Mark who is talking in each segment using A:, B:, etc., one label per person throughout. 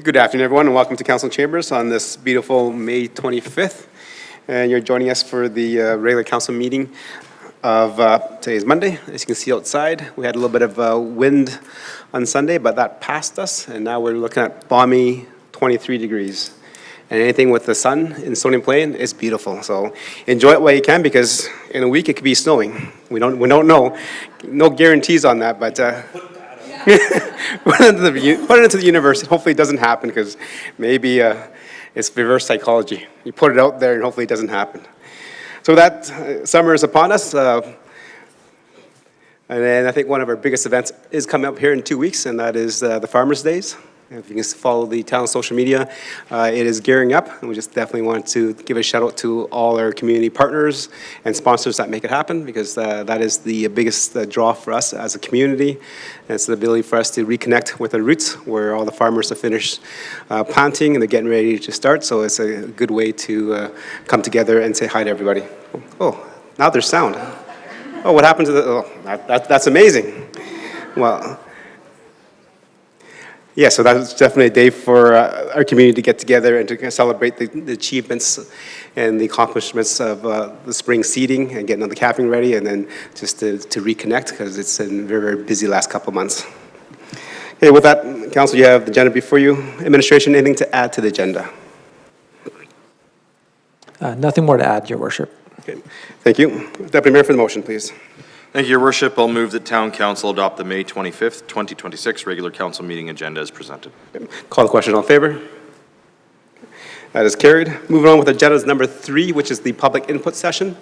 A: Good afternoon, everyone, and welcome to Council Chambers on this beautiful May 25th. And you're joining us for the regular council meeting of today's Monday. As you can see outside, we had a little bit of wind on Sunday, but that passed us, and now we're looking at balmy 23 degrees. And anything with the sun in Stony Plain is beautiful. So enjoy it while you can, because in a week it could be snowing. We don't know. No guarantees on that, but put it into the universe. Hopefully it doesn't happen, because maybe it's reverse psychology. You put it out there and hopefully it doesn't happen. So that summer is upon us. And then I think one of our biggest events is coming up here in 2 weeks, and that is the Farmers' Days. If you can follow the town social media, it is gearing up, and we just definitely want to give a shout out to all our community partners and sponsors that make it happen, because that is the biggest draw for us as a community. And it's the ability for us to reconnect with our roots, where all the farmers have finished planting and they're getting ready to start. So it's a good way to come together and say hi to everybody. Oh, now there's sound. Oh, what happened to the? Oh, that's amazing. Well. Yeah, so that's definitely a day for our community to get together and to celebrate the achievements and the accomplishments of the spring seeding and getting all the capping ready, and then just to reconnect, because it's been very, very busy last couple of months. Okay, with that, Council, you have the agenda before you. Administration, anything to add to the agenda?
B: Nothing more to add, Your Worship.
A: Okay, thank you. Deputy Mayor for the motion, please.
C: Thank you, Your Worship. I'll move that Town Council adopt the May 25th, 2026 regular council meeting agenda as presented.
A: Call the question. All in favor? That is carried. Moving on with agenda number 3, which is the public input session.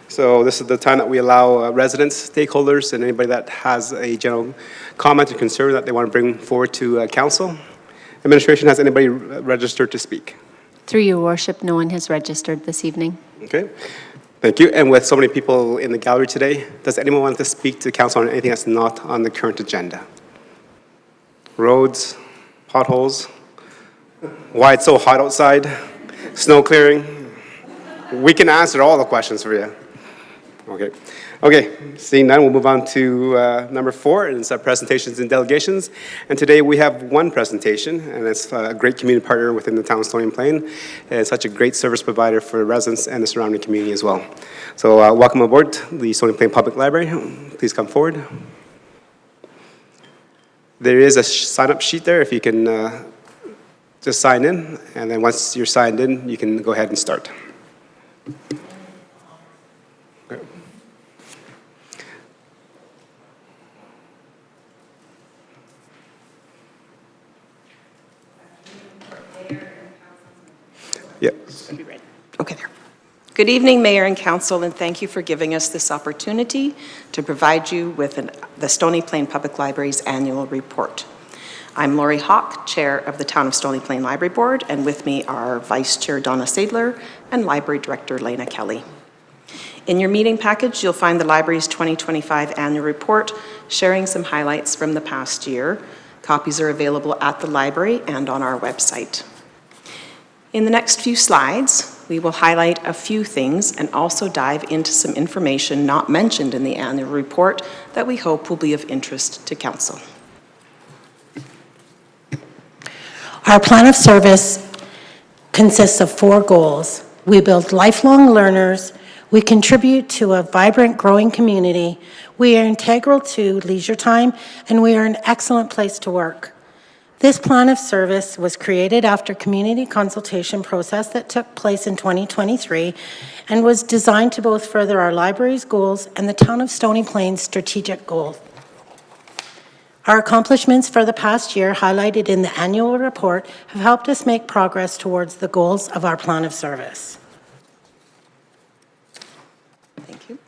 A: So this is the time that we allow residents, stakeholders, and anybody that has a general comment or concern that they want to bring forward to council. Administration, has anybody registered to speak?
D: Through Your Worship, no one has registered this evening.
A: Okay. Thank you. And with so many people in the gallery today, does anyone want to speak to council on anything that's not on the current agenda? Roads, potholes, why it's so hot outside, snow clearing? We can answer all the questions for you. Okay, seeing none, we'll move on to number 4, and it's presentations and delegations. And today we have one presentation, and it's a great community partner within the town of Stony Plain, and such a great service provider for residents and the surrounding community as well. So welcome aboard the Stony Plain Public Library. Please come forward. There is a sign-up sheet there if you can just sign in, and then once you're signed in, you can go ahead and start. Yes.
E: Okay, there. Good evening, Mayor and Council, and thank you for giving us this opportunity to provide you with the Stony Plain Public Library's annual report. I'm Lori Hawk, Chair of the Town of Stony Plain Library Board, and with me are Vice Chair Donna Sadler and Library Director Lena Kelly. In your meeting package, you'll find the library's 2025 annual report sharing some highlights from the past year. Copies are available at the library and on our website. In the next few slides, we will highlight a few things and also dive into some information not mentioned in the annual report that we hope will be of interest to Council.
F: Our plan of service consists of 4 goals. We build lifelong learners, we contribute to a vibrant, growing community, we are integral to leisure time, and we are an excellent place to work. This plan of service was created after community consultation process that took place in 2023 and was designed to both further our library's goals and the town of Stony Plain's strategic goals. Our accomplishments for the past year, highlighted in the annual report, have helped us make progress towards the goals of our plan of service.
E: Thank you.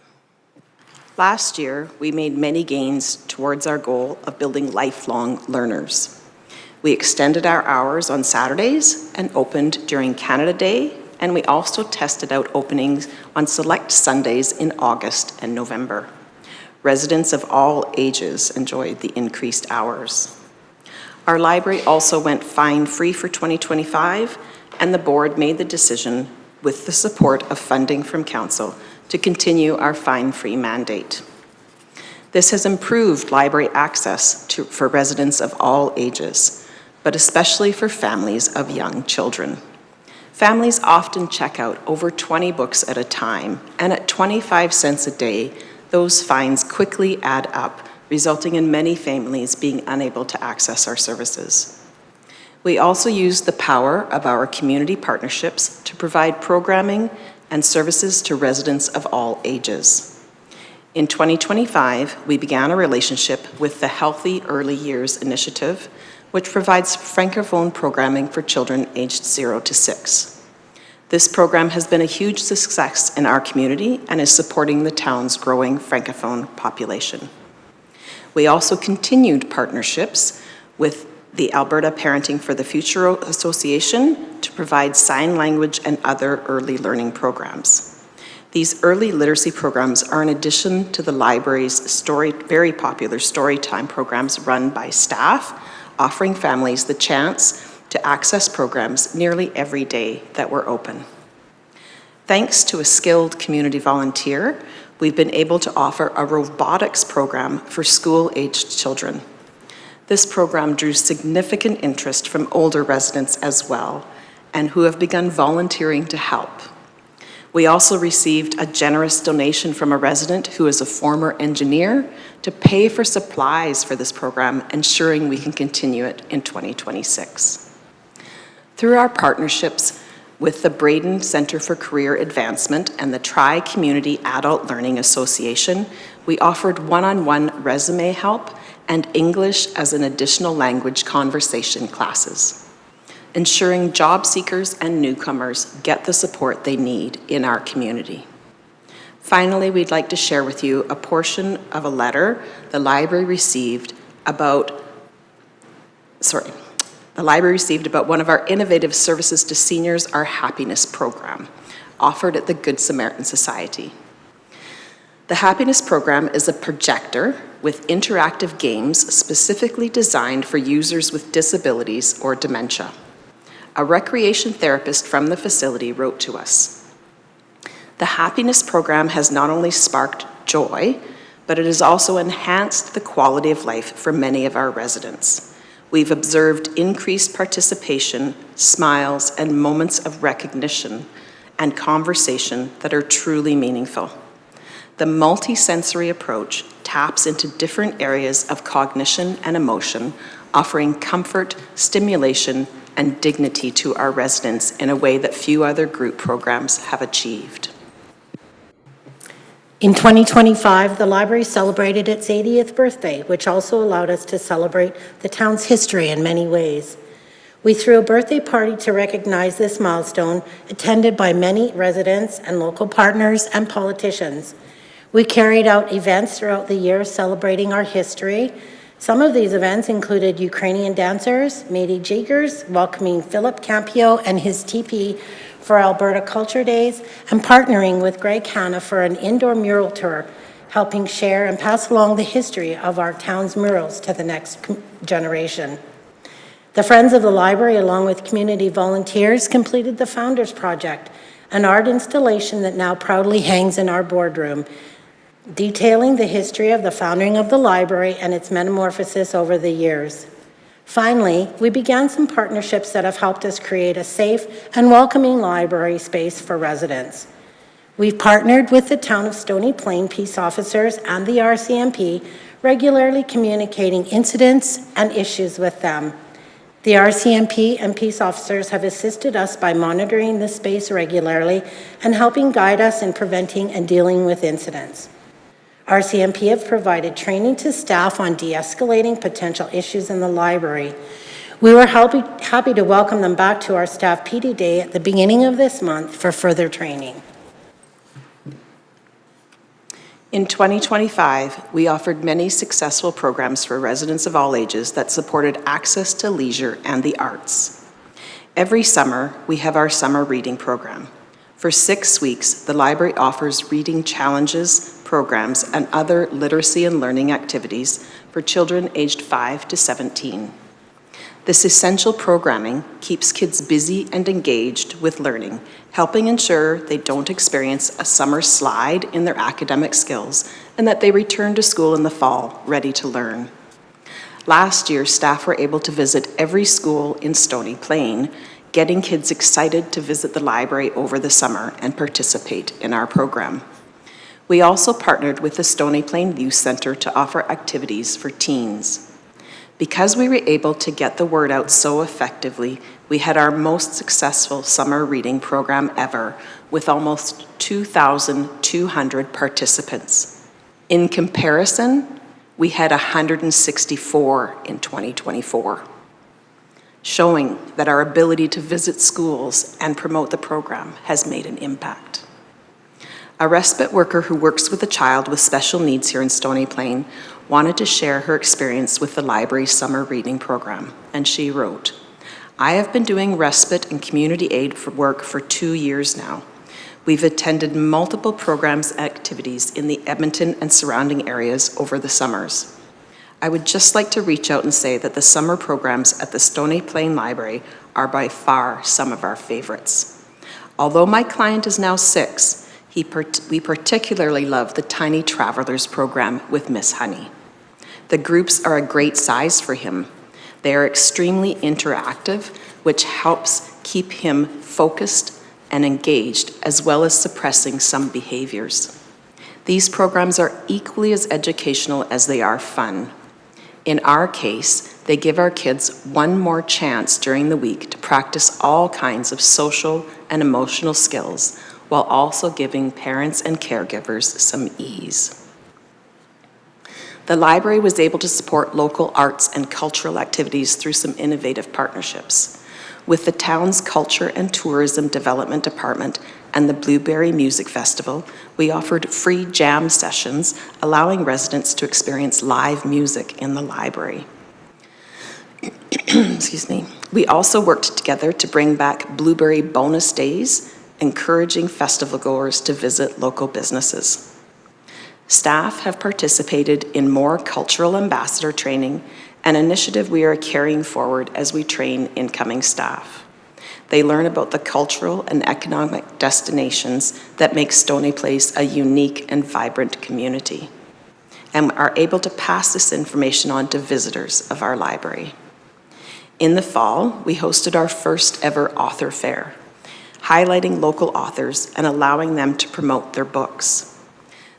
E: Last year, we made many gains towards our goal of building lifelong learners. We extended our hours on Saturdays and opened during Canada Day, and we also tested out openings on select Sundays in August and November. Residents of all ages enjoyed the increased hours. Our library also went fine-free for 2025, and the board made the decision, with the support of funding from Council, to continue our fine-free mandate. This has improved library access for residents of all ages, but especially for families of young children. Families often check out over 20 books at a time, and at 25 cents a day, those fines quickly add up, resulting in many families being unable to access our services. We also use the power of our community partnerships to provide programming and services to residents of all ages. In 2025, we began a relationship with the Healthy Early Years Initiative, which provides Francophone programming for children aged 0 to 6. This program has been a huge success in our community and is supporting the town's growing Francophone population. We also continued partnerships with the Alberta Parenting for the Future Association to provide sign language and other early learning programs. These early literacy programs are in addition to the library's very popular Storytime programs run by staff, offering families the chance to access programs nearly every day that were open. Thanks to a skilled community volunteer, we've been able to offer a robotics program for school-aged children. This program drew significant interest from older residents as well, and who have begun volunteering to help. We also received a generous donation from a resident who is a former engineer to pay for supplies for this program, ensuring we can continue it in 2026. Through our partnerships with the Braden Center for Career Advancement and the Tri-Community Adult Learning Association, we offered one-on-one resume help and English as an additional language conversation classes, ensuring job seekers and newcomers get the support they need in our community. Finally, we'd like to share with you a portion of a letter the library received about one of our innovative services to seniors, our Happiness Program, offered at the Good Samaritan Society. The Happiness Program is a projector with interactive games specifically designed for users with disabilities or dementia. A recreation therapist from the facility wrote to us, "The Happiness Program has not only sparked joy, but it has also enhanced the quality of life for many of our residents. We've observed increased participation, smiles, and moments of recognition and conversation that are truly meaningful. The multisensory approach taps into different areas of cognition and emotion, offering comfort, stimulation, and dignity to our residents in a way that few other group programs have achieved."
F: In 2025, the library celebrated its 80th birthday, which also allowed us to celebrate the town's history in many ways. We threw a birthday party to recognize this milestone, attended by many residents and local partners and politicians. We carried out events throughout the year celebrating our history. Some of these events included Ukrainian dancers, Métis jiggers, welcoming Philip Campio and his TP for Alberta Culture Days, and partnering with Greg Hanna for an indoor mural tour, helping share and pass along the history of our town's murals to the next generation. The Friends of the Library, along with community volunteers, completed the Founders Project, an art installation that now proudly hangs in our boardroom, detailing the history of the founding of the library and its metamorphosis over the years. Finally, we began some partnerships that have helped us create a safe and welcoming library space for residents. We've partnered with the Town of Stony Plain peace officers and the RCMP, regularly communicating incidents and issues with them. The RCMP and peace officers have assisted us by monitoring the space regularly and helping guide us in preventing and dealing with incidents. RCMP have provided training to staff on de-escalating potential issues in the library. We were happy to welcome them back to our Staff PD Day at the beginning of this month for further training.
E: In 2025, we offered many successful programs for residents of all ages that supported access to leisure and the arts. Every summer, we have our summer reading program. For 6 weeks, the library offers reading challenges, programs, and other literacy and learning activities for children aged 5 to 17. This essential programming keeps kids busy and engaged with learning, helping ensure they don't experience a summer slide in their academic skills and that they return to school in the fall ready to learn. Last year, staff were able to visit every school in Stony Plain, getting kids excited to visit the library over the summer and participate in our program. We also partnered with the Stony Plain Youth Center to offer activities for teens. Because we were able to get the word out so effectively, we had our most successful summer reading program ever, with almost 2,200 participants. In comparison, we had 164 in 2024, showing that our ability to visit schools and promote the program has made an impact. A respite worker who works with a child with special needs here in Stony Plain wanted to share her experience with the library's summer reading program, and she wrote, "I have been doing respite and community aid for work for 2 years now. We've attended multiple programs and activities in the Edmonton and surrounding areas over the summers. I would just like to reach out and say that the summer programs at the Stony Plain Library are by far some of our favorites. Although my client is now 6, we particularly love the Tiny Travelers program with Miss Honey. The groups are a great size for him. They are extremely interactive, which helps keep him focused and engaged, as well as suppressing some behaviors. These programs are equally as educational as they are fun. In our case, they give our kids one more chance during the week to practice all kinds of social and emotional skills, while also giving parents and caregivers some ease. The library was able to support local arts and cultural activities through some innovative partnerships. With the town's Culture and Tourism Development Department and the Blueberry Music Festival, we offered free jam sessions, allowing residents to experience live music in the library. Excuse me. We also worked together to bring back Blueberry Bonus Days, encouraging festival goers to visit local businesses. Staff have participated in more cultural ambassador training, an initiative we are carrying forward as we train incoming staff. They learn about the cultural and economic destinations that make Stony Place a unique and vibrant community, and are able to pass this information on to visitors of our library. In the fall, we hosted our first ever author fair, highlighting local authors and allowing them to promote their books.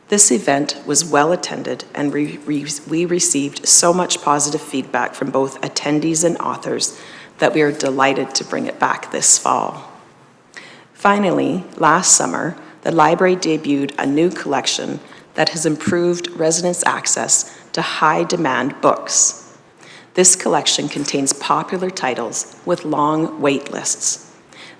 E: This event was well attended, and we received so much positive feedback from both attendees and authors that we are delighted to bring it back this fall. Finally, last summer, the library debuted a new collection that has improved residents' access to high-demand books. This collection contains popular titles with long wait lists.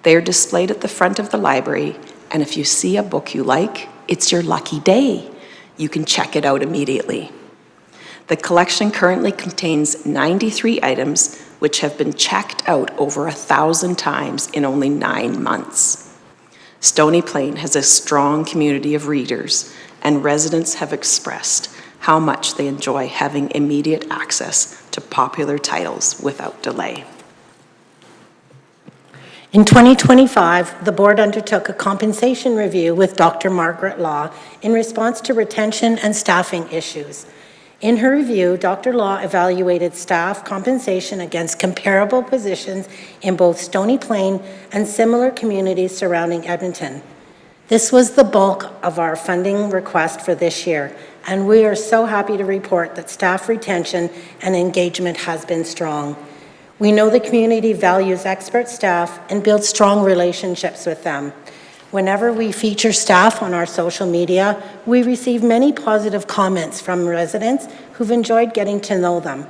E: They are displayed at the front of the library, and if you see a book you like, it's your lucky day. You can check it out immediately. The collection currently contains 93 items, which have been checked out over 1,000 times in only 9 months. Stony Plain has a strong community of readers, and residents have expressed how much they enjoy having immediate access to popular titles without delay.
F: In 2025, the board undertook a compensation review with Dr. Margaret Law in response to retention and staffing issues. In her review, Dr. Law evaluated staff compensation against comparable positions in both Stony Plain and similar communities surrounding Edmonton. This was the bulk of our funding request for this year, and we are so happy to report that staff retention and engagement has been strong. We know the community values expert staff and builds strong relationships with them. Whenever we feature staff on our social media, we receive many positive comments from residents who've enjoyed getting to know them.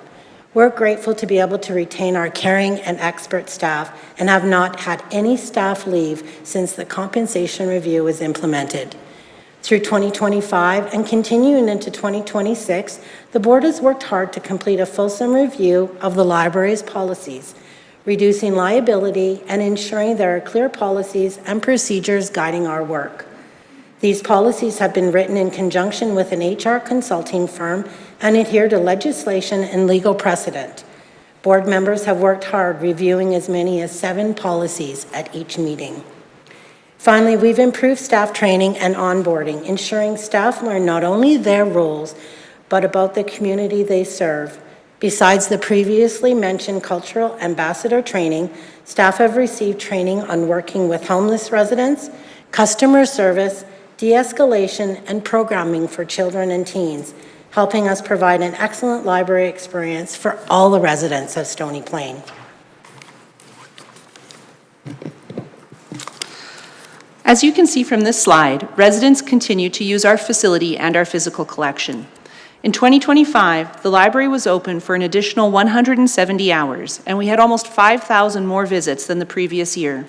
F: We're grateful to be able to retain our caring and expert staff and have not had any staff leave since the compensation review was implemented. Through 2025 and continuing into 2026, the board has worked hard to complete a fulsome review of the library's policies, reducing liability and ensuring there are clear policies and procedures guiding our work. These policies have been written in conjunction with an HR consulting firm and adhere to legislation and legal precedent. Board members have worked hard reviewing as many as 7 policies at each meeting. Finally, we've improved staff training and onboarding, ensuring staff learn not only their roles, but about the community they serve. Besides the previously mentioned cultural ambassador training, staff have received training on working with homeless residents, customer service, de-escalation, and programming for children and teens, helping us provide an excellent library experience for all the residents of Stony Plain.
G: As you can see from this slide, residents continue to use our facility and our physical collection. In 2025, the library was open for an additional 170 hours, and we had almost 5,000 more visits than the previous year.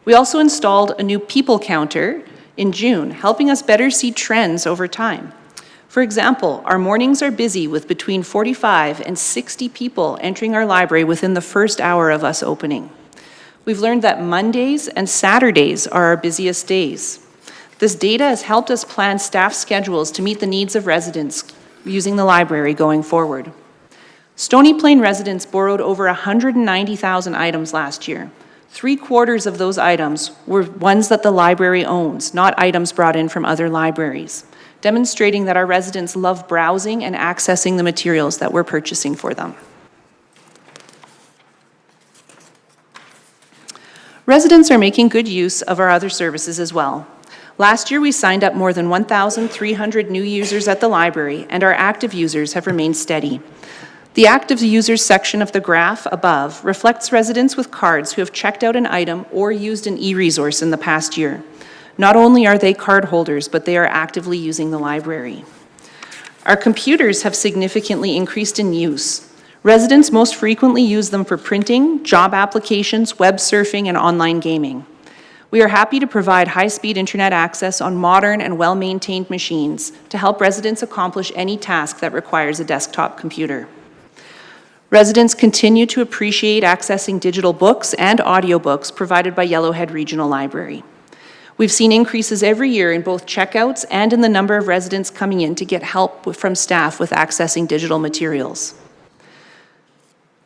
G: We also installed a new people counter in June, helping us better see trends over time. For example, our mornings are busy with between 45 and 60 people entering our library within the first hour of us opening. We've learned that Mondays and Saturdays are our busiest days. This data has helped us plan staff schedules to meet the needs of residents using the library going forward. Stony Plain residents borrowed over 190,000 items last year. 3/4 of those items were ones that the library owns, not items brought in from other libraries, demonstrating that our residents love browsing and accessing the materials that we're purchasing for them. Residents are making good use of our other services as well. Last year, we signed up more than 1,300 new users at the library, and our active users have remained steady. The active users section of the graph above reflects residents with cards who have checked out an item or used an e-resource in the past year. Not only are they card holders, but they are actively using the library. Our computers have significantly increased in use. Residents most frequently use them for printing, job applications, web surfing, and online gaming. We are happy to provide high-speed internet access on modern and well-maintained machines to help residents accomplish any task that requires a desktop computer. Residents continue to appreciate accessing digital books and audiobooks provided by Yellowhead Regional Library. We've seen increases every year in both checkouts and in the number of residents coming in to get help from staff with accessing digital materials.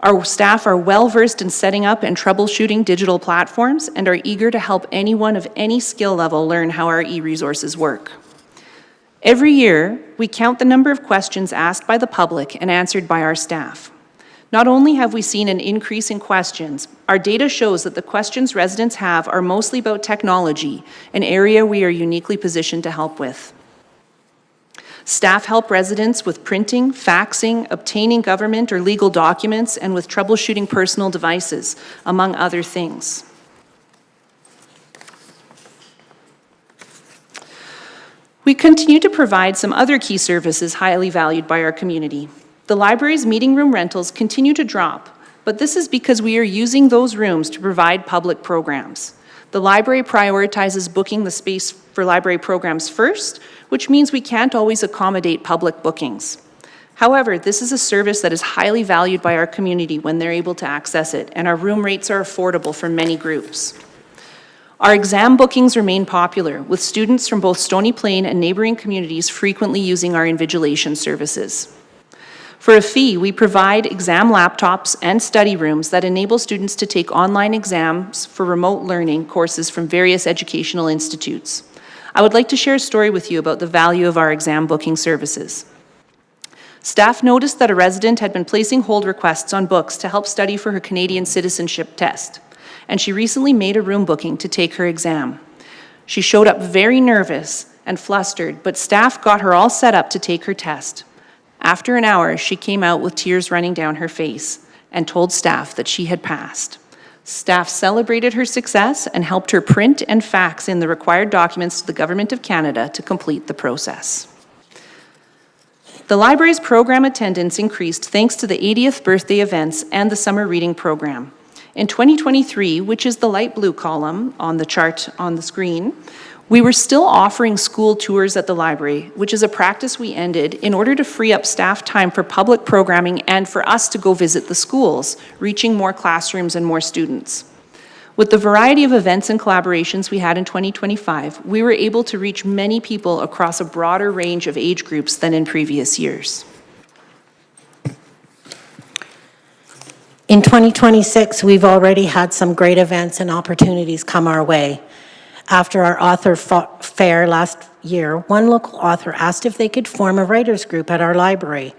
G: Our staff are well-versed in setting up and troubleshooting digital platforms and are eager to help anyone of any skill level learn how our e-resources work. Every year, we count the number of questions asked by the public and answered by our staff. Not only have we seen an increase in questions, our data shows that the questions residents have are mostly about technology, an area we are uniquely positioned to help with. Staff help residents with printing, faxing, obtaining government or legal documents, and with troubleshooting personal devices, among other things. We continue to provide some other key services highly valued by our community. The library's meeting room rentals continue to drop, but this is because we are using those rooms to provide public programs. The library prioritizes booking the space for library programs first, which means we can't always accommodate public bookings. However, this is a service that is highly valued by our community when they're able to access it, and our room rates are affordable for many groups. Our exam bookings remain popular, with students from both Stony Plain and neighboring communities frequently using our invigilation services. For a fee, we provide exam laptops and study rooms that enable students to take online exams for remote learning courses from various educational institutes. I would like to share a story with you about the value of our exam booking services. Staff noticed that a resident had been placing hold requests on books to help study for her Canadian citizenship test, and she recently made a room booking to take her exam. She showed up very nervous and flustered, but staff got her all set up to take her test. After an hour, she came out with tears running down her face and told staff that she had passed. Staff celebrated her success and helped her print and fax in the required documents to the Government of Canada to complete the process. The library's program attendance increased thanks to the 80th birthday events and the summer reading program. In 2023, which is the light blue column on the chart on the screen, we were still offering school tours at the library, which is a practice we ended in order to free up staff time for public programming and for us to go visit the schools, reaching more classrooms and more students. With the variety of events and collaborations we had in 2025, we were able to reach many people across a broader range of age groups than in previous years.
F: In 2026, we've already had some great events and opportunities come our way. After our author fair last year, one local author asked if they could form a writers group at our library.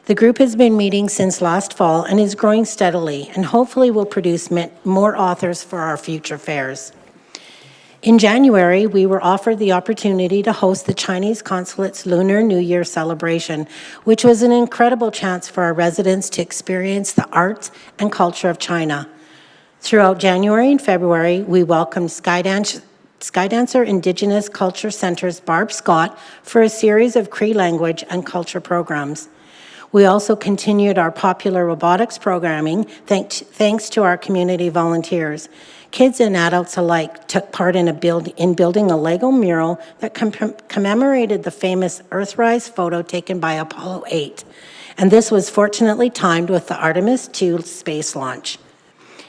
F: The group has been meeting since last fall and is growing steadily and hopefully will produce more authors for our future fairs. In January, we were offered the opportunity to host the Chinese Consulate's Lunar New Year celebration, which was an incredible chance for our residents to experience the arts and culture of China. Throughout January and February, we welcomed Skydancer Indigenous Culture Center's Barb Scott for a series of Cree language and culture programs. We also continued our popular robotics programming thanks to our community volunteers. Kids and adults alike took part in building a Lego mural that commemorated the famous Earthrise photo taken by Apollo 8. And this was fortunately timed with the Artemis II space launch.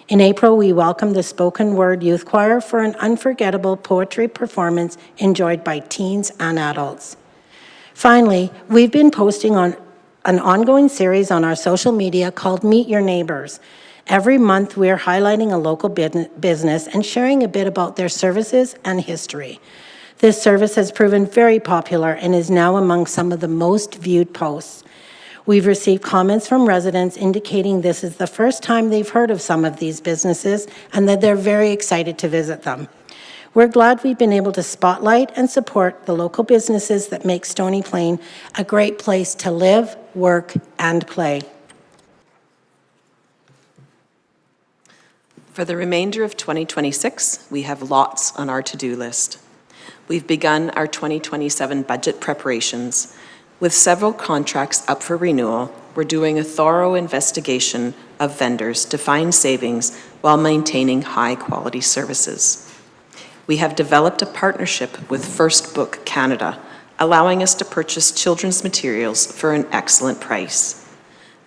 F: In April, we welcomed the Spoken Word Youth Choir for an unforgettable poetry performance enjoyed by teens and adults. Finally, we've been posting on an ongoing series on our social media called Meet Your Neighbors. Every month, we are highlighting a local business and sharing a bit about their services and history. This service has proven very popular and is now among some of the most viewed posts. We've received comments from residents indicating this is the first time they've heard of some of these businesses and that they're very excited to visit them. We're glad we've been able to spotlight and support the local businesses that make Stony Plain a great place to live, work, and play.
E: For the remainder of 2026, we have lots on our to-do list. We've begun our 2027 budget preparations. With several contracts up for renewal, we're doing a thorough investigation of vendors to find savings while maintaining high-quality services. We have developed a partnership with First Book Canada, allowing us to purchase children's materials for an excellent price.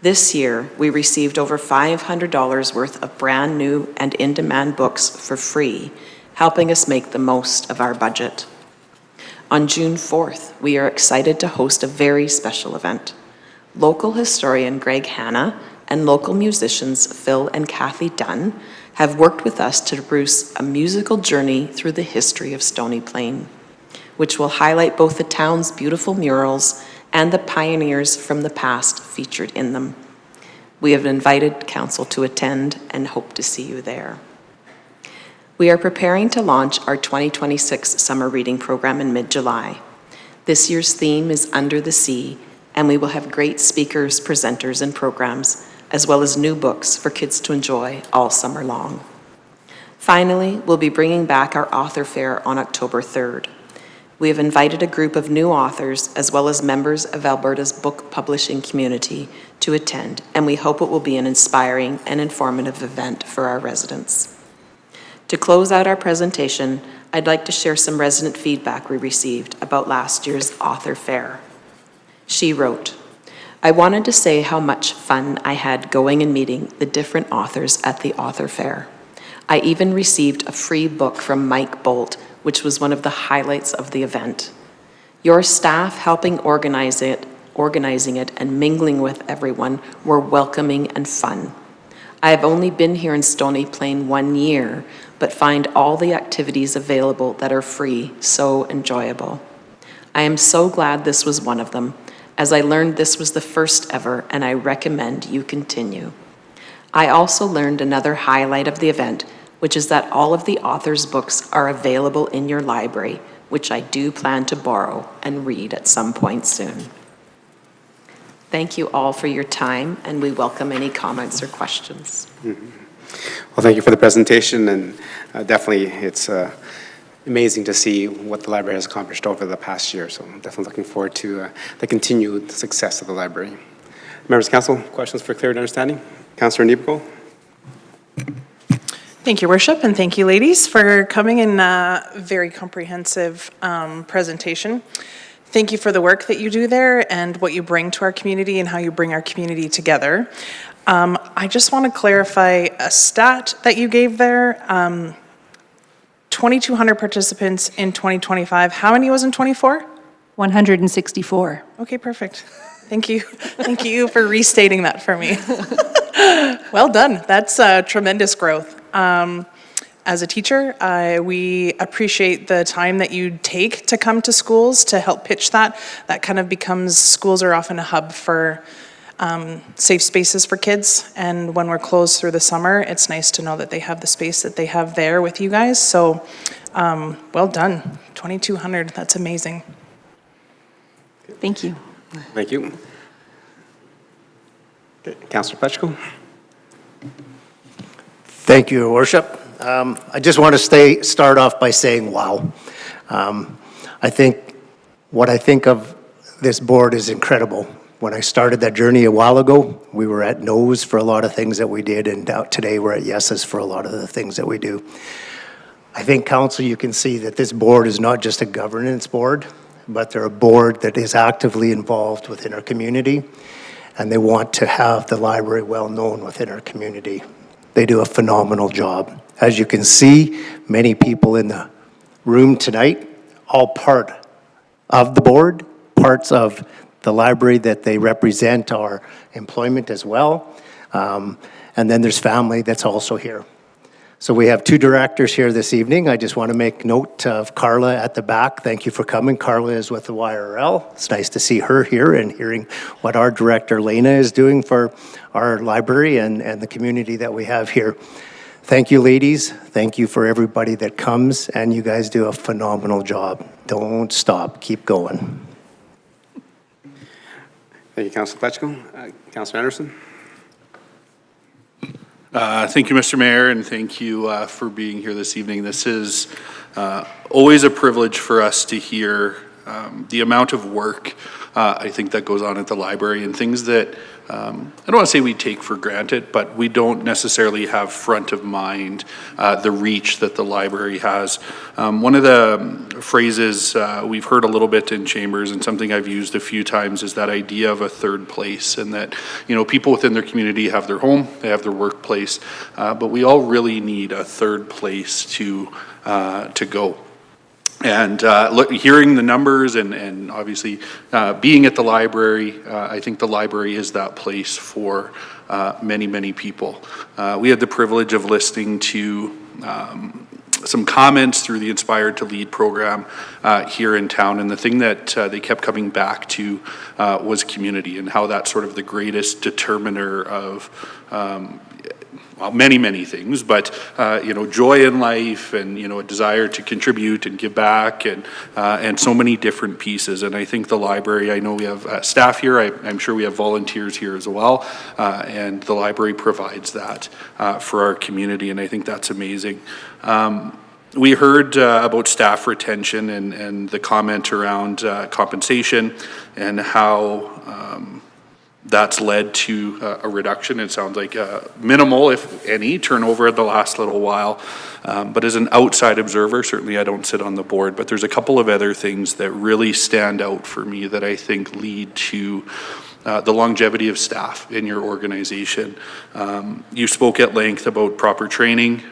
E: This year, we received over $500 worth of brand new and in-demand books for free, helping us make the most of our budget. On June 4th, we are excited to host a very special event. Local historian Greg Hanna and local musicians Phil and Kathy Dunn have worked with us to produce a musical journey through the history of Stony Plain, which will highlight both the town's beautiful murals and the pioneers from the past featured in them. We have invited council to attend and hope to see you there. We are preparing to launch our 2026 summer reading program in mid-July. This year's theme is Under the Sea, and we will have great speakers, presenters, and programs, as well as new books for kids to enjoy all summer long. Finally, we'll be bringing back our author fair on October 3rd. We have invited a group of new authors, as well as members of Alberta's book publishing community, to attend, and we hope it will be an inspiring and informative event for our residents. To close out our presentation, I'd like to share some resident feedback we received about last year's author fair. She wrote, "I wanted to say how much fun I had going and meeting the different authors at the author fair. I even received a free book from Mike Bolt, which was one of the highlights of the event. Your staff helping organizing it and mingling with everyone were welcoming and fun. I have only been here in Stony Plain 1 year, but find all the activities available that are free so enjoyable. I am so glad this was one of them, as I learned this was the first ever, and I recommend you continue. I also learned another highlight of the event, which is that all of the authors' books are available in your library, which I do plan to borrow and read at some point soon." Thank you all for your time, and we welcome any comments or questions.
A: Well, thank you for the presentation, and definitely it's amazing to see what the library has accomplished over the past year, so I'm definitely looking forward to the continued success of the library. Members of Council, questions for clear understanding? Councillor Niebko?
H: Thank you, Worship, and thank you, ladies, for coming in a very comprehensive presentation. Thank you for the work that you do there and what you bring to our community and how you bring our community together. I just want to clarify a stat that you gave there. 2,200 participants in 2025. How many was in 24?
G: 164.
H: Okay, perfect. Thank you. Thank you for restating that for me. Well done. That's tremendous growth. As a teacher, we appreciate the time that you take to come to schools to help pitch that. That kind of becomes, schools are often a hub for safe spaces for kids. And when we're closed through the summer, it's nice to know that they have the space that they have there with you guys. So well done, 2,200, that's amazing.
G: Thank you.
A: Thank you. Okay, Councilor Pechko?
I: Thank you, Your Worship. I just want to start off by saying, wow. I think what I think of this board is incredible. When I started that journey a while ago, we were at no's for a lot of things that we did, and today we're at yeses for a lot of the things that we do. I think, Council, you can see that this board is not just a governance board, but they're a board that is actively involved within our community, and they want to have the library well known within our community. They do a phenomenal job. As you can see, many people in the room tonight, all part of the board, parts of the library that they represent our employment as well. And then there's family that's also here. So we have two directors here this evening. I just want to make note of Carla at the back. Thank you for coming. Carla is with the YRL. It's nice to see her here and hearing what our director, Lena, is doing for our library and the community that we have here. Thank you, ladies. Thank you for everybody that comes, and you guys do a phenomenal job. Don't stop. Keep going.
A: Thank you, Councilor Pechko. Councilor Anderson?
J: Thank you, Mr. Mayor, and thank you for being here this evening. This is always a privilege for us to hear the amount of work I think that goes on at the library and things that I don't want to say we take for granted, but we don't necessarily have front of mind the reach that the library has. One of the phrases we've heard a little bit in chambers and something I've used a few times is that idea of a third place, and that, you know, people within their community have their home, they have their workplace, but we all really need a third place to go. And hearing the numbers and obviously being at the library, I think the library is that place for many, many people. We had the privilege of listening to some comments through the Inspired to Lead program here in town, and the thing that they kept coming back to was community, and how that's sort of the greatest determiner of well, many things, but you know, joy in life, and you know, a desire to contribute and give back, and so many different pieces. And I think the library, I know we have staff here, I'm sure we have volunteers here as well, and the library provides that for our community, and I think that's amazing. We heard about staff retention and the comment around compensation and how that's led to a reduction. It sounds like minimal, if any, turnover in the last little while. But as an outside observer, certainly I don't sit on the board, but there's a couple of other things that really stand out for me that I think lead to the longevity of staff in your organization. You spoke at length about proper training.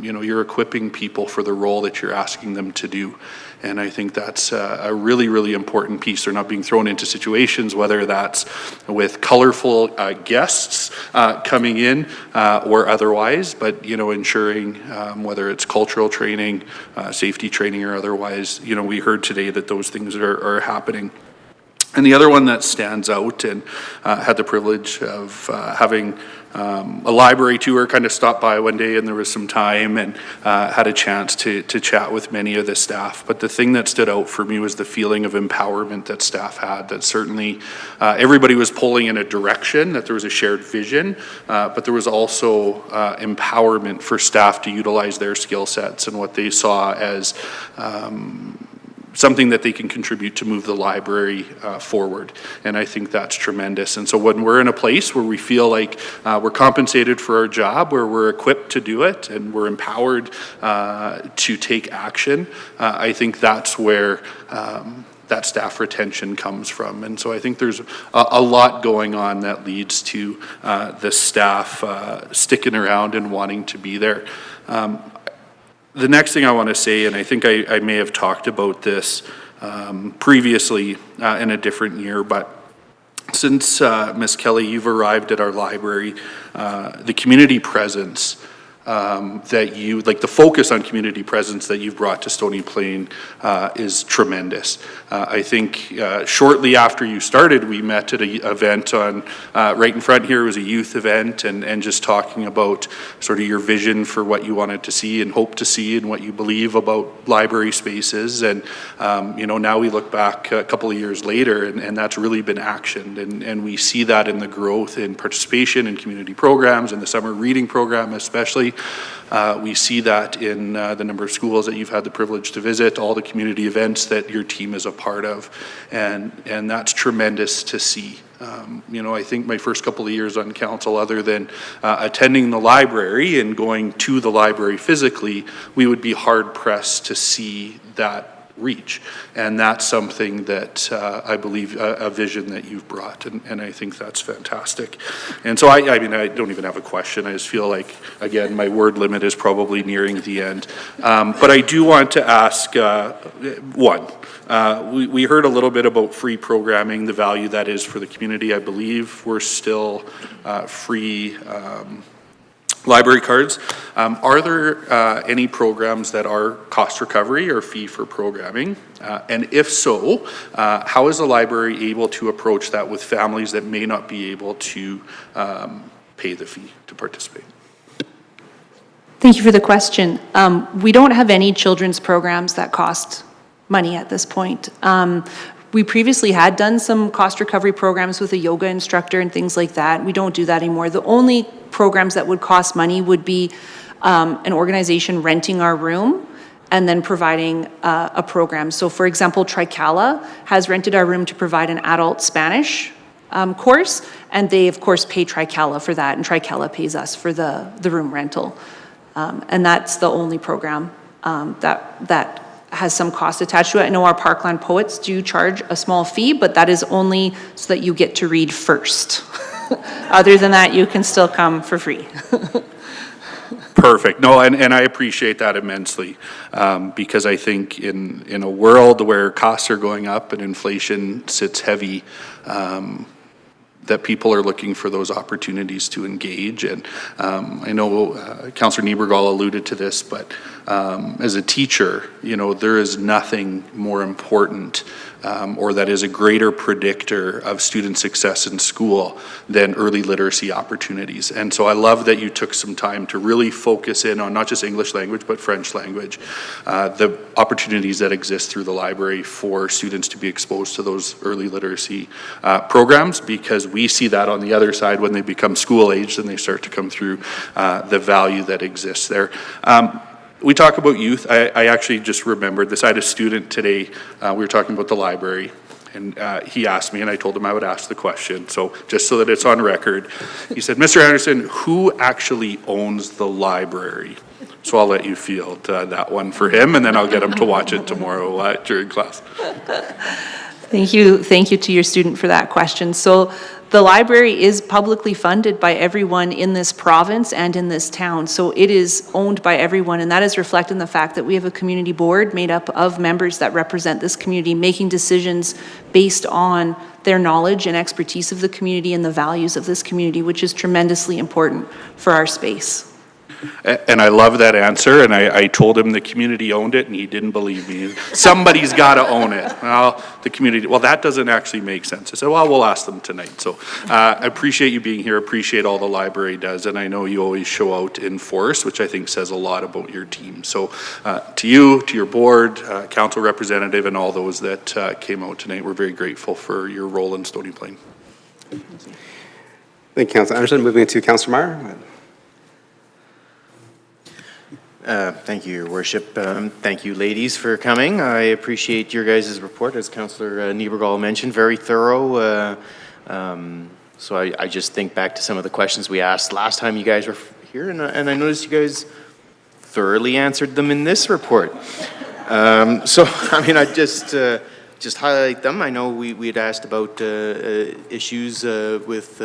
J: You know, you're equipping people for the role that you're asking them to do. And I think that's a really, really important piece. They're not being thrown into situations, whether that's with colorful guests coming in or otherwise, but, you know, ensuring whether it's cultural training, safety training or otherwise, you know, we heard today that those things are happening. And the other one that stands out, and had the privilege of having a library tour, kind of stopped by one day and there was some time, and had a chance to chat with many of the staff. But the thing that stood out for me was the feeling of empowerment that staff had, that certainly everybody was pulling in a direction, that there was a shared vision, but there was also empowerment for staff to utilize their skill sets and what they saw as something that they can contribute to move the library forward. And I think that's tremendous. And so when we're in a place where we feel like we're compensated for our job, where we're equipped to do it, and we're empowered to take action, I think that's where that staff retention comes from. And so I think there's a lot going on that leads to the staff sticking around and wanting to be there. The next thing I want to say, and I think I may have talked about this previously in a different year, but since Ms. Kelly, you've arrived at our library, the community presence that you, like the focus on community presence that you've brought to Stony Plain is tremendous. I think shortly after you started, we met at an event on, right in front here was a youth event, and just talking about sort of your vision for what you wanted to see and hope to see and what you believe about library spaces. And, you know, now we look back a couple of years later, and that's really been actioned. And we see that in the growth in participation in community programs, and the summer reading program especially. We see that in the number of schools that you've had the privilege to visit, all the community events that your team is a part of, and that's tremendous to see. You know, I think my first couple of years on council, other than attending the library and going to the library physically, we would be hard pressed to see that reach. And that's something that I believe a vision that you've brought, and I think that's fantastic. And so I mean, I don't even have a question. I just feel like, again, my word limit is probably nearing the end. But I do want to ask one. We heard a little bit about free programming, the value that is for the community. I believe we're still free library cards. Are there any programs that are cost recovery or fee for programming? And if so, how is the library able to approach that with families that may not be able to pay the fee to participate?
G: Thank you for the question. We don't have any children's programs that cost money at this point. We previously had done some cost recovery programs with a yoga instructor and things like that. We don't do that anymore. The only programs that would cost money would be an organization renting our room and then providing a program. So for example, Tricala has rented our room to provide an adult Spanish course, and they of course pay Tricala for that, and Tricala pays us for the room rental. And that's the only program that has some cost attached to it. I know our Parkland Poets do charge a small fee, but that is only so that you get to read first. Other than that, you can still come for free.
J: Perfect. No, and I appreciate that immensely, because I think in a world where costs are going up and inflation sits heavy, that people are looking for those opportunities to engage. And I know Councillor Niebergall alluded to this, but as a teacher, you know, there is nothing more important or that is a greater predictor of student success in school than early literacy opportunities. And so I love that you took some time to really focus in on not just English language, but French language, the opportunities that exist through the library for students to be exposed to those early literacy programs, because we see that on the other side when they become school aged and they start to come through the value that exists there. We talk about youth. I actually just remembered this. I had a student today, we were talking about the library, and he asked me, and I told him I would ask the question, so just so that it's on record. He said, Mr. Anderson, who actually owns the library? So I'll let you field that one for him, and then I'll get him to watch it tomorrow during class.
G: Thank you to your student for that question. So the library is publicly funded by everyone in this province and in this town. So it is owned by everyone, and that is reflected in the fact that we have a community board made up of members that represent this community, making decisions based on their knowledge and expertise of the community and the values of this community, which is tremendously important for our space.
J: And I love that answer, and I told him the community owned it, and he didn't believe me. Somebody's got to own it. Well, the community, well, that doesn't actually make sense. I said, well, we'll ask them tonight. So I appreciate you being here, appreciate all the library does, and I know you always show out in force, which I think says a lot about your team. So to you, to your board, council representative, and all those that came out tonight, we're very grateful for your role in Stony Plain.
A: Thank you, Councilor Anderson. Moving to Councilor Meyer.
K: Thank you, Your Worship. Thank you, ladies, for coming. I appreciate your guys' report, as Councillor Niebergall mentioned, very thorough. So I just think back to some of the questions we asked last time you guys were here, and I noticed you guys thoroughly answered them in this report. So, I mean, I just highlight them. I know we had asked about issues with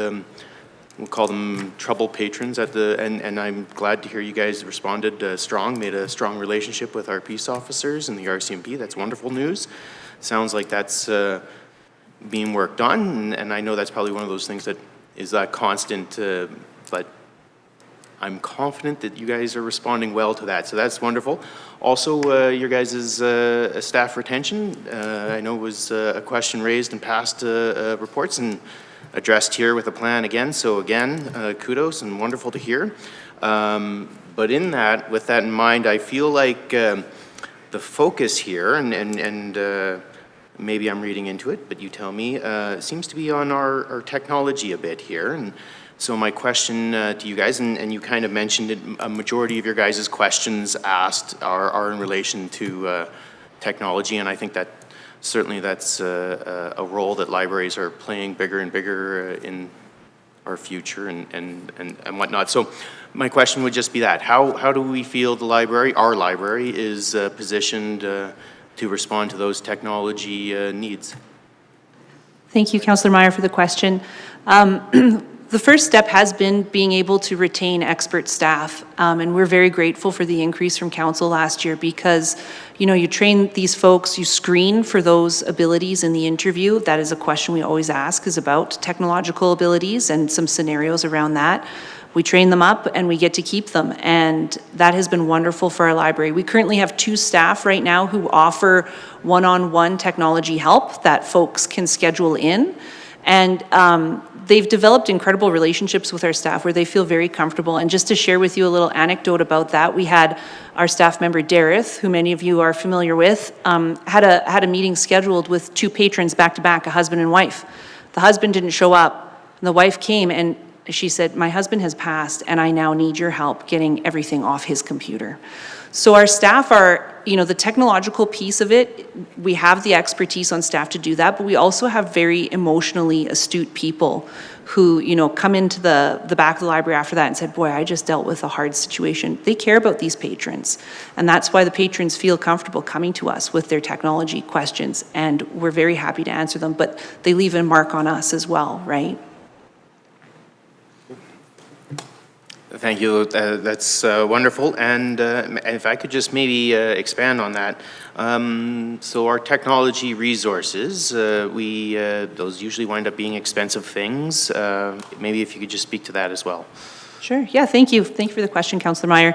K: we'll call them trouble patrons and I'm glad to hear you guys responded strong, made a strong relationship with our peace officers and the RCMP. That's wonderful news. Sounds like that's being worked on, and I know that's probably one of those things that is that constant, but I'm confident that you guys are responding well to that, so that's wonderful. Also, your guys' staff retention, I know was a question raised in past reports and addressed here with a plan again, so again, kudos and wonderful to hear. But in that, with that in mind, I feel like the focus here, and maybe I'm reading into it, but you tell me, seems to be on our technology a bit here. And so my question to you guys, and you kind of mentioned it, a majority of your guys' questions asked are in relation to technology, and I think that certainly that's a role that libraries are playing bigger and bigger in our future and whatnot. So my question would just be that. How do we feel the library, our library, is positioned to respond to those technology needs?
G: Thank you, Councillor Meyer, for the question. The first step has been being able to retain expert staff, and we're very grateful for the increase from council last year because, you know, you train these folks, you screen for those abilities in the interview. That is a question we always ask, is about technological abilities and some scenarios around that. We train them up and we get to keep them, and that has been wonderful for our library. We currently have 2 staff right now who offer one-on-one technology help that folks can schedule in, and they've developed incredible relationships with our staff where they feel very comfortable. And just to share with you a little anecdote about that, we had our staff member Dareth, who many of you are familiar with, had a meeting scheduled with 2 patrons back to back, a husband and wife. The husband didn't show up, and the wife came and she said, "My husband has passed and I now need your help getting everything off his computer." So our staff are, you know, the technological piece of it, we have the expertise on staff to do that, but we also have very emotionally astute people who, you know, come into the back of the library after that and said, "Boy, I just dealt with a hard situation." They care about these patrons, and that's why the patrons feel comfortable coming to us with their technology questions, and we're very happy to answer them, but they leave a mark on us as well, right?
K: Thank you. That's wonderful. And if I could just maybe expand on that. So our technology resources, those usually wind up being expensive things. Maybe if you could just speak to that as well.
G: Sure. Yeah, thank you. Thank you for the question, Councillor Meyer.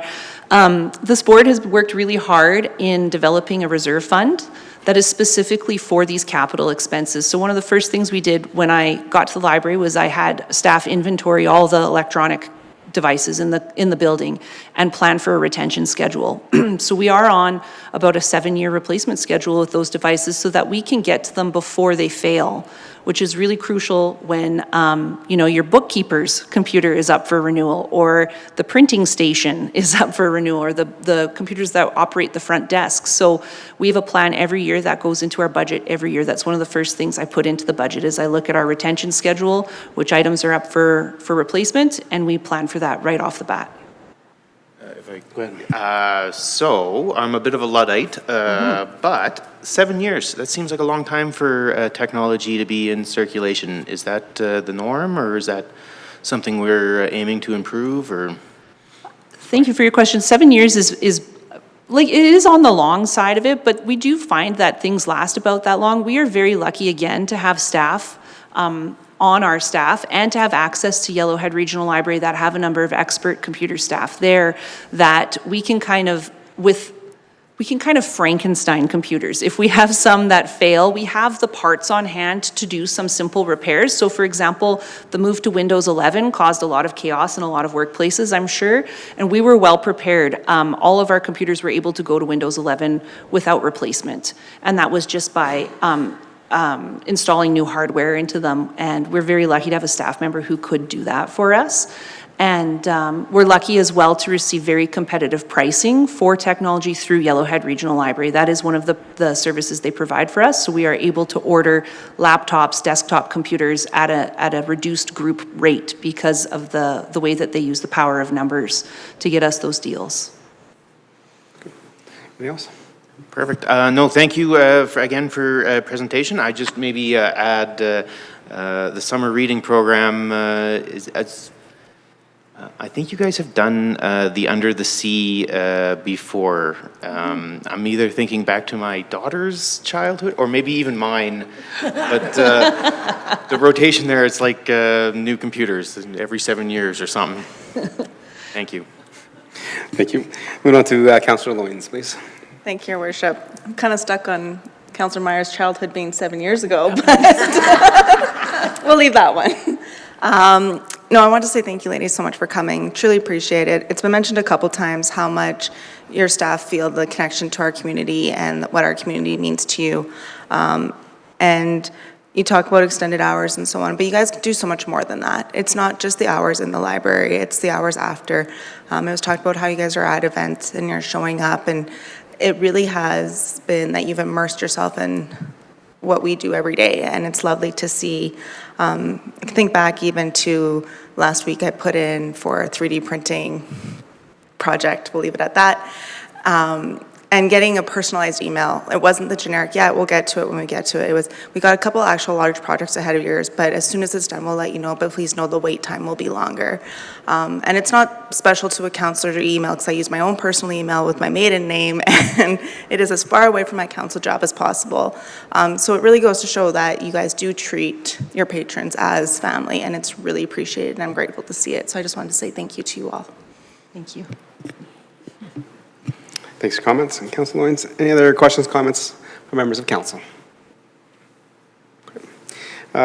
G: This board has worked really hard in developing a reserve fund that is specifically for these capital expenses. So one of the first things we did when I got to the library was I had staff inventory all the electronic devices in the building and plan for a retention schedule. So we are on about a 7-year replacement schedule with those devices so that we can get to them before they fail, which is really crucial when you know, your bookkeeper's computer is up for renewal, or the printing station is up for renewal, or the computers that operate the front desk. So we have a plan every year that goes into our budget every year. That's one of the first things I put into the budget is I look at our retention schedule, which items are up for replacement, and we plan for that right off the bat.
K: If I go ahead. So I'm a bit of a Luddite, but 7 years, that seems like a long time for technology to be in circulation. Is that the norm, or is that something we're aiming to improve, or?
G: Thank you for your question. 7 years is like, it is on the long side of it, but we do find that things last about that long. We are very lucky, again, to have staff on our staff and to have access to Yellowhead Regional Library that have a number of expert computer staff there that we can kind of Frankenstein computers. If we have some that fail, we have the parts on hand to do some simple repairs. So for example, the move to Windows 11 caused a lot of chaos in a lot of workplaces, I'm sure, and we were well prepared. All of our computers were able to go to Windows 11 without replacement, and that was just by installing new hardware into them, and we're very lucky to have a staff member who could do that for us. And we're lucky as well to receive very competitive pricing for technology through Yellowhead Regional Library. That is one of the services they provide for us, so we are able to order laptops, desktop computers at a reduced group rate because of the way that they use the power of numbers to get us those deals.
A: Anything else?
K: Perfect. No, thank you again for presentation. I just maybe add the summer reading program. I think you guys have done the Under the Sea before. I'm either thinking back to my daughter's childhood or maybe even mine. But the rotation there, it's like new computers every 7 years or something. Thank you.
A: Thank you. Moving on to Councillor Loyens, please.
H: Thank you, Your Worship. I'm kind of stuck on Councillor Meyer's childhood being 7 years ago, but we'll leave that one. No, I want to say thank you, ladies, so much for coming. Truly appreciate it. It's been mentioned a couple times how much your staff feel the connection to our community and what our community means to you. And you talk about extended hours and so on, but you guys do so much more than that. It's not just the hours in the library, it's the hours after. It was talked about how you guys are at events and you're showing up, and it really has been that you've immersed yourself in what we do every day, and it's lovely to see. Think back even to last week I put in for a 3D printing project, we'll leave it at that, and getting a personalized email. It wasn't the generic, yeah, we'll get to it when we get to it. It was, we got a couple actual large projects ahead of yours, but as soon as it's done, we'll let you know, but please know the wait time will be longer. And it's not special to a councillor to email, because I use my own personal email with my maiden name, and it is as far away from my council job as possible. So it really goes to show that you guys do treat your patrons as family, and it's really appreciated, and I'm grateful to see it. So I just wanted to say thank you to you all.
D: Thank you.
A: Thanks for comments. And Councillor Loyens, any other questions, comments from members of council?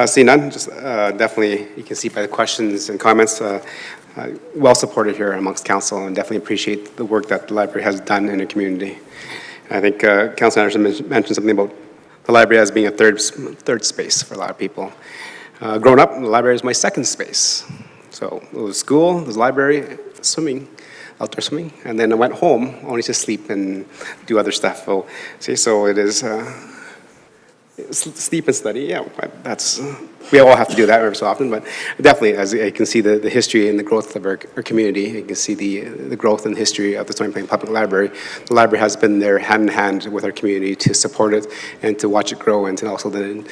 A: Seeing none, just definitely, you can see by the questions and comments, well supported here amongst council, and definitely appreciate the work that the library has done in the community. I think Councillor Anderson mentioned something about the library as being a third space for a lot of people. Growing up, the library was my second space. So it was school, it was library, swimming, outdoor swimming, and then I went home only to sleep and do other stuff. So, see, so it is sleep and study. Yeah, that's we all have to do that every so often. But definitely, as you can see, the history and the growth of our community, you can see the growth and history of the Stony Plain Public Library. The library has been there hand in hand with our community to support it and to watch it grow, and to also then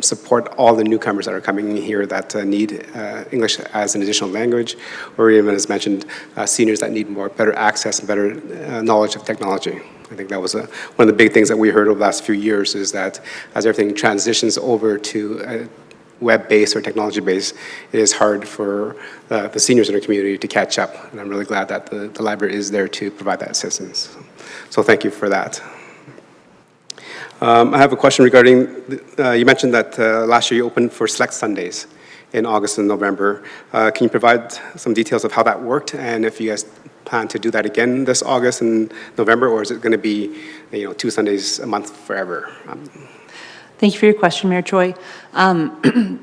A: support all the newcomers that are coming in here that need English as an additional language, or even, as mentioned, seniors that need better access and better knowledge of technology. I think that was one of the big things that we heard over the last few years, is that as everything transitions over to web-based or technology-based, it is hard for the seniors in our community to catch up. And I'm really glad that the library is there to provide that assistance. So thank you for that. I have a question regarding, you mentioned that last year you opened for select Sundays in August and November. Can you provide some details of how that worked, and if you guys plan to do that again this August and November, or is it going to be 2 Sundays a month forever?
G: Thank you for your question, Mayor Choi. The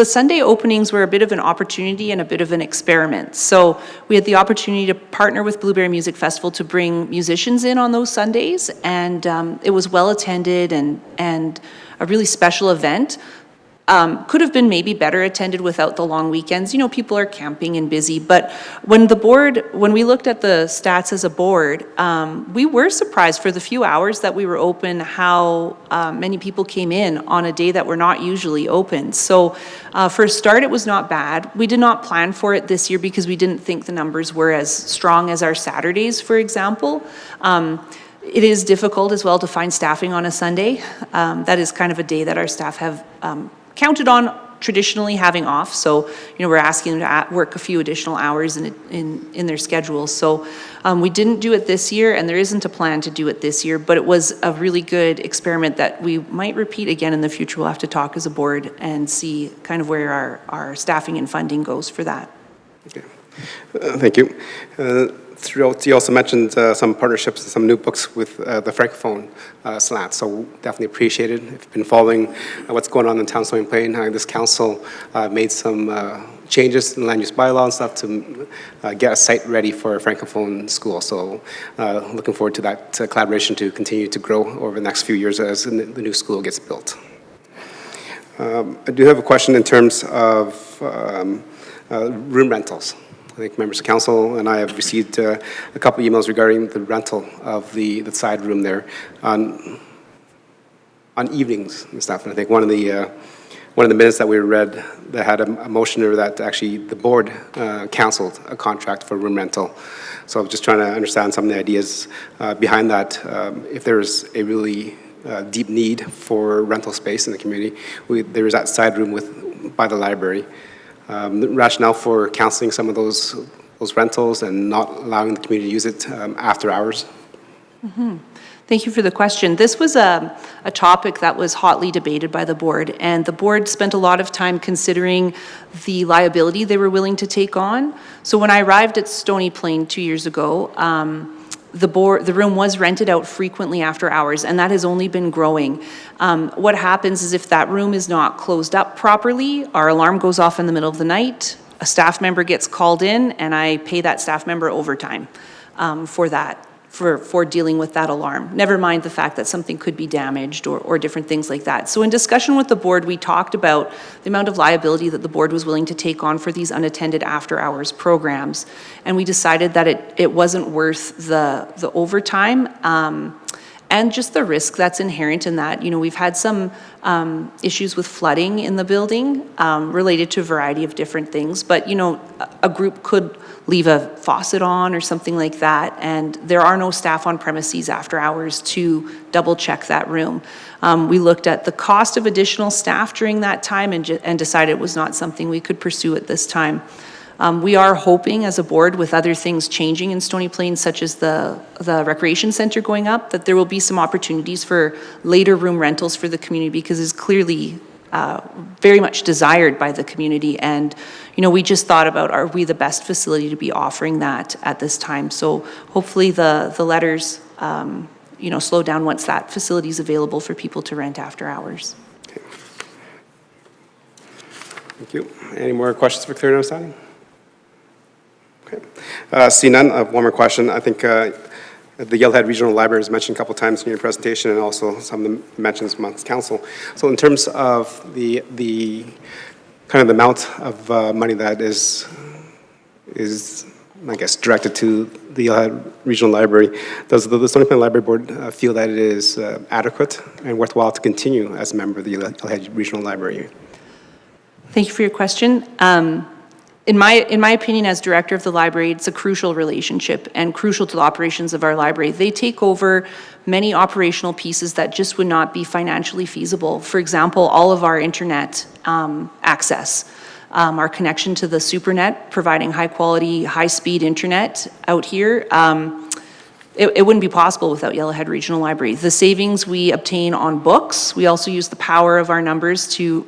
G: Sunday openings were a bit of an opportunity and a bit of an experiment. So we had the opportunity to partner with Blueberry Music Festival to bring musicians in on those Sundays, and it was well attended and a really special event. Could have been maybe better attended without the long weekends. People are camping and busy, but when we looked at the stats as a board, we were surprised for the few hours that we were open, how many people came in on a day that we're not usually open. So for a start, it was not bad. We did not plan for it this year because we didn't think the numbers were as strong as our Saturdays, for example. It is difficult as well to find staffing on a Sunday. That is kind of a day that our staff have counted on traditionally having off, so we're asking them to work a few additional hours in their schedules. So we didn't do it this year, and there isn't a plan to do it this year, but it was a really good experiment that we might repeat again in the future. We'll have to talk as a board and see kind of where our staffing and funding goes for that.
A: Okay. Thank you. Throughout, you also mentioned some partnerships and some new books with the Francophone slant, so definitely appreciate it. If you've been following what's going on in Town Stony Plain, this council made some changes in land use bylaw and stuff to get a site ready for a Francophone school. So looking forward to that collaboration to continue to grow over the next few years as the new school gets built. I do have a question in terms of room rentals. I think members of council and I have received a couple emails regarding the rental of the side room there on evenings and stuff. And I think one of the minutes that we read that had a motion there that actually the board canceled a contract for room rental. So I'm just trying to understand some of the ideas behind that. If there's a really deep need for rental space in the community, there is that side room by the library. the rationale for canceling some of those rentals and not allowing the community to use it after hours?
G: Thank you for the question. This was a topic that was hotly debated by the board, and the board spent a lot of time considering the liability they were willing to take on. So when I arrived at Stony Plain 2 years ago, the room was rented out frequently after hours, and that has only been growing. What happens is if that room is not closed up properly, our alarm goes off in the middle of the night, a staff member gets called in, and I pay that staff member overtime for that. For dealing with that alarm. Never mind the fact that something could be damaged or different things like that. So in discussion with the board, we talked about the amount of liability that the board was willing to take on for these unattended after-hours programs. And we decided that it wasn't worth the overtime and just the risk that's inherent in that. You know, we've had some issues with flooding in the building related to a variety of different things. But, you know, a group could leave a faucet on or something like that, and there are no staff on premises after hours to double check that room. We looked at the cost of additional staff during that time and decided it was not something we could pursue at this time. We are hoping as a board, with other things changing in Stony Plain, such as the recreation center going up, that there will be some opportunities for later room rentals for the community, because it's clearly very much desired by the community. And, you know, we just thought about, are we the best facility to be offering that at this time? So hopefully the letters, you know, slow down once that facility is available for people to rent after hours.
A: Okay. Thank you. Any more questions for Claire Notstein? Okay. See none, one more question. I think the Yellowhead Regional Library was mentioned a couple times in your presentation, and also some of the mentions amongst council. So in terms of the kind of the amount of money that is I guess directed to the Yellowhead Regional Library, does the Stony Plain Library Board feel that it is adequate and worthwhile to continue as a member of the Yellowhead Regional Library?
G: Thank you for your question. In my opinion, as director of the library, it's a crucial relationship and crucial to the operations of our library. They take over many operational pieces that just would not be financially feasible. For example, all of our internet access, our connection to the SuperNet, providing high quality, high speed internet out here. It wouldn't be possible without Yellowhead Regional Library. The savings we obtain on books, we also use the power of our numbers to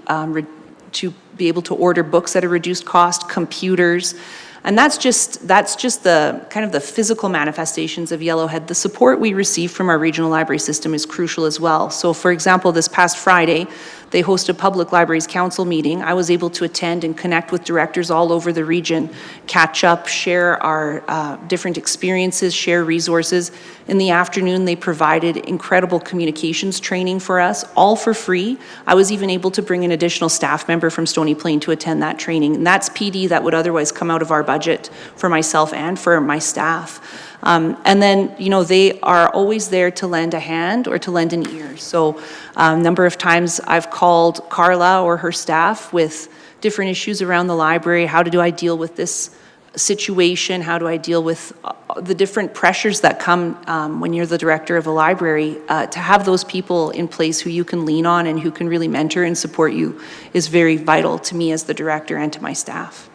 G: be able to order books at a reduced cost, computers, and that's just the kind of the physical manifestations of Yellowhead. The support we receive from our regional library system is crucial as well. So for example, this past Friday, they hosted Public Libraries Council meeting. I was able to attend and connect with directors all over the region, catch up, share our different experiences, share resources. In the afternoon, they provided incredible communications training for us, all for free. I was even able to bring an additional staff member from Stony Plain to attend that training. And that's PD that would otherwise come out of our budget for myself and for my staff. And then, you know, they are always there to lend a hand or to lend an ear. So a number of times I've called Carla or her staff with different issues around the library. How do I deal with this situation? How do I deal with the different pressures that come when you're the director of a library? To have those people in place who you can lean on and who can really mentor and support you is very vital to me as the director and to my staff.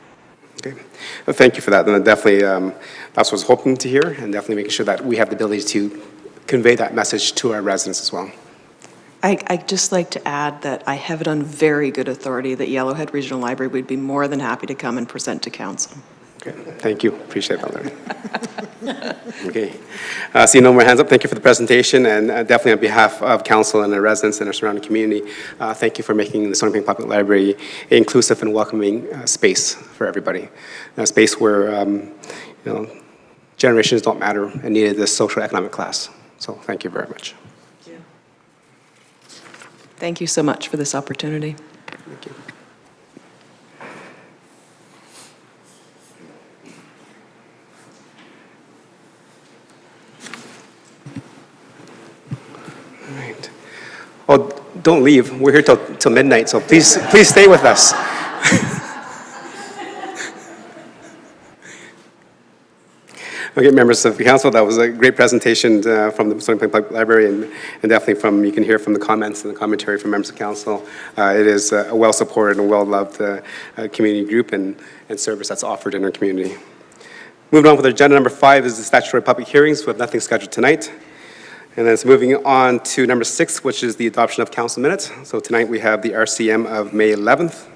A: Okay. Well, thank you for that. And definitely, that's what I was hoping to hear, and definitely making sure that we have the ability to convey that message to our residents as well.
E: I'd just like to add that I have it on very good authority that Yellowhead Regional Library would be more than happy to come and present to council.
A: Okay, thank you. Appreciate that, Larry. Okay. See no more hands up. Thank you for the presentation, and definitely on behalf of council and the residents and our surrounding community, thank you for making the Stony Plain Public Library an inclusive and welcoming space for everybody. A space where you know, generations don't matter and neither does social economic class. So thank you very much.
E: Thank you so much for this opportunity.
A: Thank you. All right. Well, don't leave. We're here till midnight, so please stay with us. Okay, members of the council, that was a great presentation from the Stony Plain Public Library, and definitely you can hear from the comments and the commentary from members of council. It is a well-supported and well-loved community group and service that's offered in our community. Moving on with agenda number 5 is the statutory public hearings. We have nothing scheduled tonight. And then it's moving on to number 6, which is the adoption of council minutes. So tonight we have the RCM of May 11th.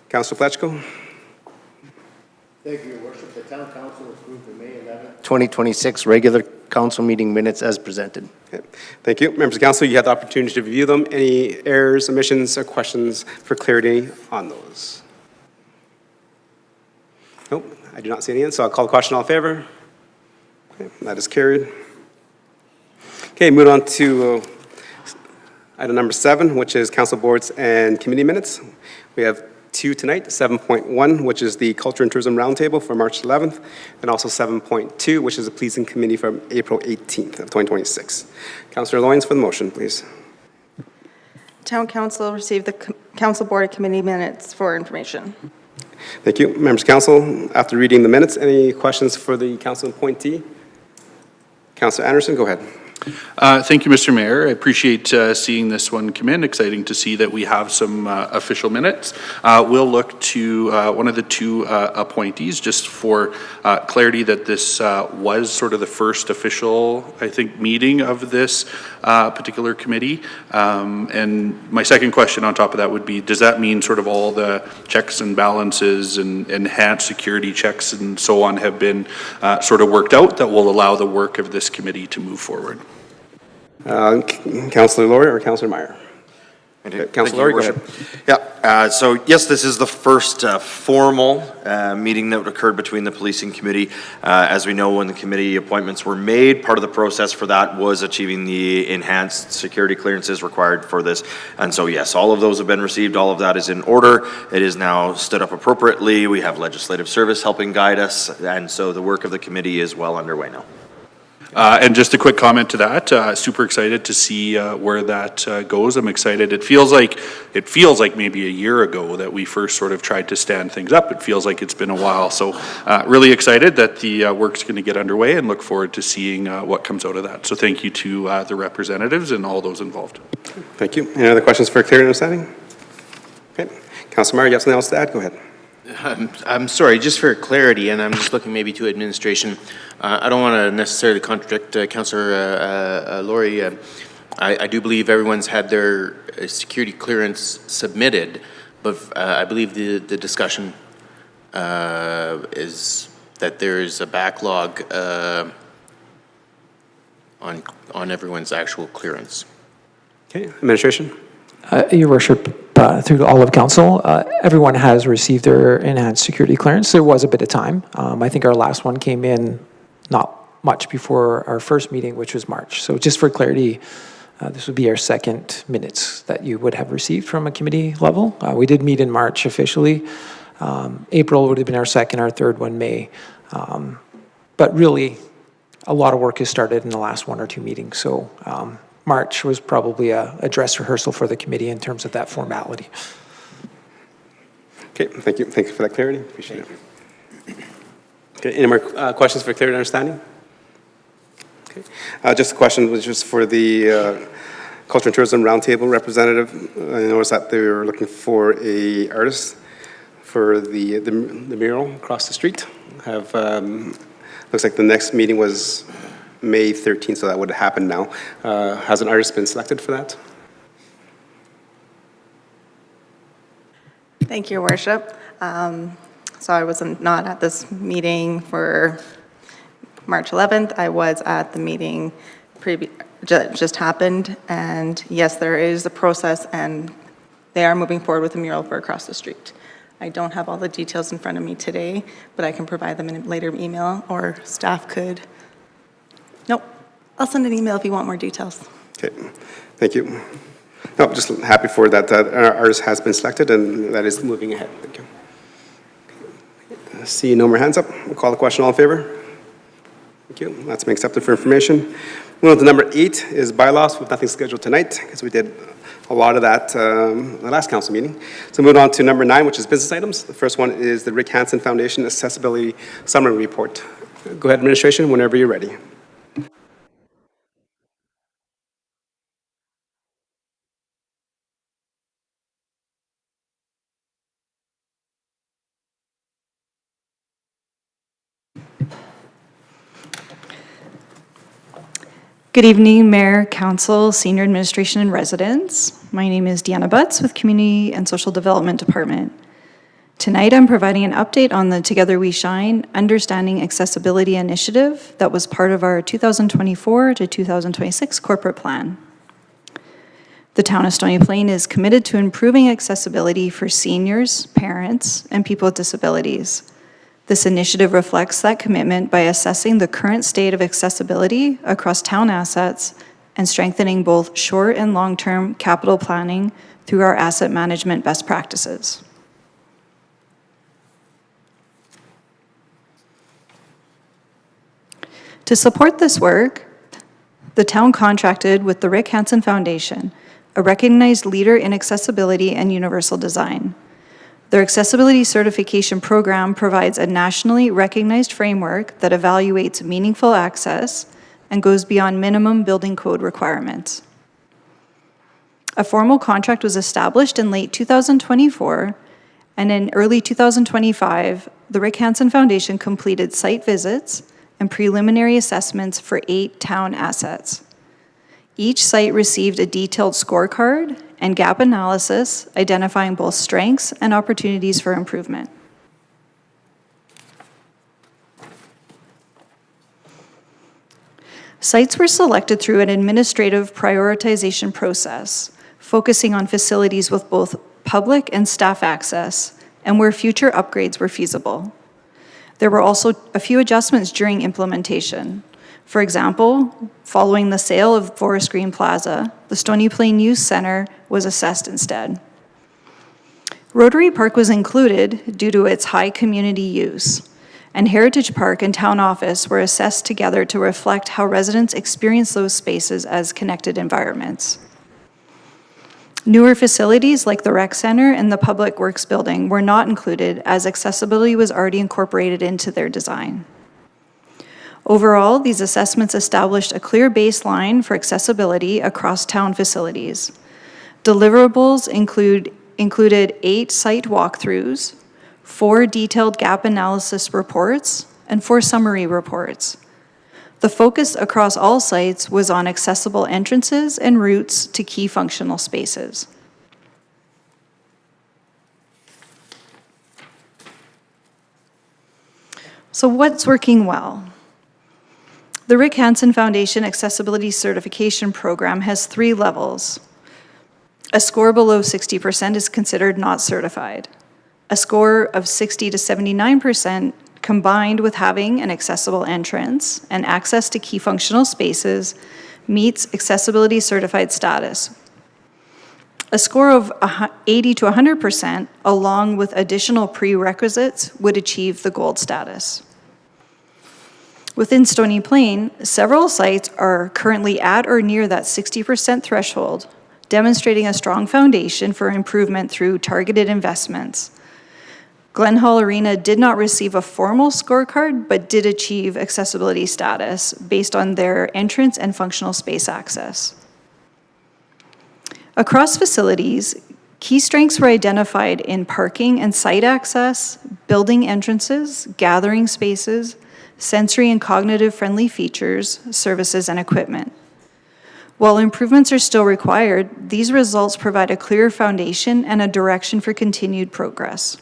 A: Councilor Fletchko.
I: Thank you, Your Worship. The Town Council approved the May 11th, 2026 regular council meeting minutes as presented.
A: Okay. Thank you. Members of council, you had the opportunity to review them. Any errors, omissions, or questions for clarity on those? Nope, I do not see any, so I'll call the question. All in favor? Okay, that is carried. Okay, move on to item number 7, which is council boards and committee minutes. We have 2 tonight, 7.1, which is the Culture and Tourism Roundtable for March 11th, and also 7.2, which is the Policing Committee from April 18th of 2026. Councillor Loyens for the motion, please.
L: Town Council received the Council Board Committee minutes for information.
A: Thank you. Members of council, after reading the minutes, any questions for the council appointee? Councillor Anderson, go ahead.
J: Thank you, Mr. Mayor. I appreciate seeing this one come in. Exciting to see that we have some official minutes. We'll look to one of the 2 appointees just for clarity that this was sort of the first official, I think, meeting of this particular committee. And my second question on top of that would be, does that mean sort of all the checks and balances and enhanced security checks and so on have been sort of worked out that will allow the work of this committee to move forward?
A: Councillor Laurie or Councillor Meyer? Councillor Laurie, go ahead.
C: Yeah, so yes, this is the first formal meeting that occurred between the policing committee. As we know, when the committee appointments were made, part of the process for that was achieving the enhanced security clearances required for this. And so yes, all of those have been received. All of that is in order. It is now stood up appropriately. We have legislative service helping guide us. And so the work of the committee is well underway now.
J: And just a quick comment to that, super excited to see where that goes. I'm excited. It feels like maybe a year ago that we first sort of tried to stand things up. It feels like it's been a while. So really excited that the work's going to get underway and look forward to seeing what comes out of that. So thank you to the representatives and all those involved.
A: Thank you. Any other questions for clear understanding? Okay. Councillor Meyer, you have something else to add? Go ahead.
K: I'm sorry, just for clarity, and I'm just looking maybe to administration. I don't want to necessarily contradict Councillor Laurie. I do believe everyone's had their security clearance submitted, but I believe the discussion is that there is a backlog on everyone's actual clearance.
A: Okay, administration.
B: Your Worship, through all of council, everyone has received their enhanced security clearance. There was a bit of time. I think our last one came in not much before our first meeting, which was March. So just for clarity, this would be our second minutes that you would have received from a committee level. We did meet in March officially. April would have been our second, our third one, May. But really, a lot of work has started in the last 1 or 2 meetings. So March was probably a dress rehearsal for the committee in terms of that formality.
A: Okay, thank you. Thank you for that clarity. Appreciate it. Okay, any more questions for clarity and understanding? Okay, just a question was just for the Culture and Tourism Roundtable representative. I noticed that they were looking for a artist for the mural across the street. Have looks like the next meeting was May 13th, so that would happen now. Has an artist been selected for that?
L: Thank you, Your Worship. So I was not at this meeting for March 11th. I was at the meeting just happened, and yes, there is a process, and they are moving forward with the mural for across the street. I don't have all the details in front of me today, but I can provide them in a later email, or staff could. Nope, I'll send an email if you want more details.
A: Okay, thank you. No, just happy for that our artist has been selected, and that is moving ahead. Thank you. I see no more hands up. We'll call the question. All in favor? Thank you. That's been accepted for information. Moving on to number 8 is bylaws with nothing scheduled tonight, because we did a lot of that the last council meeting. So moving on to number 9, which is business items. The first one is the Rick Hansen Foundation Accessibility Summary Report. Go ahead, administration, whenever you're ready.
M: Good evening, Mayor, Council, Senior Administration, and residents. My name is Deanna Butts with Community and Social Development Department. Tonight, I'm providing an update on the Together We Shine Understanding Accessibility Initiative that was part of our 2024 to 2026 corporate plan. The town of Stony Plain is committed to improving accessibility for seniors, parents, and people with disabilities. This initiative reflects that commitment by assessing the current state of accessibility across town assets and strengthening both short and long-term capital planning through our asset management best practices. To support this work, the town contracted with the Rick Hansen Foundation, a recognized leader in accessibility and universal design. Their accessibility certification program provides a nationally recognized framework that evaluates meaningful access and goes beyond minimum building code requirements. A formal contract was established in late 2024, and in early 2025, the Rick Hansen Foundation completed site visits and preliminary assessments for 8 town assets. Each site received a detailed scorecard and gap analysis identifying both strengths and opportunities for improvement. Sites were selected through an administrative prioritization process, focusing on facilities with both public and staff access and where future upgrades were feasible. There were also a few adjustments during implementation. For example, following the sale of Forest Green Plaza, the Stony Plain Youth Center was assessed instead. Rotary Park was included due to its high community use, and Heritage Park and Town Office were assessed together to reflect how residents experience those spaces as connected environments. Newer facilities like the Rec Center and the Public Works Building were not included as accessibility was already incorporated into their design. Overall, these assessments established a clear baseline for accessibility across town facilities. Deliverables included 8 site walkthroughs, 4 detailed gap analysis reports, and 4 summary reports. The focus across all sites was on accessible entrances and routes to key functional spaces. So what's working well? The Rick Hansen Foundation Accessibility Certification Program has 3 levels. A score below 60% is considered not certified. A score of 60 to 79% combined with having an accessible entrance and access to key functional spaces meets accessibility certified status. A score of 80 to 100% along with additional prerequisites would achieve the gold status. Within Stony Plain, several sites are currently at or near that 60% threshold, demonstrating a strong foundation for improvement through targeted investments. Glen Hall Arena did not receive a formal scorecard, but did achieve accessibility status based on their entrance and functional space access. Across facilities, key strengths were identified in parking and site access, building entrances, gathering spaces, sensory and cognitive friendly features, services, and equipment. While improvements are still required, these results provide a clear foundation and a direction for continued progress.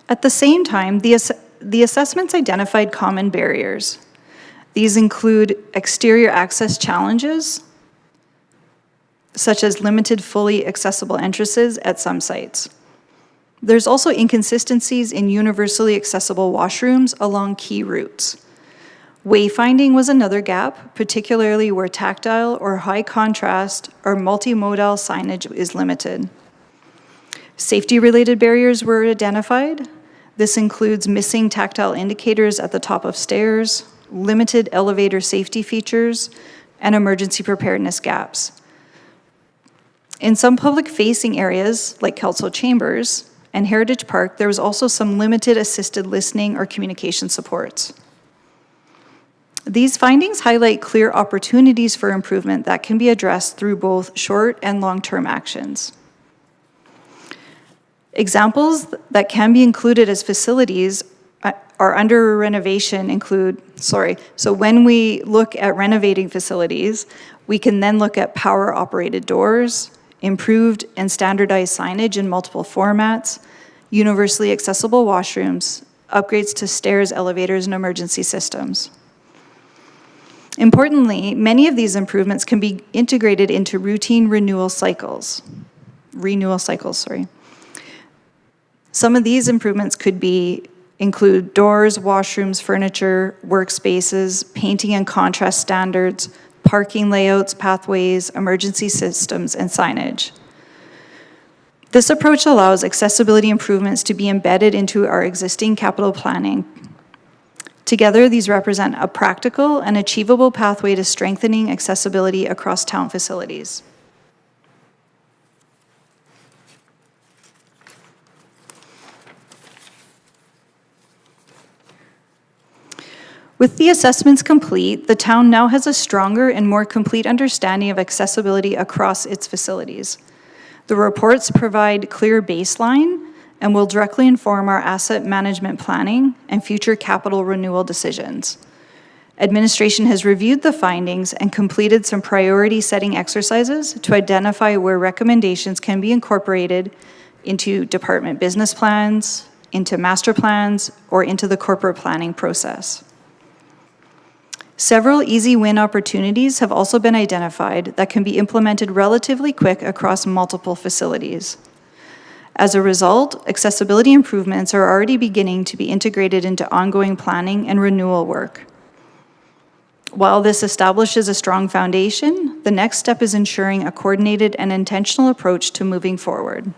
M: At the same time, the assessments identified common barriers. These include exterior access challenges, such as limited fully accessible entrances at some sites. There's also inconsistencies in universally accessible washrooms along key routes. Wayfinding was another gap, particularly where tactile or high contrast or multimodal signage is limited. Safety-related barriers were identified. This includes missing tactile indicators at the top of stairs, limited elevator safety features, and emergency preparedness gaps. In some public-facing areas, like council chambers and Heritage Park, there was also some limited assisted listening or communication supports. These findings highlight clear opportunities for improvement that can be addressed through both short and long-term actions. Examples that can be included as facilities are under renovation include, so when we look at renovating facilities, we can then look at power-operated doors, improved and standardized signage in multiple formats, universally accessible washrooms, upgrades to stairs, elevators, and emergency systems. Importantly, many of these improvements can be integrated into routine renewal cycles. Some of these improvements could include doors, washrooms, furniture, workspaces, painting and contrast standards, parking layouts, pathways, emergency systems, and signage. This approach allows accessibility improvements to be embedded into our existing capital planning. Together, these represent a practical and achievable pathway to strengthening accessibility across town facilities. With the assessments complete, the town now has a stronger and more complete understanding of accessibility across its facilities. The reports provide clear baseline and will directly inform our asset management planning and future capital renewal decisions. Administration has reviewed the findings and completed some priority setting exercises to identify where recommendations can be incorporated into department business plans, into master plans, or into the corporate planning process. Several easy win opportunities have also been identified that can be implemented relatively quick across multiple facilities. As a result, accessibility improvements are already beginning to be integrated into ongoing planning and renewal work. While this establishes a strong foundation, the next step is ensuring a coordinated and intentional approach to moving forward.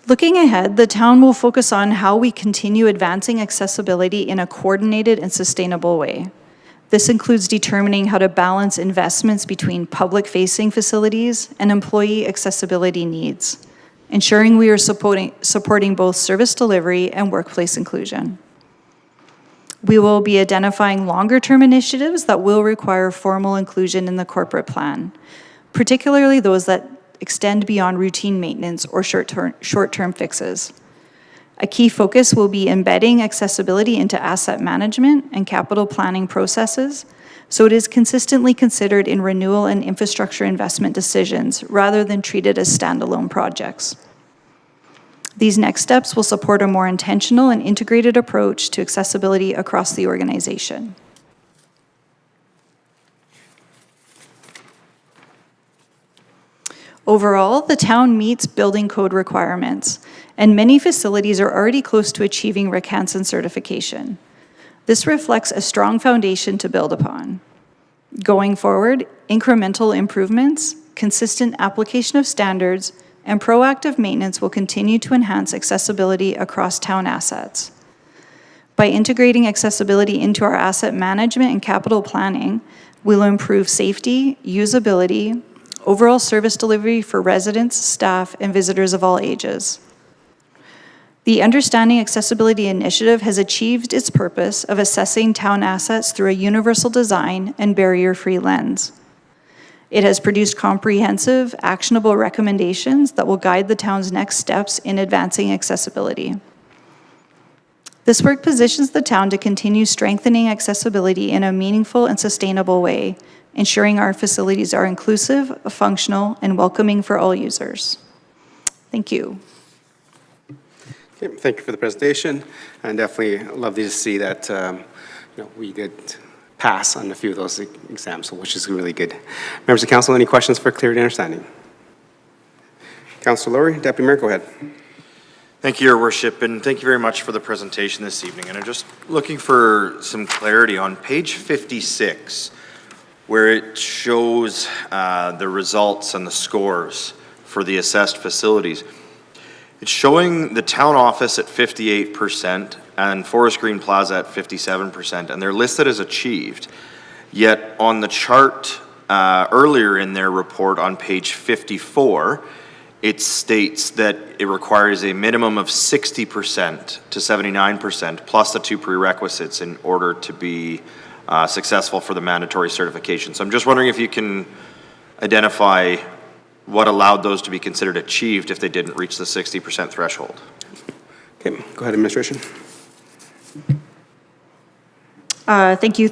M: Looking ahead, the town will focus on how we continue advancing accessibility in a coordinated and sustainable way. This includes determining how to balance investments between public-facing facilities and employee accessibility needs, ensuring we are supporting both service delivery and workplace inclusion. We will be identifying longer-term initiatives that will require formal inclusion in the corporate plan, particularly those that extend beyond routine maintenance or short-term fixes. A key focus will be embedding accessibility into asset management and capital planning processes, so it is consistently considered in renewal and infrastructure investment decisions rather than treated as standalone projects. These next steps will support a more intentional and integrated approach to accessibility across the organization. Overall, the town meets building code requirements, and many facilities are already close to achieving RIC Hansen certification. This reflects a strong foundation to build upon. Going forward, incremental improvements, consistent application of standards, and proactive maintenance will continue to enhance accessibility across town assets. By integrating accessibility into our asset management and capital planning, we'll improve safety, usability, overall service delivery for residents, staff, and visitors of all ages. The Understanding Accessibility Initiative has achieved its purpose of assessing town assets through a universal design and barrier-free lens. It has produced comprehensive, actionable recommendations that will guide the town's next steps in advancing accessibility. This work positions the town to continue strengthening accessibility in a meaningful and sustainable way, ensuring our facilities are inclusive, functional, and welcoming for all users. Thank you.
A: Okay, thank you for the presentation, and definitely lovely to see that we did pass on a few of those exams, which is really good. Members of council, any questions for clarity and understanding? Councilor Laurie, Deputy Mayor, go ahead.
C: Thank you, Your Worship, and thank you very much for the presentation this evening. And I'm just looking for some clarity on page 56, where it shows the results and the scores for the assessed facilities. It's showing the town office at 58% and Forest Green Plaza at 57%, and they're listed as achieved. Yet on the chart earlier in their report on page 54, it states that it requires a minimum of 60% to 79% plus the 2 prerequisites in order to be successful for the mandatory certification. So I'm just wondering if you can identify what allowed those to be considered achieved if they didn't reach the 60% threshold.
A: Okay, go ahead, administration.
M: Thank you.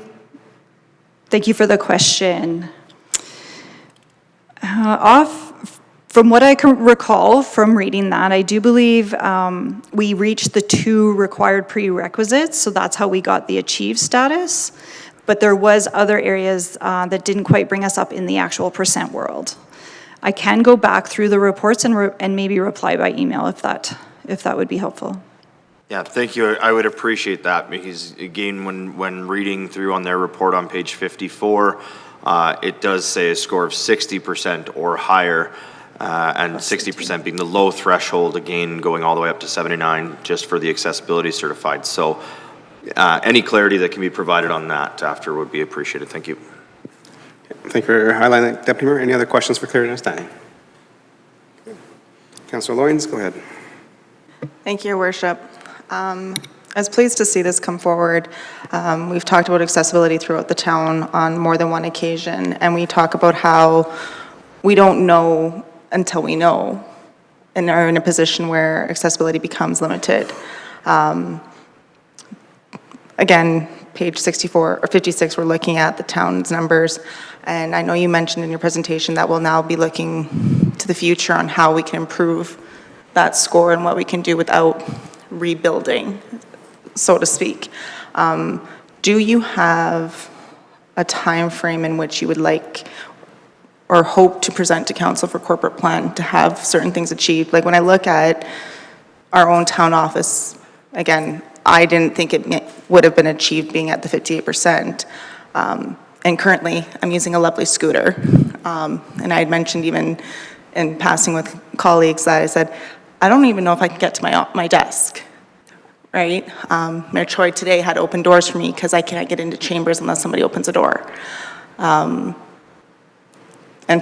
M: Thank you for the question. From what I can recall from reading that, I do believe we reached the 2 required prerequisites, so that's how we got the achieved status. But there was other areas that didn't quite bring us up in the actual percent world. I can go back through the reports and maybe reply by email if that would be helpful.
C: Yeah, thank you. I would appreciate that because, again, when reading through on their report on page 54, it does say a score of 60% or higher, and 60% being the low threshold, again, going all the way up to 79 just for the accessibility certified. So any clarity that can be provided on that after would be appreciated. Thank you.
A: Thank you for highlighting that, Deputy Mayor. Any other questions for clarity and understanding? Councillor Loyens, go ahead.
L: Thank you, Your Worship. I was pleased to see this come forward. We've talked about accessibility throughout the town on more than one occasion, and we talk about how we don't know until we know and are in a position where accessibility becomes limited. Again, page 64 or 56, we're looking at the town's numbers, and I know you mentioned in your presentation that we'll now be looking to the future on how we can improve that score and what we can do without rebuilding, so to speak. Do you have a time frame in which you would like or hope to present to council for corporate plan to have certain things achieved? Like when I look at our own town office, again, I didn't think it would have been achieved being at the 58%. And currently, I'm using a lovely scooter. And I had mentioned even in passing with colleagues that I said, I don't even know if I can get to my desk, right? Mayor Choi today had open doors for me because I can't get into chambers unless somebody opens a door. And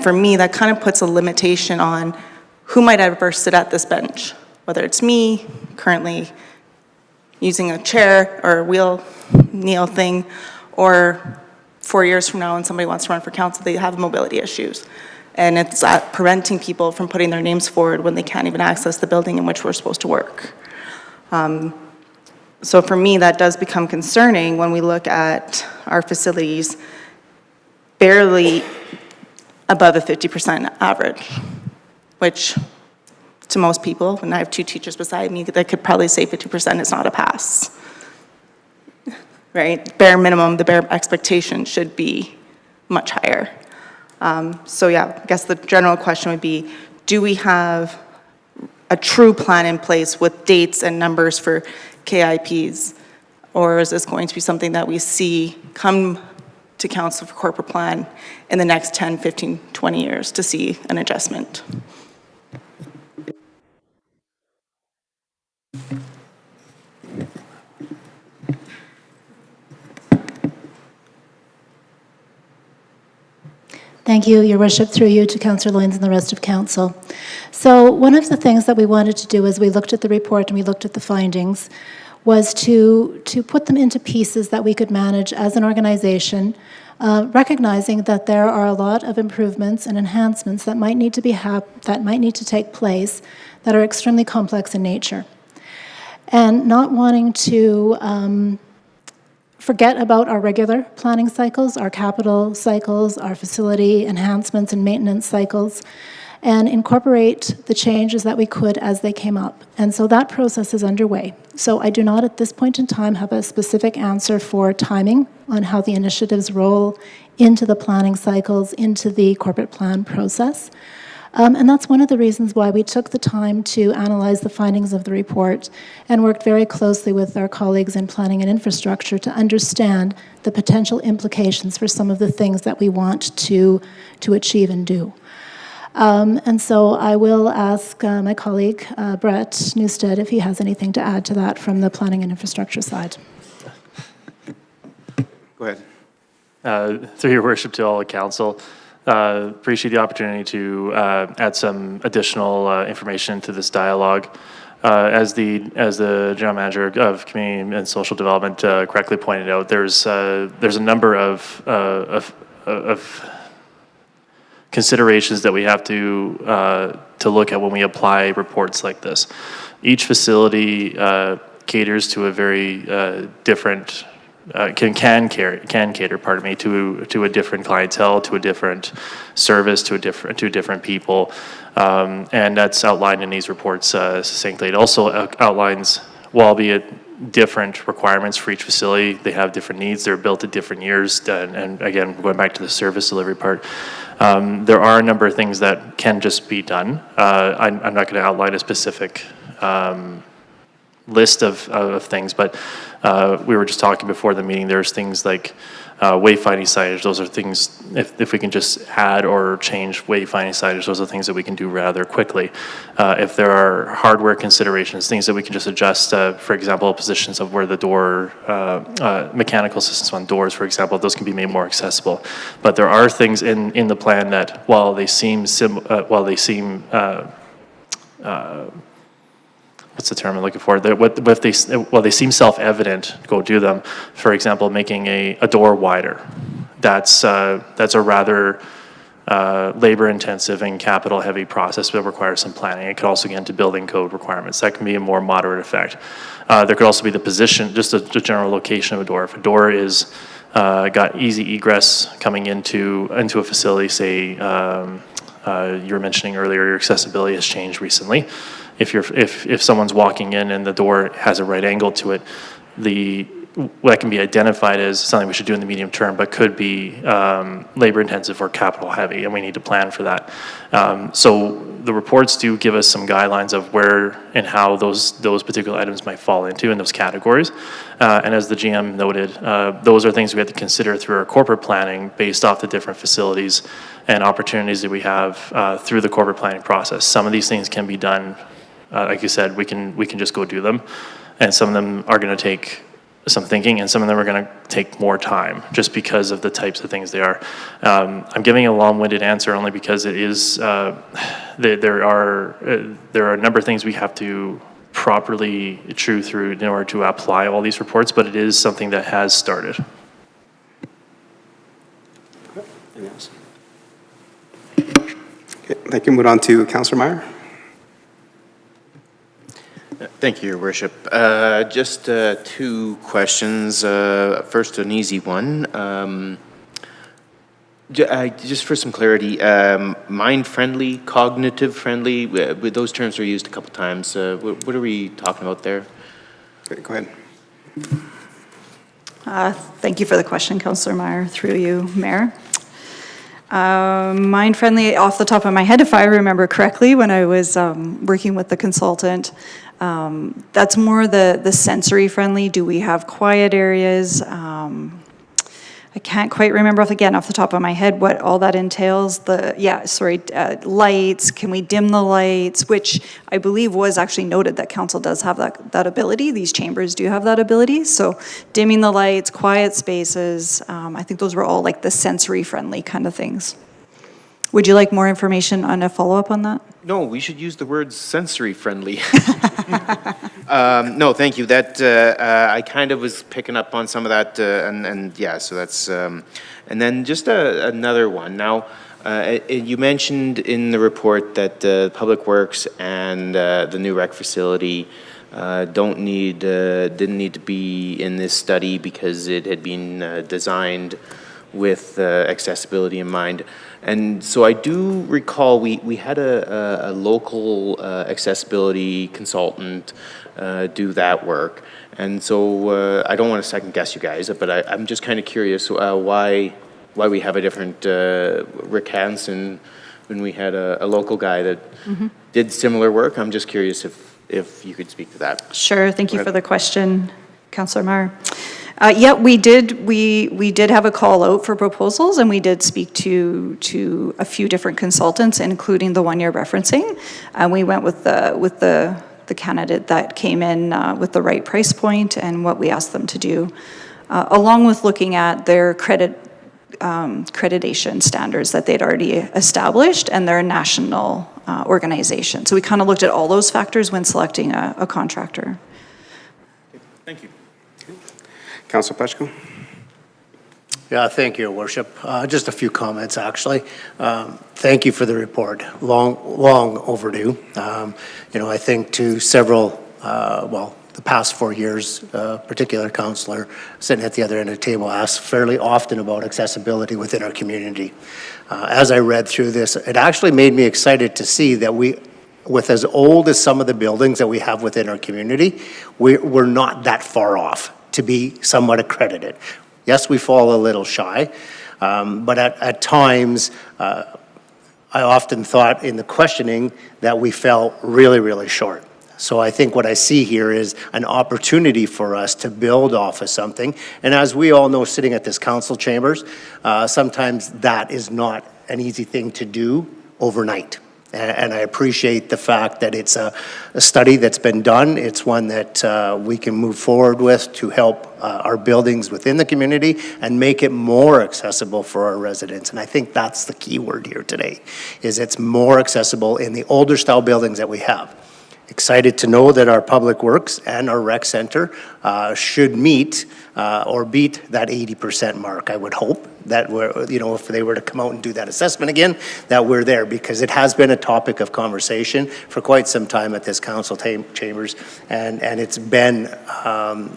L: for me, that kind of puts a limitation on who might ever sit at this bench, whether it's me, currently using a chair or a wheel kneel thing, or 4 years from now when somebody wants to run for council, they have mobility issues. And it's preventing people from putting their names forward when they can't even access the building in which we're supposed to work. So for me, that does become concerning when we look at our facilities barely above a 50% average, which to most people, and I have 2 teachers beside me, that could probably say 50% is not a pass, right? Bare minimum, the bare expectation should be much higher. So yeah, I guess the general question would be, do we have a true plan in place with dates and numbers for KIPs? Or is this going to be something that we see come to Council for Corporate Plan in the next 10, 15, 20 years to see an adjustment?
F: Thank you, Your Worship, through you to Councillor Loyens and the rest of Council. So one of the things that we wanted to do as we looked at the report and we looked at the findings was to put them into pieces that we could manage as an organization, recognizing that there are a lot of improvements and enhancements that might need to take place that are extremely complex in nature. And not wanting to forget about our regular planning cycles, our capital cycles, our facility enhancements and maintenance cycles, and incorporate the changes that we could as they came up. And so that process is underway. So I do not at this point in time have a specific answer for timing on how the initiatives roll into the planning cycles, into the corporate plan process. And that's one of the reasons why we took the time to analyze the findings of the report and worked very closely with our colleagues in planning and infrastructure to understand the potential implications for some of the things that we want to achieve and do. And so I will ask my colleague, Brett Newstead, if he has anything to add to that from the planning and infrastructure side.
A: Go ahead.
N: Through your worship to all the council, appreciate the opportunity to add some additional information to this dialogue. As the general manager of community and social development correctly pointed out, there's a number of considerations that we have to look at when we apply reports like this. Each facility caters to a very different. Can cater, pardon me, to a different clientele, to a different service, to different people, and that's outlined in these reports succinctly. It also outlines, albeit different requirements for each facility. They have different needs. They're built at different years, and again, going back to the service delivery part, there are a number of things that can just be done. I'm not going to outline a specific list of things, but we were just talking before the meeting, there's things like wayfinding signage. Those are things, if we can just add or change wayfinding signage, those are things that we can do rather quickly. If there are hardware considerations, things that we can just adjust, for example, positions of where the door, mechanical systems on doors, for example, those can be made more accessible. But there are things in the plan that, while they seem what's the term I'm looking for? They seem self-evident, go do them. For example, making a door wider. That's a rather labor-intensive and capital-heavy process that requires some planning. It could also get into building code requirements. That can be a more moderate effect. There could also be the position, just the general location of a door. If a door is got easy egress coming into a facility, say you were mentioning earlier, your accessibility has changed recently. If someone's walking in and the door has a right angle to it, that can be identified as something we should do in the medium term, but could be labor intensive or capital heavy, and we need to plan for that. So the reports do give us some guidelines of where and how those particular items might fall into in those categories. And as the GM noted, those are things we have to consider through our corporate planning based off the different facilities and opportunities that we have through the corporate planning process. Some of these things can be done. Like you said, we can just go do them, and some of them are going to take some thinking, and some of them are going to take more time, just because of the types of things they are. I'm giving a long-winded answer only because it is there are a number of things we have to properly chew through in order to apply all these reports, but it is something that has started.
A: Anything else? Okay, thank you. Move on to Councillor Meyer.
K: Thank you, Your Worship. Just two questions. First, an easy one. Just for some clarity, mind-friendly, cognitive-friendly, those terms are used a couple times. What are we talking about there?
A: Okay, go ahead.
M: Thank you for the question, Councillor Meyer, through you, Mayor. Mind-friendly, off the top of my head, if I remember correctly, when I was working with the consultant, that's more the sensory-friendly. Do we have quiet areas? I can't quite remember off the top of my head what all that entails. Lights, can we dim the lights? Which I believe was actually noted that council does have that ability. These chambers do have that ability. So dimming the lights, quiet spaces, I think those were all like the sensory-friendly kind of things. Would you like more information on a follow-up on that?
K: No, we should use the word sensory-friendly. No, thank you. That I kind of was picking up on some of that, and yeah, so that's, and then just another one. Now, you mentioned in the report that Public Works and the new rec facility didn't need to be in this study because it had been designed with accessibility in mind. And so I do recall we had a local accessibility consultant do that work. And so I don't want to second guess you guys, but I'm just kind of curious why we have a different Rick Hansen when we had a local guy that did similar work. I'm just curious if you could speak to that.
M: Sure, thank you for the question, Councillor Meyer. Yeah, we did have a call out for proposals, and we did speak to a few different consultants, including the one you're referencing. And we went with the candidate that came in with the right price point and what we asked them to do, along with looking at their credit accreditation standards that they'd already established, and they're a national organization. So we kind of looked at all those factors when selecting a contractor.
C: Thank you.
A: Councilor Pashko?
I: Yeah, thank you, Your Worship. Just a few comments, actually. Thank you for the report. Long overdue. I think to several, the past 4 years, particular councillor sitting at the other end of the table asks fairly often about accessibility within our community. As I read through this, it actually made me excited to see that with as old as some of the buildings that we have within our community, we're not that far off to be somewhat accredited. Yes, we fall a little shy, but at times, I often thought in the questioning that we fell really, really short. So I think what I see here is an opportunity for us to build off of something. And as we all know, sitting at this council chambers, sometimes that is not an easy thing to do overnight. And I appreciate the fact that it's a study that's been done. It's one that we can move forward with to help our buildings within the community and make it more accessible for our residents. And I think that's the key word here today, is it's more accessible in the older style buildings that we have. Excited to know that our Public Works and our Rec Center should meet or beat that 80% mark. I would hope that if they were to come out and do that assessment again, that we're there, because it has been a topic of conversation for quite some time at this council chambers, and it's been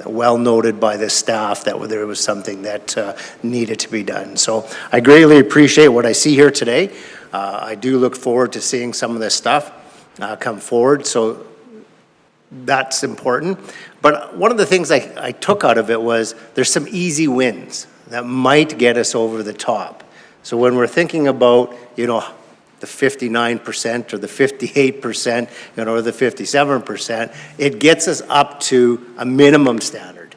I: well noted by the staff that there was something that needed to be done. So I greatly appreciate what I see here today. I do look forward to seeing some of this stuff come forward, so that's important. But one of the things I took out of it was there's some easy wins that might get us over the top. So when we're thinking about, the 59% or the 58%, or the 57%, it gets us up to a minimum standard.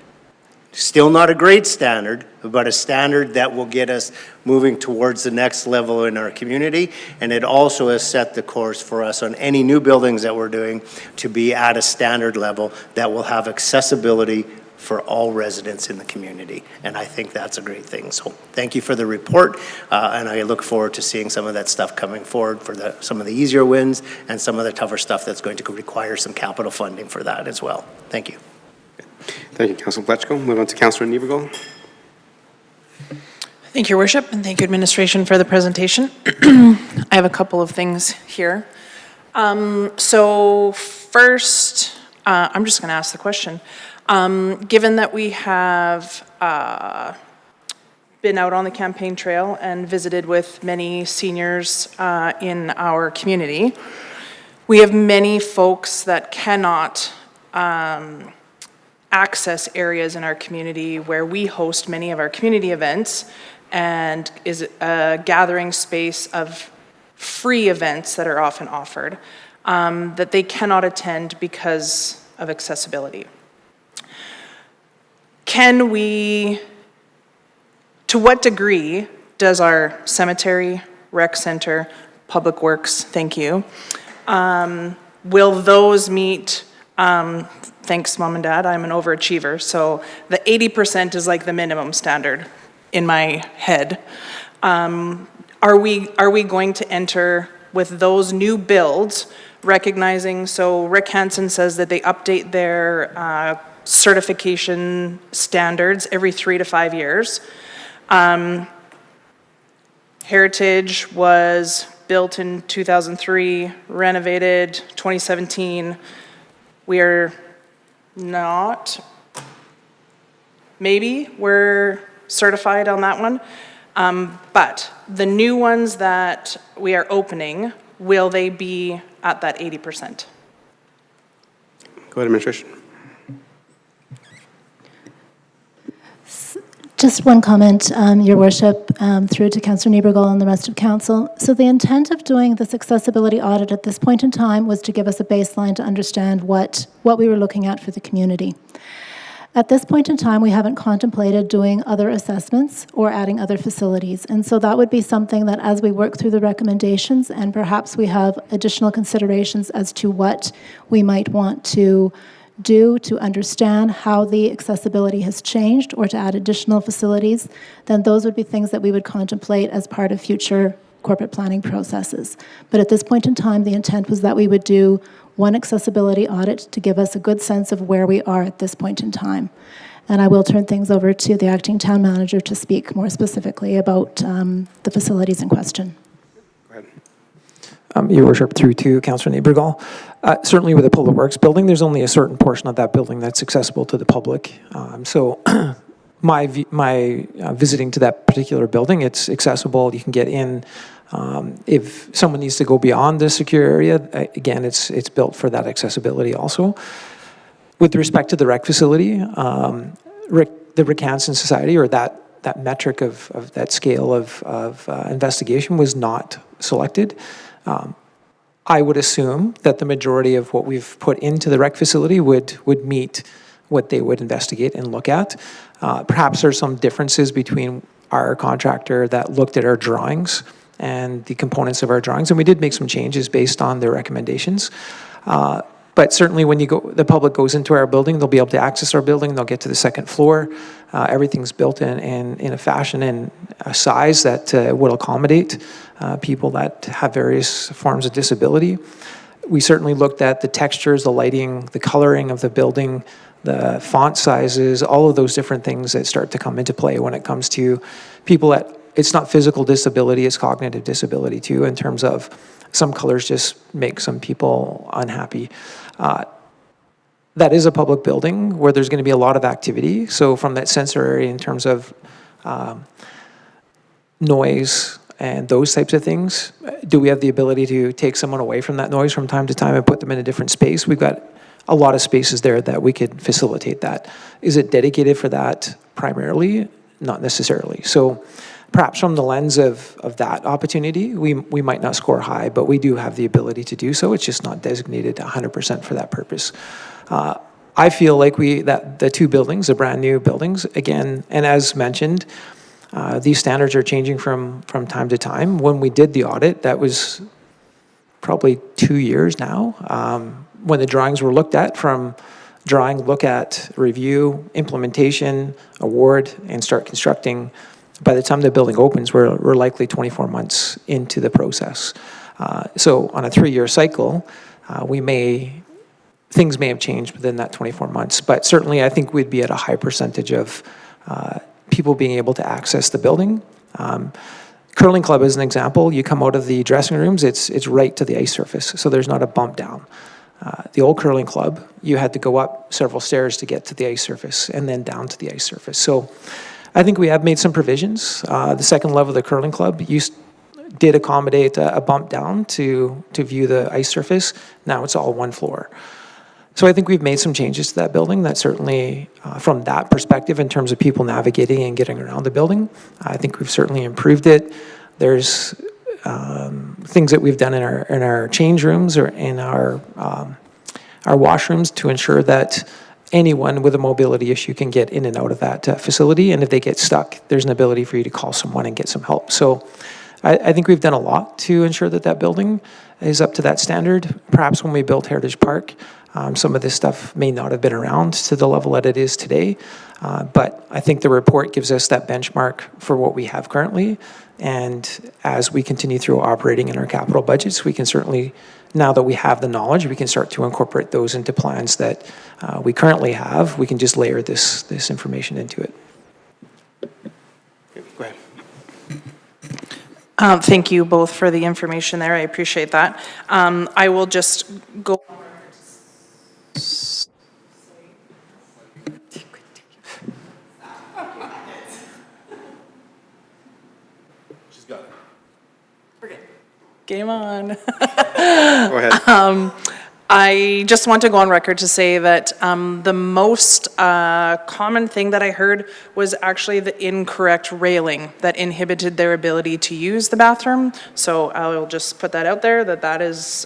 I: Still not a great standard, but a standard that will get us moving towards the next level in our community. And it also has set the course for us on any new buildings that we're doing to be at a standard level that will have accessibility for all residents in the community. And I think that's a great thing. So thank you for the report. And I look forward to seeing some of that stuff coming forward for some of the easier wins and some of the tougher stuff that's going to require some capital funding for that as well. Thank you.
A: Thank you, Councilor Pashko. Move on to Councilor Niebergall.
H: Thank you, Your Worship, and thank you, Administration, for the presentation. I have a couple of things here. So first, I'm just going to ask the question. Given that we have been out on the campaign trail and visited with many seniors in our community, we have many folks that cannot access areas in our community where we host many of our community events and is a gathering space of free events that are often offered that they cannot attend because of accessibility. To what degree does our cemetery, rec center, public works, thank you, will those meet, thanks Mom and Dad, I'm an overachiever, so the 80% is like the minimum standard in my head. Are we going to enter with those new builds, recognizing, so Rick Hansen says that they update their certification standards every 3 to 5 years. Heritage was built in 2003, renovated 2017. We are not, maybe we're certified on that one. But the new ones that we are opening, will they be at that 80%?
A: Go ahead, Administration.
O: Just one comment, Your Worship, through to Councillor Niebergall and the rest of Council. So the intent of doing this accessibility audit at this point in time was to give us a baseline to understand what we were looking at for the community. At this point in time, we haven't contemplated doing other assessments or adding other facilities. And so that would be something that as we work through the recommendations and perhaps we have additional considerations as to what we might want to do to understand how the accessibility has changed or to add additional facilities, then those would be things that we would contemplate as part of future corporate planning processes. But at this point in time, the intent was that we would do one accessibility audit to give us a good sense of where we are at this point in time. And I will turn things over to the acting town manager to speak more specifically about the facilities in question.
B: Your Worship, through to Councillor Nabergall. Certainly with the Public Works building, there's only a certain portion of that building that's accessible to the public. So my visiting to that particular building, it's accessible. You can get in. If someone needs to go beyond the secure area, again, it's built for that accessibility also. With respect to the rec facility, the Rick Hansen Society, or that metric of that scale of investigation was not selected. I would assume that the majority of what we've put into the rec facility would meet what they would investigate and look at. Perhaps there's some differences between our contractor that looked at our drawings and the components of our drawings, and we did make some changes based on their recommendations. But certainly when the public goes into our building, they'll be able to access our building, they'll get to the second floor. Everything's built in a fashion and a size that will accommodate people that have various forms of disability. We certainly looked at the textures, the lighting, the coloring of the building, the font sizes, all of those different things that start to come into play when it comes to people that, it's not physical disability, it's cognitive disability too, in terms of some colors just make some people unhappy. That is a public building where there's going to be a lot of activity. So from that sensor area in terms of noise and those types of things, do we have the ability to take someone away from that noise from time to time and put them in a different space? We've got a lot of spaces there that we could facilitate that. Is it dedicated for that primarily? Not necessarily. So perhaps from the lens of that opportunity, we might not score high, but we do have the ability to do so. It's just not designated 100% for that purpose. I feel like that the two buildings, the brand new buildings, again, and as mentioned, these standards are changing from time to time. When we did the audit, that was probably 2 years now, when the drawings were looked at, from drawing, look at, review, implementation, award, and start constructing. By the time the building opens, we're likely 24 months into the process. So on a 3-year cycle, things may have changed within that 24 months, but certainly I think we'd be at a high percentage of people being able to access the building. Curling club is an example. You come out of the dressing rooms, it's right to the ice surface, so there's not a bump down. The old curling club, you had to go up several stairs to get to the ice surface and then down to the ice surface. So I think we have made some provisions. The second level of the curling club did accommodate a bump down to view the ice surface. Now it's all one floor. So I think we've made some changes to that building that certainly, from that perspective, in terms of people navigating and getting around the building, I think we've certainly improved it. There's things that we've done in our change rooms or in our washrooms to ensure that anyone with a mobility issue can get in and out of that facility, and if they get stuck, there's an ability for you to call someone and get some help. So I think we've done a lot to ensure that building is up to that standard. Perhaps when we built Heritage Park, some of this stuff may not have been around to the level that it is today, but I think the report gives us that benchmark for what we have currently, and as we continue through operating in our capital budgets, we can certainly, now that we have the knowledge, we can start to incorporate those into plans that we currently have. We can just layer this information into it.
A: Go ahead.
H: Thank you both for the information there. I appreciate that. I will just go.
J: She's got it.
H: Game on.
A: Go ahead.
H: I just want to go on record to say that the most common thing that I heard was actually the incorrect railing that inhibited their ability to use the bathroom. So I'll just put that out there, that is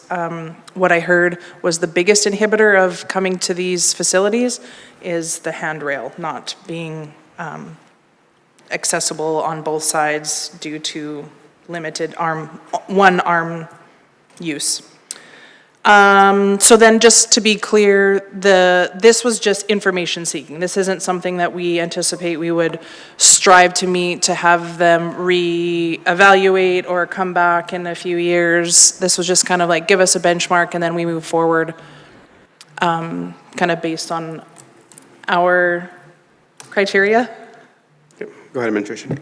H: what I heard was the biggest inhibitor of coming to these facilities is the handrail not being accessible on both sides due to limited one arm use. So then, just to be clear, this was just information seeking. This isn't something that we anticipate we would strive to meet, to have them re-evaluate or come back in a few years. This was just kind of like, give us a benchmark and then we move forward, kind of based on our criteria.
A: Go ahead, Administration.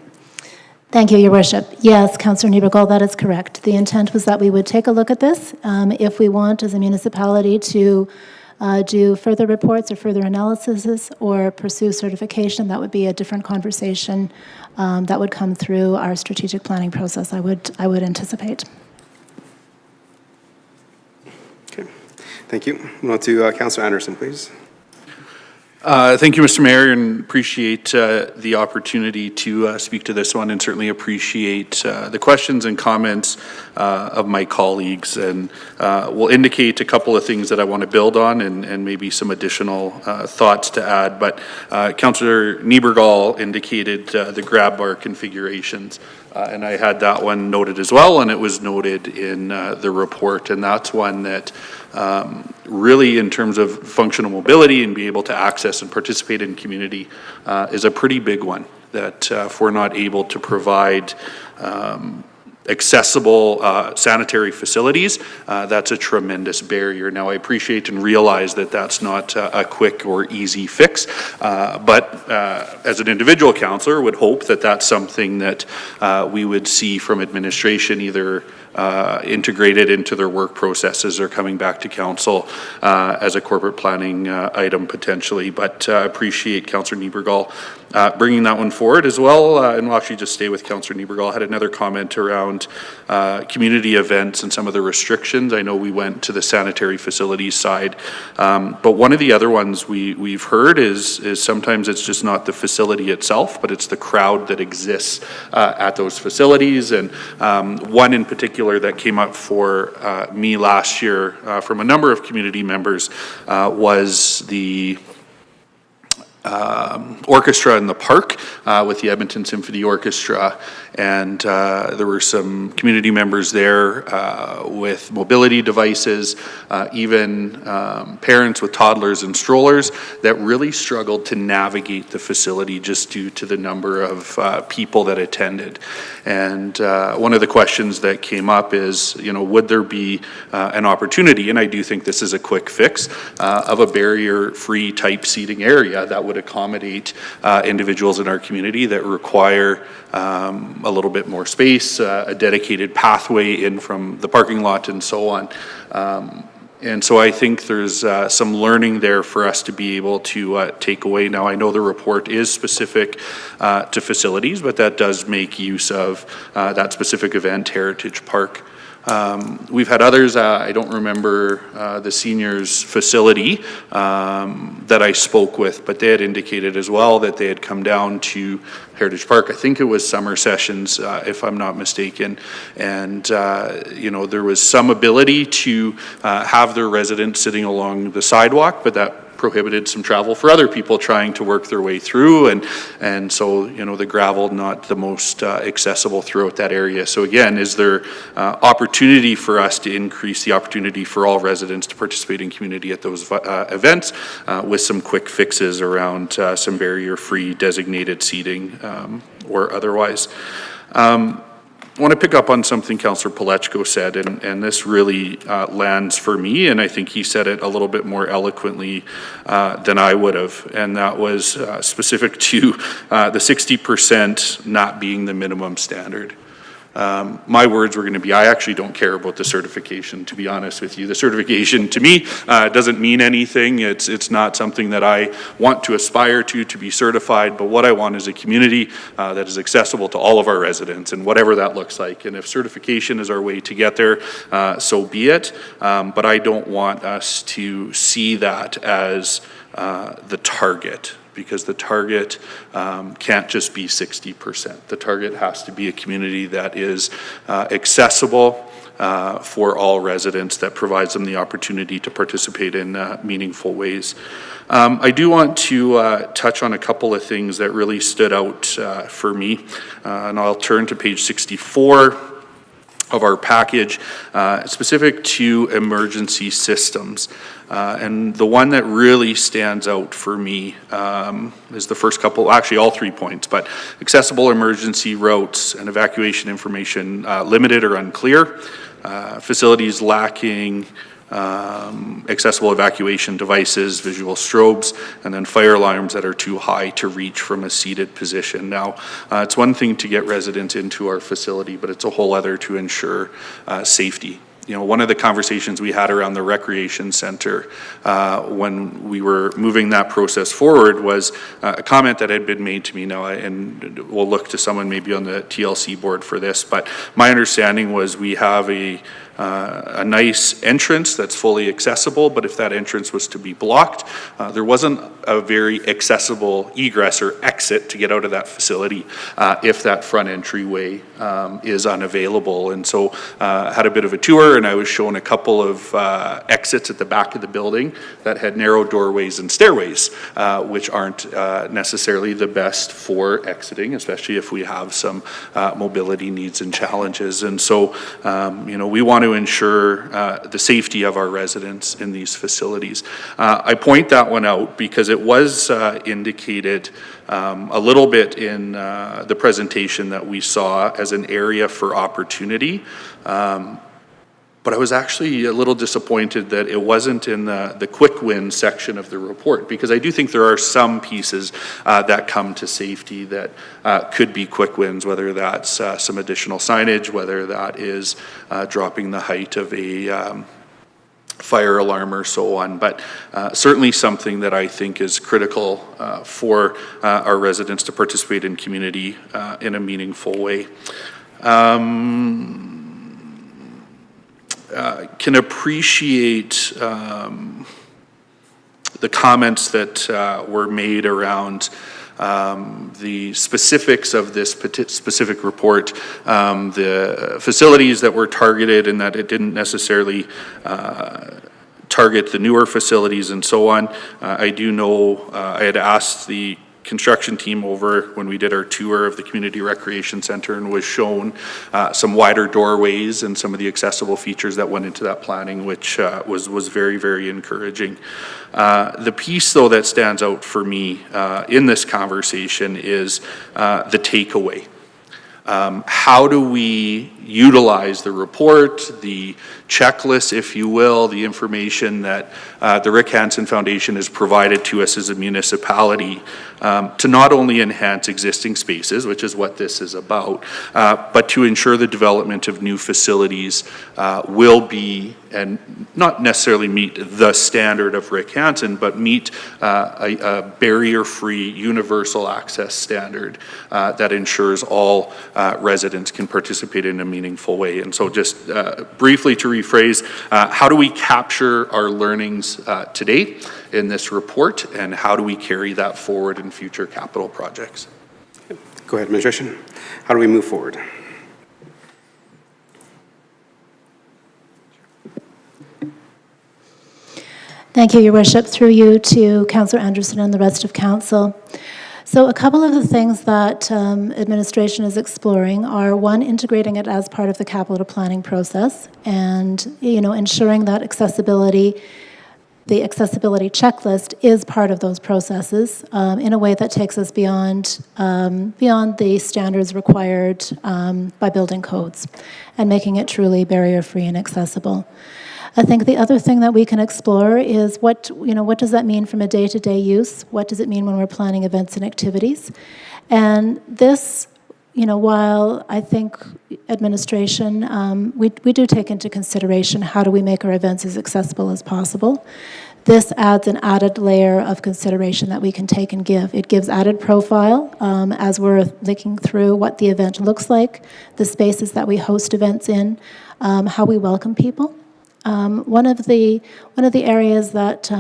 O: Thank you, Your Worship. Yes, Councillor Niebergall, that is correct. The intent was that we would take a look at this. If we want, as a municipality, to do further reports or further analyses or pursue certification, that would be a different conversation that would come through our strategic planning process, I would anticipate.
A: Okay, thank you. Move on to Councillor Anderson, please.
J: Thank you, Mr. Mayor, and appreciate the opportunity to speak to this one, and certainly appreciate the questions and comments of my colleagues, and will indicate a couple of things that I want to build on and maybe some additional thoughts to add. But Councillor Niebergall indicated the grab bar configurations. And I had that one noted as well, and it was noted in the report, and that's one that really, in terms of functional mobility and be able to access and participate in community, is a pretty big one, that if we're not able to provide accessible sanitary facilities, that's a tremendous barrier. Now, I appreciate and realize that that's not a quick or easy fix, but as an individual councillor, would hope that that's something that we would see from administration, either integrated into their work processes or coming back to council as a corporate planning item potentially. But appreciate Councillor Niebergall bringing that one forward as well. And we'll actually just stay with Councillor Niebergall. I had another comment around community events and some of the restrictions. I know we went to the sanitary facilities side, but one of the other ones we've heard is sometimes it's just not the facility itself, but it's the crowd that exists at those facilities. And one in particular that came up for me last year from a number of community members was the orchestra in the park with the Edmonton Symphony Orchestra, and there were some community members there with mobility devices, even parents with toddlers and strollers that really struggled to navigate the facility just due to the number of people that attended. And one of the questions that came up is, you know, would there be an opportunity, and I do think this is a quick fix, of a barrier-free type seating area that would accommodate individuals in our community that require a little bit more space, a dedicated pathway in from the parking lot and so on. And so I think there's some learning there for us to be able to take away. Now, I know the report is specific to facilities, but that does make use of that specific event, Heritage Park. We've had others, I don't remember the seniors facility that I spoke with, but they had indicated as well that they had come down to Heritage Park. I think it was summer sessions, if I'm not mistaken. And, you know, there was some ability to have their residents sitting along the sidewalk, but that prohibited some travel for other people trying to work their way through, and so, you know, the gravel not the most accessible throughout that area. So again, is there opportunity for us to increase the opportunity for all residents to participate in community at those events with some quick fixes around some barrier-free designated seating or otherwise? I want to pick up on something Councillor Palechko said, and this really lands for me, and I think he said it a little bit more eloquently than I would have, and that was specific to the 60% not being the minimum standard. My words were going to be, I actually don't care about the certification, to be honest with you. The certification to me doesn't mean anything. It's not something that I want to aspire to be certified, but what I want is a community that is accessible to all of our residents, and whatever that looks like. And if certification is our way to get there, so be it. But I don't want us to see that as the target, because the target can't just be 60%. The target has to be a community that is accessible for all residents, that provides them the opportunity to participate in meaningful ways. I do want to touch on a couple of things that really stood out for me, and I'll turn to page 64. of our package, specific to emergency systems. And the one that really stands out for me is the first couple, actually all 3 points, but accessible emergency routes and evacuation information limited or unclear, facilities lacking accessible evacuation devices, visual strobes, and then fire alarms that are too high to reach from a seated position. Now, it's one thing to get residents into our facility, but it's a whole other to ensure safety. You know, one of the conversations we had around the recreation center when we were moving that process forward was a comment that had been made to me now, and we'll look to someone maybe on the TLC board for this, but my understanding was we have a nice entrance that's fully accessible, but if that entrance was to be blocked, there wasn't a very accessible egress or exit to get out of that facility if that front entryway is unavailable. And so had a bit of a tour, and I was shown a couple of exits at the back of the building that had narrow doorways and stairways, which aren't necessarily the best for exiting, especially if we have some mobility needs and challenges. And so, you know, we want to ensure the safety of our residents in these facilities. I point that one out because it was indicated a little bit in the presentation that we saw as an area for opportunity. But I was actually a little disappointed that it wasn't in the quick win section of the report, because I do think there are some pieces that come to safety that could be quick wins, whether that's some additional signage, whether that is dropping the height of a fire alarm or so on, but certainly something that I think is critical for our residents to participate in community in a meaningful way. Can appreciate the comments that were made around the specifics of this specific report, the facilities that were targeted, and that it didn't necessarily target the newer facilities and so on. I do know I had asked the construction team over when we did our tour of the community recreation center and was shown some wider doorways and some of the accessible features that went into that planning, which was very, very encouraging. The piece, though, that stands out for me in this conversation is the takeaway. How do we utilize the report, the checklist, if you will, the information that the Rick Hansen Foundation has provided to us as a municipality to not only enhance existing spaces, which is what this is about, but to ensure the development of new facilities will be, and not necessarily meet the standard of Rick Hansen, but meet a barrier-free universal access standard that ensures all residents can participate in a meaningful way. And so just briefly to rephrase, how do we capture our learnings today in this report, and how do we carry that forward in future capital projects?
A: Go ahead, Administration. How do we move forward?
O: Thank you, Your Worship. Through you to Councillor Anderson and the rest of Council. So a couple of the things that administration is exploring are, one, integrating it as part of the capital planning process, and ensuring that the accessibility checklist is part of those processes in a way that takes us beyond the standards required by building codes, and making it truly barrier-free and accessible. I think the other thing that we can explore is what does that mean from a day-to-day use? What does it mean when we're planning events and activities? And this, while I think administration, we do take into consideration how do we make our events as accessible as possible. This adds an added layer of consideration that we can take and give. It gives added profile as we're thinking through what the event looks like, the spaces that we host events in, how we welcome people. One of the areas that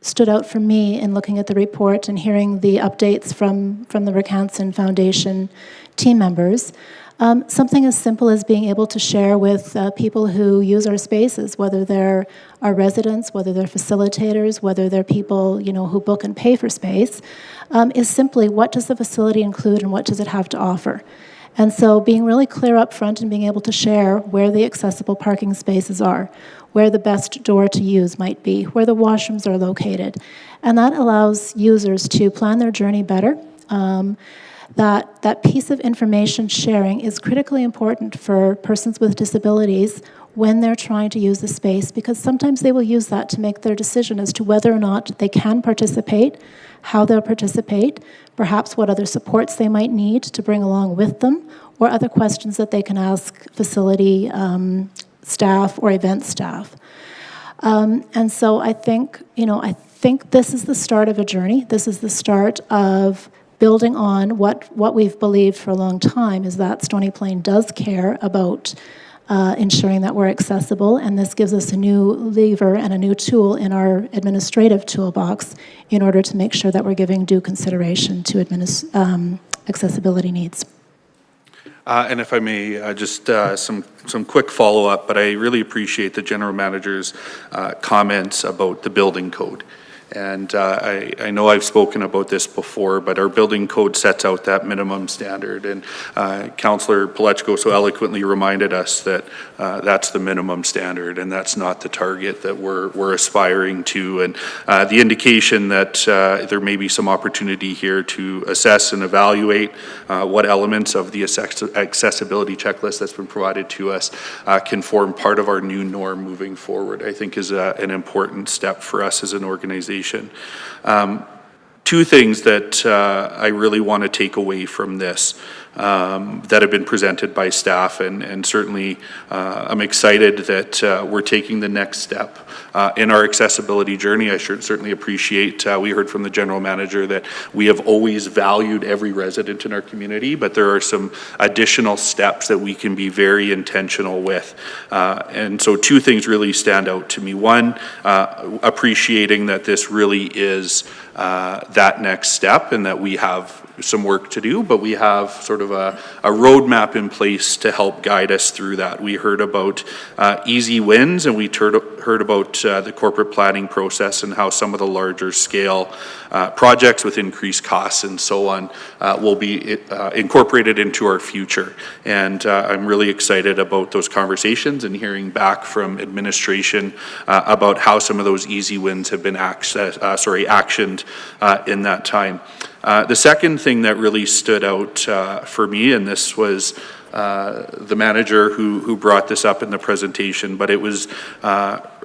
O: stood out for me in looking at the report and hearing the updates from the Rick Hansen Foundation team members, something as simple as being able to share with people who use our spaces, whether they're our residents, whether they're facilitators, whether they're people who book and pay for space, is simply what does the facility include and what does it have to offer. And so being really clear up front and being able to share where the accessible parking spaces are, where the best door to use might be, where the washrooms are located. And that allows users to plan their journey better. That piece of information sharing is critically important for persons with disabilities when they're trying to use the space, because sometimes they will use that to make their decision as to whether or not they can participate, how they'll participate, perhaps what other supports they might need to bring along with them, or other questions that they can ask facility staff or event staff. And so I think this is the start of a journey. This is the start of building on what we've believed for a long time, is that Stony Plain does care about ensuring that we're accessible, and this gives us a new lever and a new tool in our administrative toolbox in order to make sure that we're giving due consideration to accessibility needs.
J: And if I may, just some quick follow-up, but I really appreciate the general manager's comments about the building code. And I know I've spoken about this before, but our building code sets out that minimum standard. And Councillor Palechko so eloquently reminded us that that's the minimum standard, and that's not the target that we're aspiring to. And the indication that there may be some opportunity here to assess and evaluate what elements of the accessibility checklist that's been provided to us can form part of our new norm moving forward, I think is an important step for us as an organization. Two things that I really want to take away from this that have been presented by staff, and certainly I'm excited that we're taking the next step in our accessibility journey. I certainly appreciate, we heard from the general manager that we have always valued every resident in our community, but there are some additional steps that we can be very intentional with. And so two things really stand out to me. One, appreciating that this really is that next step and that we have some work to do, but we have sort of a roadmap in place to help guide us through that. We heard about easy wins, and we heard about the corporate planning process and how some of the larger scale projects with increased costs and so on will be incorporated into our future. And I'm really excited about those conversations and hearing back from administration about how some of those easy wins have been actioned in that time. The second thing that really stood out for me, and this was the manager who brought this up in the presentation, but it was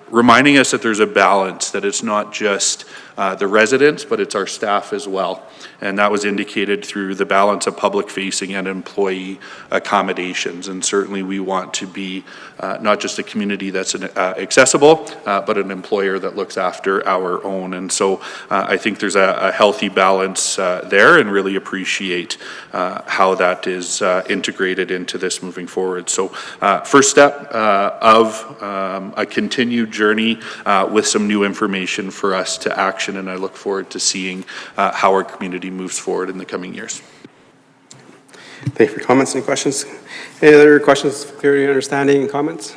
J: reminding us that there's a balance, that it's not just the residents, but it's our staff as well. And that was indicated through the balance of public-facing and employee accommodations. And certainly we want to be not just a community that's accessible, but an employer that looks after our own. And so I think there's a healthy balance there, and really appreciate how that is integrated into this moving forward. So first step of a continued journey with some new information for us to action, and I look forward to seeing how our community moves forward in the coming years.
A: Thank you for your comments. Any questions? Any other questions, clarity, understanding, and comments?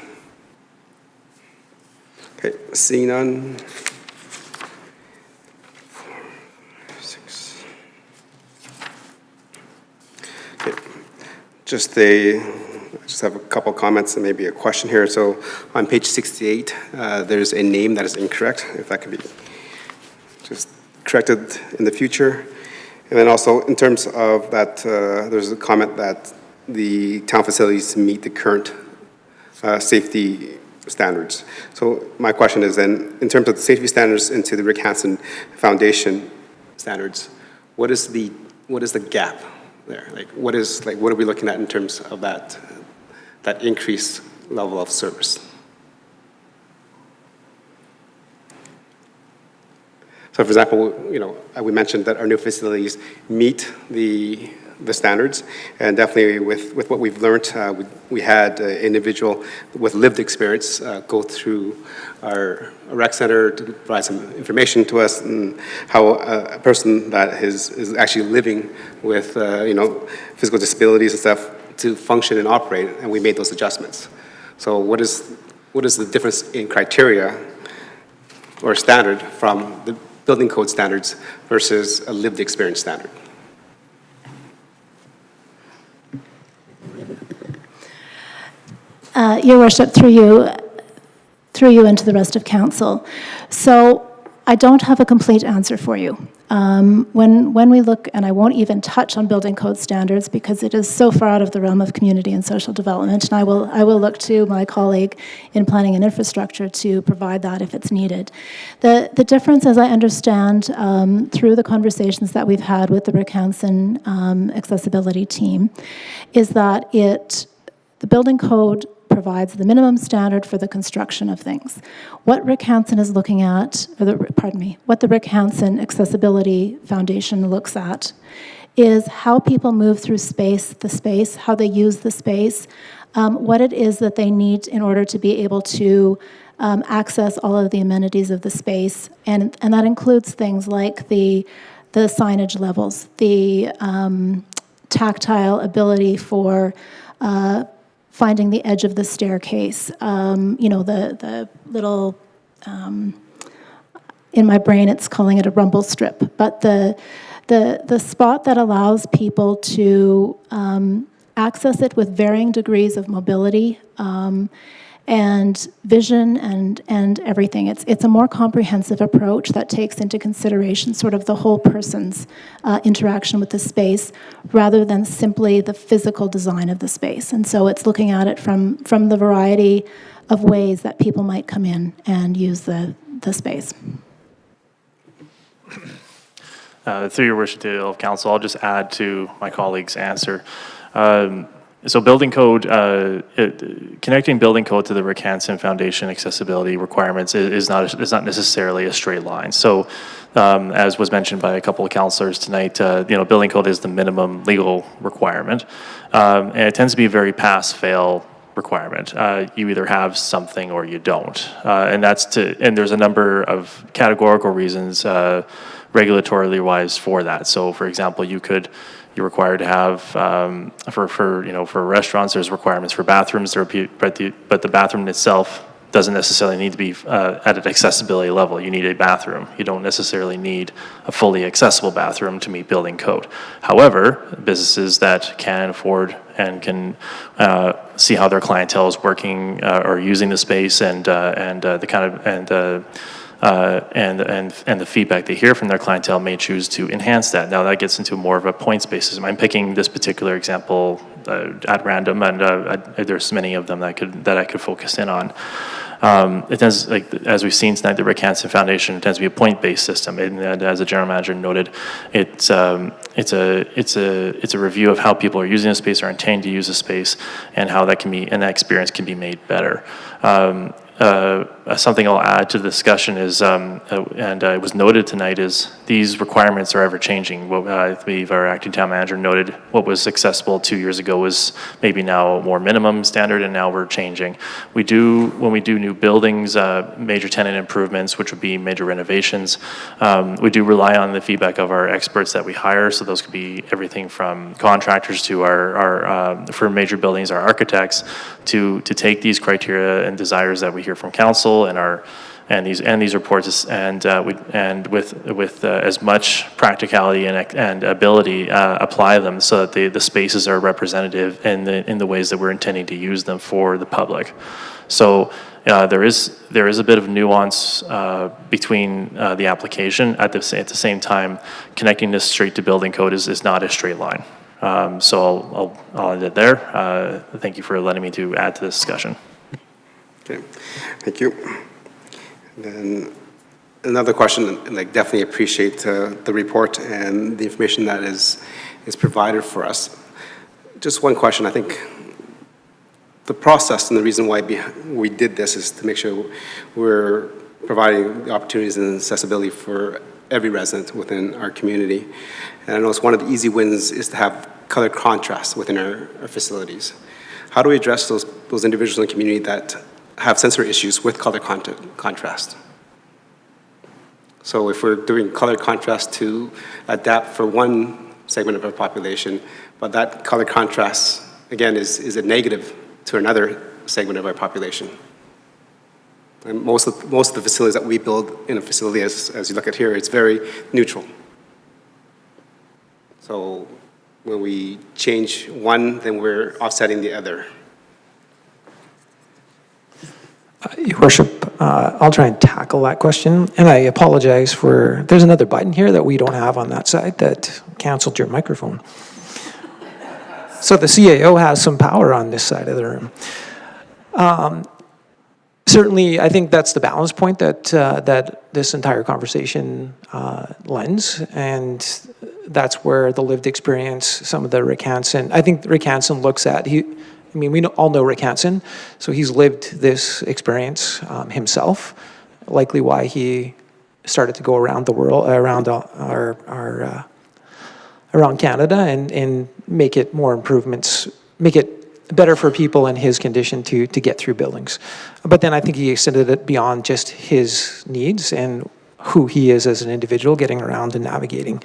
A: Okay, seeing none. 6. Okay, I just have a couple comments and maybe a question here. So on page 68, there's a name that is incorrect, if that could be just corrected in the future. And then also in terms of that, there's a comment that the town facilities meet the current safety standards. So my question is then, in terms of the safety standards into the Rick Hansen Foundation standards, what is the gap there? What are we looking at in terms of that increased level of service? So, for example, we mentioned that our new facilities meet the standards, and definitely with what we've learned, we had an individual with lived experience go through our rec center to provide some information to us, and how a person that is actually living with physical disabilities and stuff to function and operate, and we made those adjustments. So, what is the difference in criteria or standard from the building code standards versus a lived experience standard?
O: Your Worship, through you into the rest of council. So I don't have a complete answer for you. When we look, and I won't even touch on building code standards because it is so far out of the realm of community and social development, and I will look to my colleague in planning and infrastructure to provide that if it's needed. The difference, as I understand, through the conversations that we've had with the Rick Hansen accessibility team, is that the building code provides the minimum standard for the construction of things. What Rick Hansen is looking at, what the Rick Hansen Accessibility Foundation looks at is how people move through the space, how they use the space, what it is that they need in order to be able to access all of the amenities of the space. And that includes things like the signage levels, the tactile ability for finding the edge of the staircase, the little, in my brain it's calling it a rumble strip, but the spot that allows people to access it with varying degrees of mobility and vision and everything. It's a more comprehensive approach that takes into consideration sort of the whole person's interaction with the space rather than simply the physical design of the space. And so it's looking at it from the variety of ways that people might come in and use the space.
N: Through your worship to council, I'll just add to my colleague's answer. So building code, connecting building code to the Rick Hansen Foundation accessibility requirements is not necessarily a straight line. So as was mentioned by a couple of councilors tonight, building code is the minimum legal requirement. And it tends to be a very pass-fail requirement. You either have something or you don't. And there's a number of categorical reasons regulatorily wise for that. So for example, you're required to have, for restaurants, there's requirements for bathrooms, but the bathroom itself doesn't necessarily need to be at an accessibility level. You need a bathroom. You don't necessarily need a fully accessible bathroom to meet building code. However, businesses that can afford and can see how their clientele is working or using the space and the kind of and the feedback they hear from their clientele may choose to enhance that. Now that gets into more of a points-based system. I'm picking this particular example at random, and there's many of them that I could focus in on. It tends, as we've seen tonight, the Rick Hansen Foundation tends to be a point-based system, and as the general manager noted, it's a review of how people are using the space or intending to use the space, and how that experience can be made better. Something I'll add to the discussion is, and it was noted tonight, is these requirements are ever changing. I believe our acting town manager noted what was accessible 2 years ago was maybe now a more minimum standard, and now we're changing. When we do new buildings, major tenant improvements, which would be major renovations, we do rely on the feedback of our experts that we hire. So those could be everything from contractors to our for major buildings, our architects, to take these criteria and desires that we hear from council and these reports and with as much practicality and ability apply them so that the spaces are representative in the ways that we're intending to use them for the public. So there is a bit of nuance between the application. At the same time, connecting this straight to building code is not a straight line. So I'll end it there. Thank you for letting me to add to this discussion.
A: Okay, thank you. And then another question, definitely appreciate the report and the information that is provided for us. Just one question, I think the process and the reason why we did this is to make sure we're providing the opportunities and accessibility for every resident within our community. And I know it's one of the easy wins is to have color contrast within our facilities. How do we address those individuals in the community that have sensory issues with color contrast? So if we're doing color contrast to adapt for one segment of our population, but that color contrast, again, is a negative to another segment of our population. And most of the facilities that we build in a facility, as you look at here, it's very neutral. So when we change one, then we're offsetting the other.
B: Your Worship, I'll try and tackle that question, and I apologize for, there's another button here that we don't have on that side that canceled your microphone. So the CAO has some power on this side of the room. Certainly, I think that's the balance point that this entire conversation lends, and that's where the lived experience, some of the Rick Hansen, I think Rick Hansen looks at, we all know Rick Hansen, so he's lived this experience himself, likely why he started to go around the world, around around Canada and make it more improvements, make it better for people in his condition to get through buildings. But then I think he extended it beyond just his needs and who he is as an individual getting around and navigating.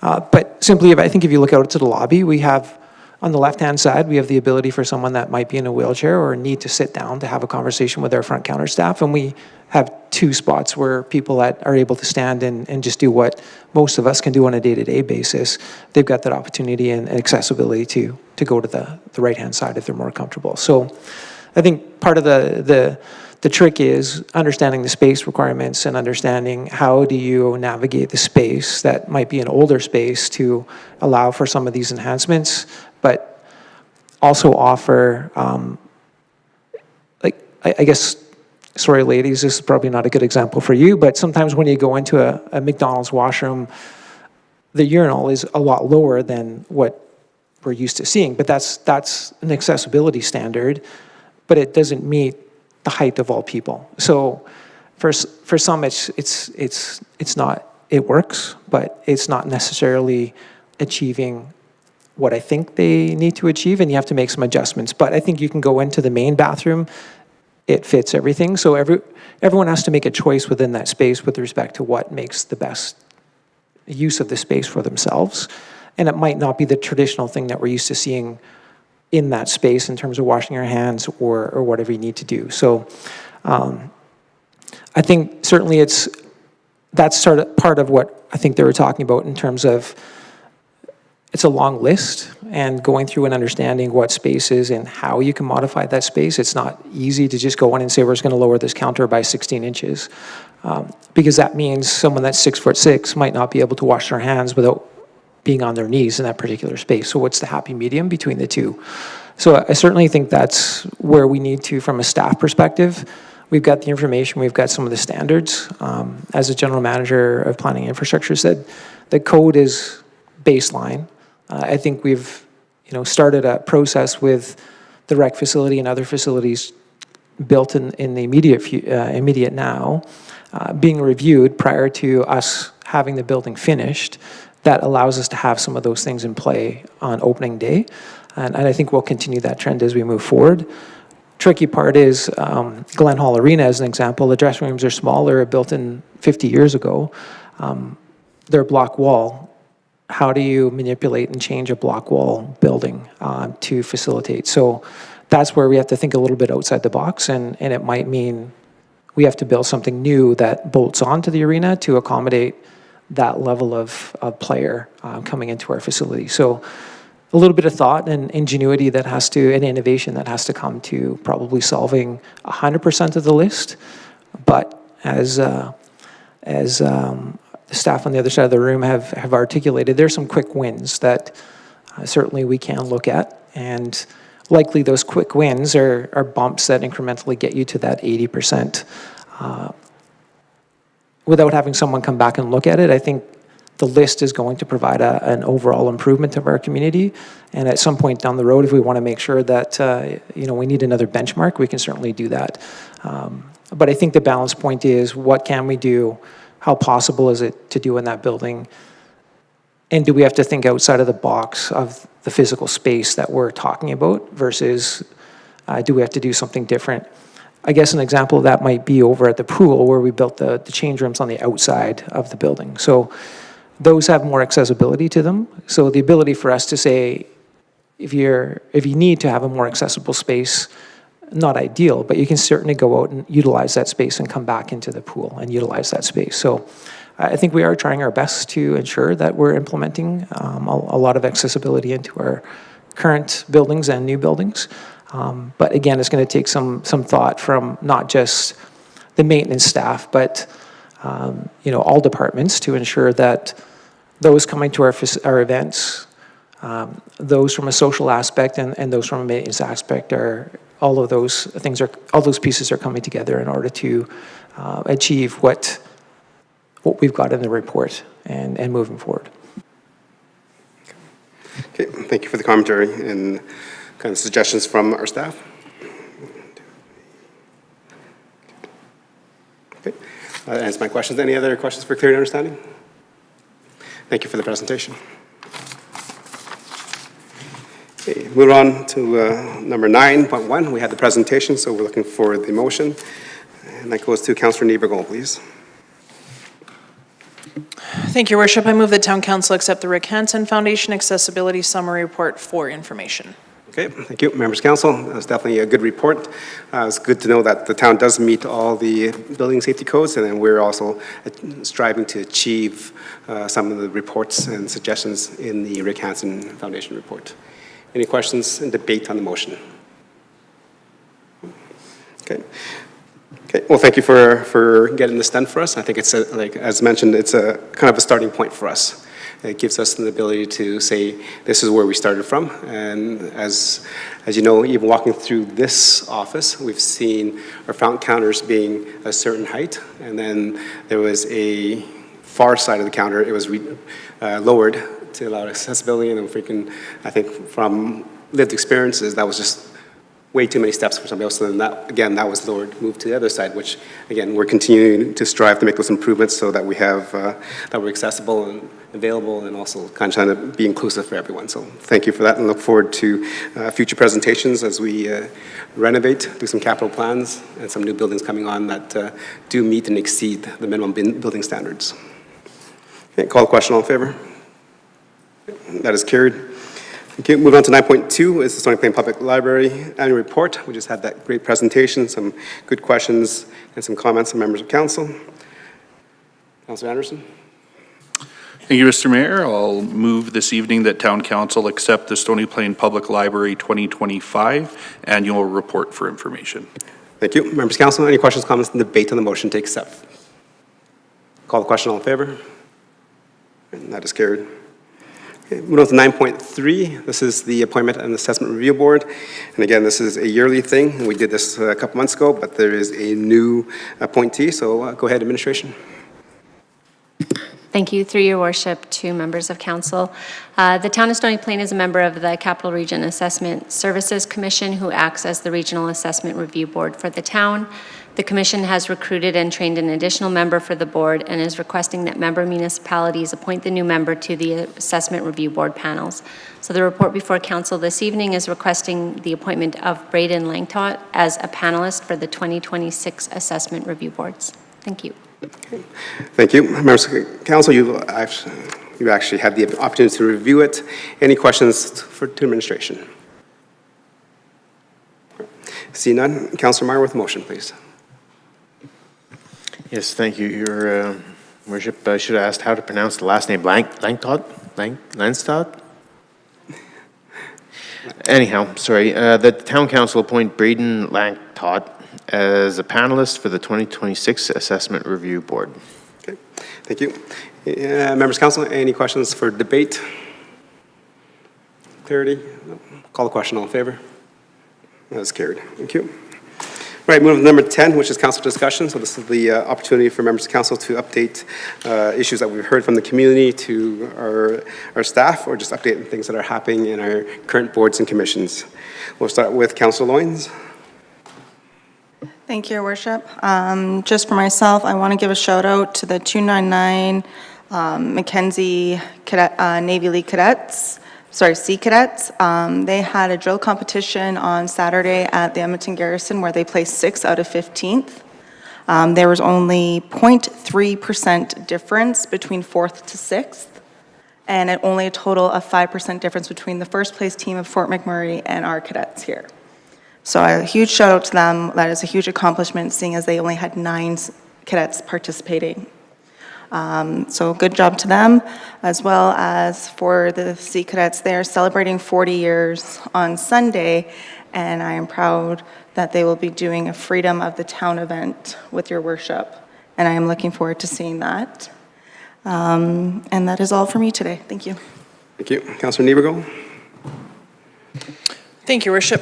B: But simply, I think if you look out to the lobby, we have, on the left-hand side, we have the ability for someone that might be in a wheelchair or need to sit down to have a conversation with our front counter staff. And we have 2 spots where people that are able to stand and just do what most of us can do on a day-to-day basis. They've got that opportunity and accessibility to go to the right-hand side if they're more comfortable. So I think part of the trick is understanding the space requirements and understanding how do you navigate the space that might be an older space to allow for some of these enhancements, but also offer, I guess, sorry ladies, this is probably not a good example for you, but sometimes when you go into a McDonald's washroom, the urinal is a lot lower than what we're used to seeing, but that's an accessibility standard, but it doesn't meet the height of all people. So for some, it's not, it works, but it's not necessarily achieving what I think they need to achieve, and you have to make some adjustments. But I think you can go into the main bathroom, it fits everything. So everyone has to make a choice within that space with respect to what makes the best use of the space for themselves. And it might not be the traditional thing that we're used to seeing in that space in terms of washing your hands or whatever you need to do. So I think certainly that's sort of part of what I think they were talking about in terms of it's a long list, and going through and understanding what space is and how you can modify that space. It's not easy to just go in and say, we're just going to lower this counter by 16 inches, because that means someone that's 6'6" might not be able to wash their hands without being on their knees in that particular space. So what's the happy medium between the two? So I certainly think that's where we need to, from a staff perspective, we've got the information, we've got some of the standards. As the general manager of planning and infrastructure said, the code is baseline. I think we've started a process with the rec facility and other facilities built in the immediate now, being reviewed prior to us having the building finished. That allows us to have some of those things in play on opening day. And I think we'll continue that trend as we move forward. Tricky part is Glen Hall Arena, as an example. The dressing rooms are small. They were built in 50 years ago. They're block wall. How do you manipulate and change a block wall building to facilitate? So that's where we have to think a little bit outside the box, and it might mean we have to build something new that bolts onto the arena to accommodate that level of player coming into our facility. So a little bit of thought and ingenuity that has to, and innovation that has to come to probably solving 100% of the list. But as the staff on the other side of the room have articulated, there's some quick wins that certainly we can look at, and likely those quick wins are bumps that incrementally get you to that 80%. Without having someone come back and look at it, I think the list is going to provide an overall improvement of our community, and at some point down the road, if we want to make sure that we need another benchmark, we can certainly do that. But I think the balance point is, what can we do? How possible is it to do in that building? And do we have to think outside of the box of the physical space that we're talking about versus do we have to do something different? I guess an example of that might be over at the pool where we built the change rooms on the outside of the building. So those have more accessibility to them. So the ability for us to say, if you need to have a more accessible space, not ideal, but you can certainly go out and utilize that space and come back into the pool and utilize that space. So I think we are trying our best to ensure that we're implementing a lot of accessibility into our current buildings and new buildings. But again, it's going to take some thought from not just the maintenance staff, but all departments to ensure that those coming to our events, those from a social aspect and those from a maintenance aspect all those pieces are coming together in order to achieve what we've got in the report and moving forward.
A: Okay, thank you for the commentary and kind of suggestions from our staff. Okay, that answers my questions. Any other questions for clear understanding? Thank you for the presentation. Okay, move on to number 9.1. We had the presentation, so we're looking for the motion. And that goes to Councillor Niebergall, please.
H: Thank you, Your Worship. I move that Town Council accept the Rick Hansen Foundation Accessibility Summary Report for information.
A: Okay, thank you, members of council. That was definitely a good report. It's good to know that the town does meet all the building safety codes, and then we're also striving to achieve some of the reports and suggestions in the Rick Hansen Foundation report. Any questions and debate on the motion? Okay. Okay, well, thank you for getting this done for us. I think it's, as mentioned, it's a kind of a starting point for us. It gives us the ability to say, this is where we started from. And as you know, even walking through this office, we've seen our fountain counters being a certain height. And then there was a far side of the counter, it was lowered to allow accessibility. And if we can, I think from lived experiences, that was just way too many steps for somebody else. So then that was lowered, moved to the other side, which again, we're continuing to strive to make those improvements so that we have, that we're accessible and available and also kind of trying to be inclusive for everyone. So thank you for that and look forward to future presentations as we renovate, do some capital plans and some new buildings coming on that do meet and exceed the minimum building standards. Okay, call the question, all in favor? That is carried. Okay, move on to 9.2 is the Stony Plain Public Library Annual Report. We just had that great presentation, some good questions and some comments from members of council. Councilor Anderson.
J: Thank you, Mr. Mayor. I'll move this evening that Town Council accept the Stony Plain Public Library 2025 Annual Report for information.
A: Thank you. Members of council, any questions, comments, and debate on the motion to accept? Call the question, all in favor? And that is carried. Okay, moving on to 9.3, this is the Appointment and Assessment Review Board. And again, this is a yearly thing. We did this a couple months ago, but there is a new appointee. So go ahead, administration.
D: Thank you. Through your worship to members of council. The town of Stony Plain is a member of the Capital Region Assessment Services Commission, who acts as the regional assessment review board for the town. The commission has recruited and trained an additional member for the board and is requesting that member municipalities appoint the new member to the assessment review board panels. So the report before council this evening is requesting the appointment of Braden Langtot as a panelist for the 2026 assessment review boards. Thank you.
A: Okay. Thank you. Members of council, you actually had the opportunity to review it. Any questions to administration? See none. Councilor Meyer with a motion, please.
K: Yes, thank you, Your Worship. I should have asked how to pronounce the last name. Langtot? Langstad? Anyhow, sorry. The Town Council appoint Braden Langtot as a panelist for the 2026 Assessment Review Board.
A: Okay, thank you. Members of council, any questions for debate? Clarity? No. Call the question, all in favor? That is carried. Thank you. All right, moving to number 10, which is council discussion. So this is the opportunity for members of council to update issues that we've heard from the community to our staff, or just update things that are happening in our current boards and commissions. We'll start with Councilor Loynes.
L: Thank you, Your Worship. Just for myself, I want to give a shout out to the 299 Mackenzie Navy League Cadets. Sea Cadets. They had a drill competition on Saturday at the Edmonton Garrison where they placed 6th out of 15th. There was only 0.3% difference between 4th to 6th, and only a total of 5% difference between the first place team of Fort McMurray and our cadets here. So a huge shout out to them. That is a huge accomplishment, seeing as they only had 9 cadets participating. So good job to them, as well as for the Sea Cadets. They're celebrating 40 years on Sunday, and I am proud that they will be doing a Freedom of the Town event with your worship, and I am looking forward to seeing that. And that is all for me today. Thank you.
A: Thank you. Councilor Niebergall?
H: Thank you, Worship.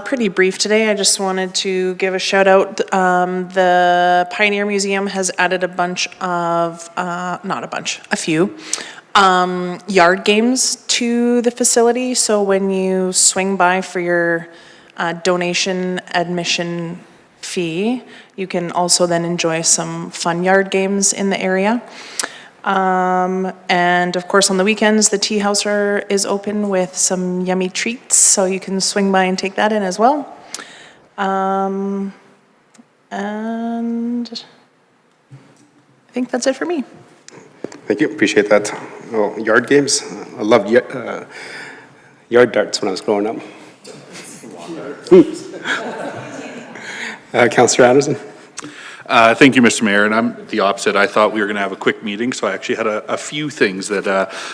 H: Pretty brief today. I just wanted to give a shout out. The Pioneer Museum has added a bunch of, a few yard games to the facility. So when you swing by for your donation admission fee, you can also then enjoy some fun yard games in the area. And of course, on the weekends, the tea house is open with some yummy treats, so you can swing by and take that in as well. And I think that's it for me.
A: Thank you, appreciate that. Oh, yard games, I loved yard darts when I was growing up. Councilor Anderson?
J: Thank you, Mr. Mayor, and I'm the opposite. I thought we were going to have a quick meeting, so I actually had a few things that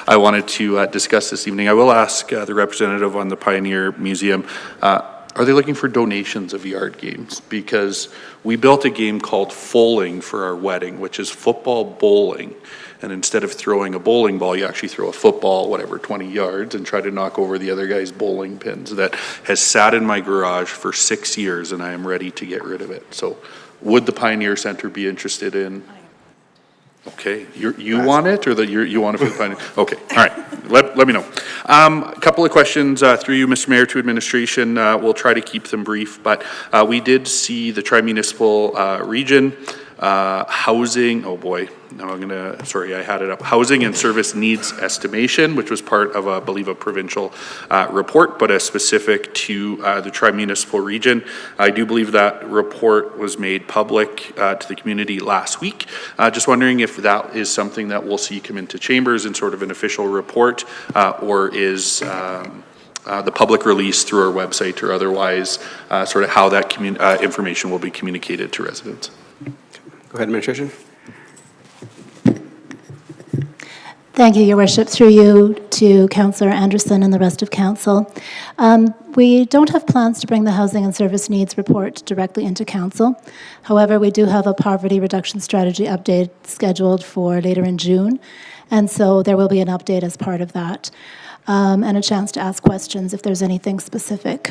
J: I wanted to discuss this evening. I will ask the representative on the Pioneer Museum, are they looking for donations of yard games? Because we built a game called Foaling for our wedding, which is football bowling. And instead of throwing a bowling ball, you actually throw a football, 20 yards, and try to knock over the other guy's bowling pins. That has sat in my garage for 6 years, and I am ready to get rid of it. So would the Pioneer Center be interested in? Okay, you want it, or you want it for the Pioneer? Okay, all right, let me know. A couple of questions through you, Mr. Mayor, to administration. We'll try to keep them brief, but we did see the tri-municipal region housing, oh boy, now I had it up. Housing and service needs estimation, which was part of, I believe, a provincial report, but specific to the tri-municipal region. I do believe that report was made public to the community last week. Just wondering if that is something that we'll see come into chambers in sort of an official report, or is the public release through our website or otherwise, sort of how that information will be communicated to residents.
A: Go ahead, administration.
O: Thank you, Your Worship. Through you to Councillor Anderson and the rest of Council. We don't have plans to bring the Housing and Service Needs Report directly into Council. However, we do have a poverty reduction strategy update scheduled for later in June, and so there will be an update as part of that, and a chance to ask questions if there's anything specific.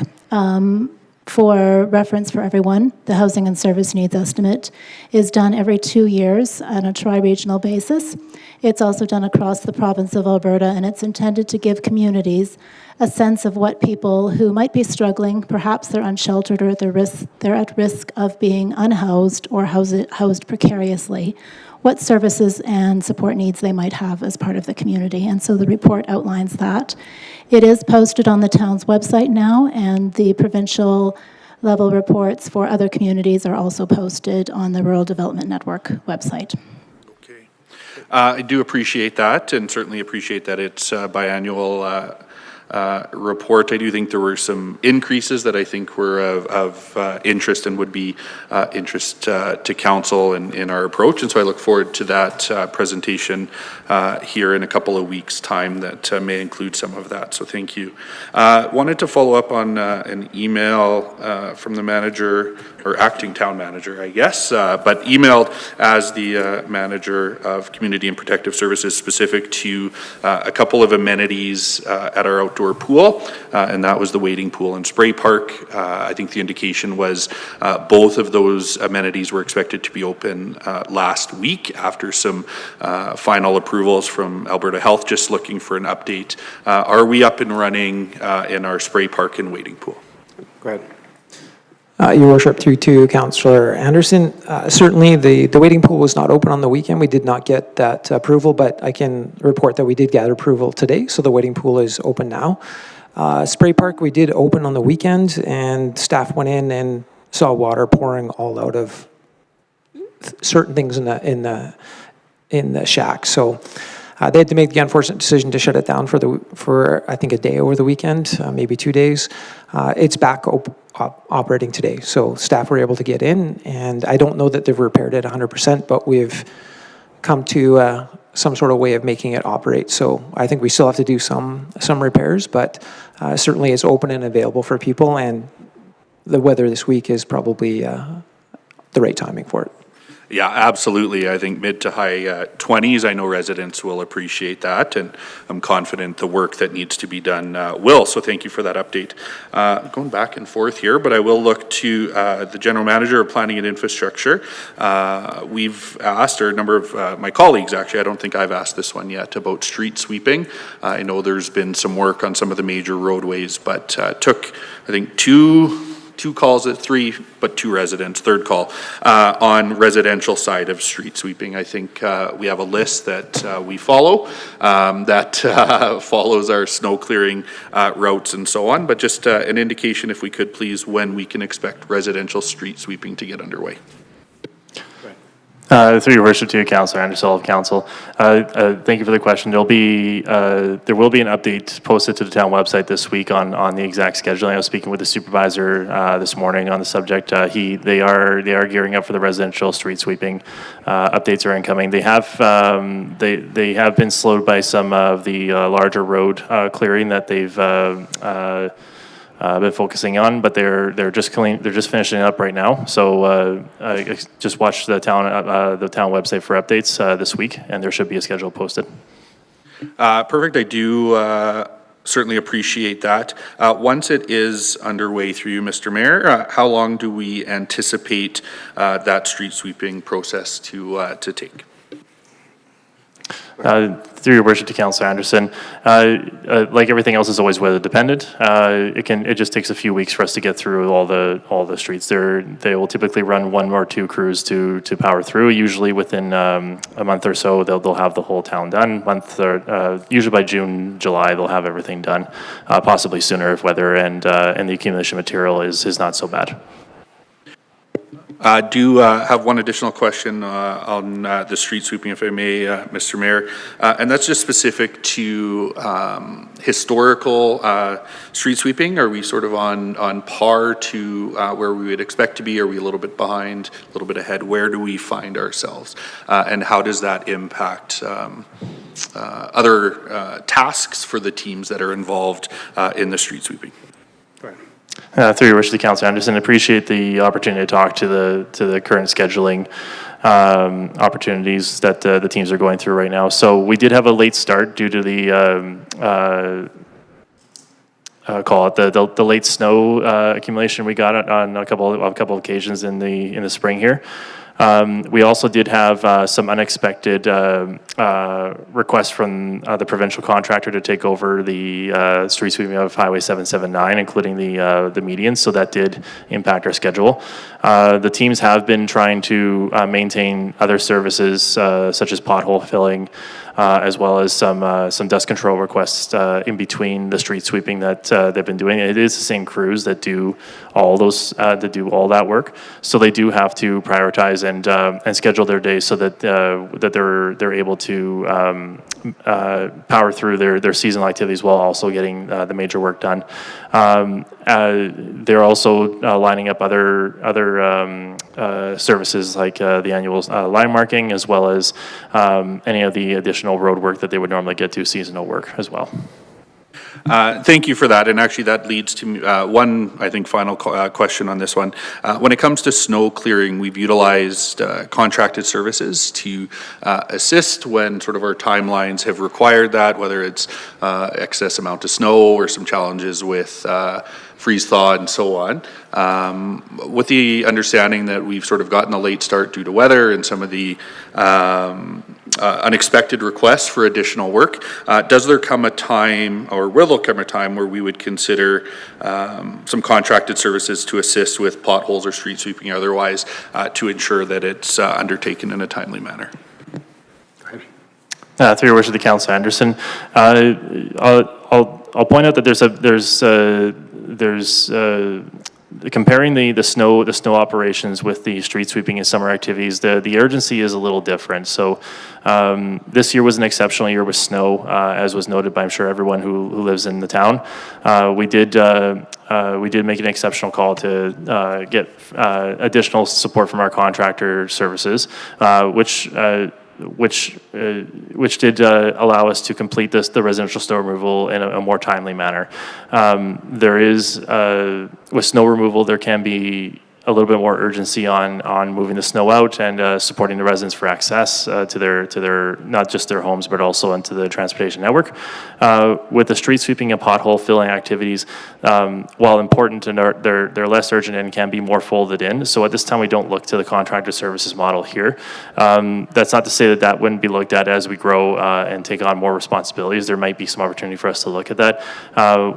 O: For reference for everyone, the Housing and Service Needs Estimate is done every 2 years on a tri-regional basis. It's also done across the province of Alberta, and it's intended to give communities a sense of what people who might be struggling, perhaps they're unsheltered or they're at risk of being unhoused or housed precariously, what services and support needs they might have as part of the community. And so the report outlines that. It is posted on the town's website now, and the provincial level reports for other communities are also posted on the Rural Development Network website.
J: Okay. I do appreciate that, and certainly appreciate that it's biannual report. I do think there were some increases that I think were of interest and would be interest to council in our approach, and so I look forward to that presentation here in a couple of weeks' time that may include some of that, so thank you. Wanted to follow up on an email from the manager, or acting town manager, I guess, but emailed as the manager of Community and Protective Services, specific to a couple of amenities at our outdoor pool, and that was the wading pool and spray park. I think the indication was both of those amenities were expected to be open last week after some final approvals from Alberta Health. Just looking for an update. Are we up and running in our spray park and wading pool?
A: Go ahead.
B: Your Worship, through to Councillor Anderson. Certainly, the wading pool was not open on the weekend. We did not get that approval, but I can report that we did get approval today, so the wading pool is open now. Spray park, we did open on the weekend, and staff went in and saw water pouring all out of certain things in the shack. So they had to make the unfortunate decision to shut it down for I think a day over the weekend, maybe 2 days. It's back operating today, so staff were able to get in, and I don't know that they've repaired it 100%, but we've come to some sort of way of making it operate. So I think we still have to do some repairs, but certainly it's open and available for people, and the weather this week is probably the right timing for it.
J: Yeah, absolutely. I think mid to high 20s, I know residents will appreciate that, and I'm confident the work that needs to be done will. So thank you for that update. Going back and forth here, but I will look to the General Manager of Planning and Infrastructure. We've asked, or a number of my colleagues actually, I don't think I've asked this one yet, about street sweeping. I know there's been some work on some of the major roadways, but took, I think, two calls at 3, but 2 residents, third call, on residential side of street sweeping. I think we have a list that we follow that follows our snow clearing routes and so on, but just an indication, if we could please, when we can expect residential street sweeping to get underway.
N: Through your worship to Councillor Anderson of Council. Thank you for the question. There will be an update posted to the town website this week on the exact scheduling. I was speaking with the supervisor this morning on the subject. They are gearing up for the residential street sweeping. Updates are incoming. They have been slowed by some of the larger road clearing that they've been focusing on, but they're just finishing up right now. So just watch the town website for updates this week, and there should be a schedule posted.
J: Perfect. I do certainly appreciate that. Once it is underway through you, Mr. Mayor, how long do we anticipate that street sweeping process to take?
N: Through your worship to Councillor Anderson, like everything else is always weather dependent. It just takes a few weeks for us to get through all the streets. They will typically run 1 or 2 crews to power through. Usually within a month or so, they'll have the whole town done. Usually by June, July, they'll have everything done. Possibly sooner if weather and the accumulation material is not so bad.
J: I do have one additional question on the street sweeping, if I may, Mr. Mayor, and that's just specific to historical street sweeping. Are we sort of on par to where we would expect to be? Are we a little bit behind, a little bit ahead? Where do we find ourselves? And how does that impact other tasks for the teams that are involved in the street sweeping?
N: Through your wish to Councillor Anderson, appreciate the opportunity to talk to the current scheduling opportunities that the teams are going through right now. So we did have a late start due to the the late snow accumulation we got on a couple of occasions in the spring here. We also did have some unexpected requests from the provincial contractor to take over the street sweeping of Highway 779, including the medians, so that did impact our schedule. The teams have been trying to maintain other services such as pothole filling, as well as some dust control requests in between the street sweeping that they've been doing. It is the same crews that do all that work, so they do have to prioritize and schedule their days so that they're able to power through their seasonal activities while also getting the major work done. They're also lining up other services like the annual line marking, as well as any of the additional road work that they would normally get to, seasonal work as well.
J: Thank you for that, and actually that leads to one, I think, final question on this one. When it comes to snow clearing, we've utilized contracted services to assist when sort of our timelines have required that, whether it's excess amount of snow or some challenges with freeze thaw and so on. With the understanding that we've sort of gotten a late start due to weather and some of the unexpected requests for additional work, does there come a time, or will there come a time, where we would consider some contracted services to assist with potholes or street sweeping otherwise to ensure that it's undertaken in a timely manner?
N: Through your worship to Councillor Anderson, I'll point out that there's comparing the snow operations with the street sweeping and summer activities, the urgency is a little different. So this year was an exceptional year with snow, as was noted by, I'm sure, everyone who lives in the town. We did make an exceptional call to get additional support from our contractor services, which which did allow us to complete the residential snow removal in a more timely manner. There is, with snow removal, there can be a little bit more urgency on moving the snow out and supporting the residents for access to their not just their homes but also into the transportation network. With the street sweeping and pothole filling activities, while important and they're less urgent and can be more folded in. So at this time we don't look to the contractor services model here. That's not to say that wouldn't be looked at as we grow and take on more responsibilities. There might be some opportunity for us to look at that.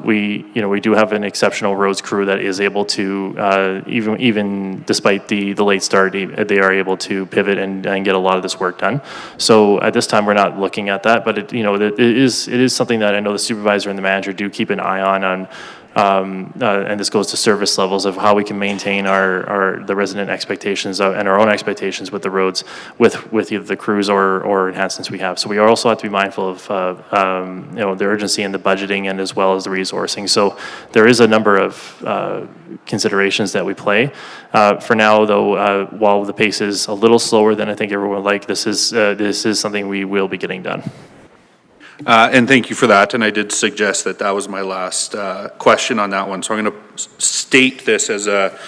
N: We do have an exceptional roads crew that is able to even despite the late start, they are able to pivot and get a lot of this work done. So at this time, we're not looking at that, but it is something that I know the supervisor and the manager do keep an eye on and this goes to service levels of how we can maintain the resident expectations and our own expectations with the roads with either the crews or enhancements we have. So we also have to be mindful of the urgency and the budgeting and as well as the resourcing. So there is a number of considerations that we play. For now, though, while the pace is a little slower than I think everyone would like, this is something we will be getting done.
J: And thank you for that. And I did suggest that was my last question on that one. So I'm going to state this as a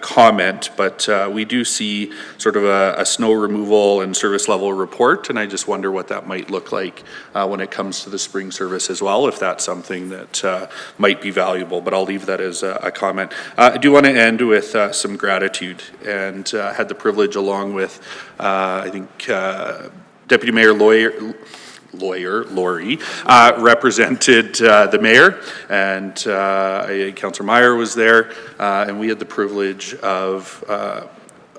J: comment, but we do see sort of a snow removal and service level report, and I just wonder what that might look like when it comes to the spring service as well, if that's something that might be valuable, but I'll leave that as a comment. I do want to end with some gratitude, and had the privilege along with, I think, Deputy Mayor Laurie represented the mayor, and Councillor Meyer was there, and we had the privilege of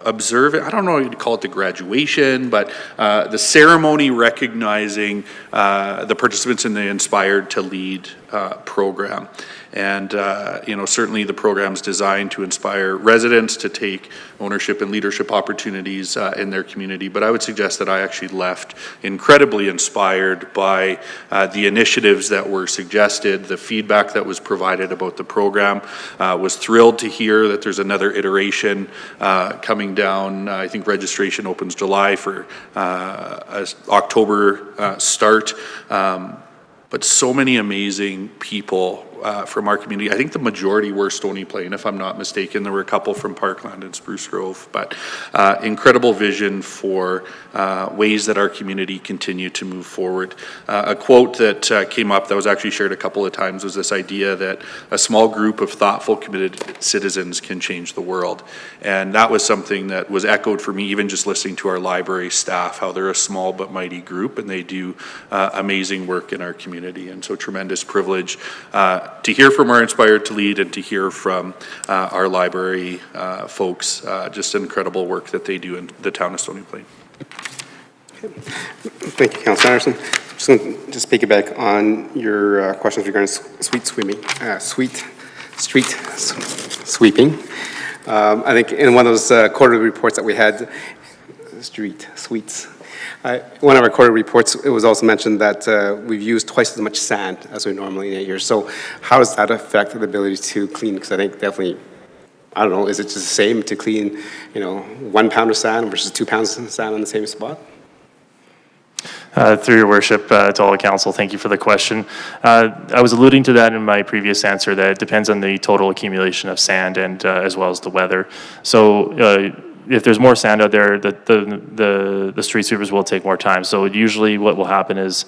J: observing, I don't know if you'd call it the graduation, but the ceremony recognizing the participants in the Inspired to Lead program. And, certainly the program's designed to inspire residents to take ownership and leadership opportunities in their community. But I would suggest that I actually left incredibly inspired by the initiatives that were suggested, the feedback that was provided about the program. Was thrilled to hear that there's another iteration coming down. I think registration opens July for October start. But so many amazing people from our community. I think the majority were Stony Plain, if I'm not mistaken. There were a couple from Parkland and Spruce Grove, but incredible vision for ways that our community continue to move forward. A quote that came up that was actually shared a couple of times was this idea that a small group of thoughtful, committed citizens can change the world. And that was something that was echoed for me, even just listening to our library staff, how they're a small but mighty group, and they do amazing work in our community. And so tremendous privilege to hear from our Inspired to Lead and to hear from our library folks, just incredible work that they do in the town of Stony Plain.
A: Thank you, Councilor Anderson. Just going to just piggyback on your questions regarding street sweeping. I think in one of those quarterly reports that we had, one of our quarterly reports, it was also mentioned that we've used twice as much sand as we normally in a year. So how does that affect the ability to clean? Because I think definitely, I don't know, is it just the same to clean, 1 pound of sand versus 2 pounds of sand on the same spot?
N: Through your worship, to all the council, thank you for the question. I was alluding to that in my previous answer, that it depends on the total accumulation of sand and as well as the weather. So if there's more sand out there, the street sweepers will take more time. So usually what will happen is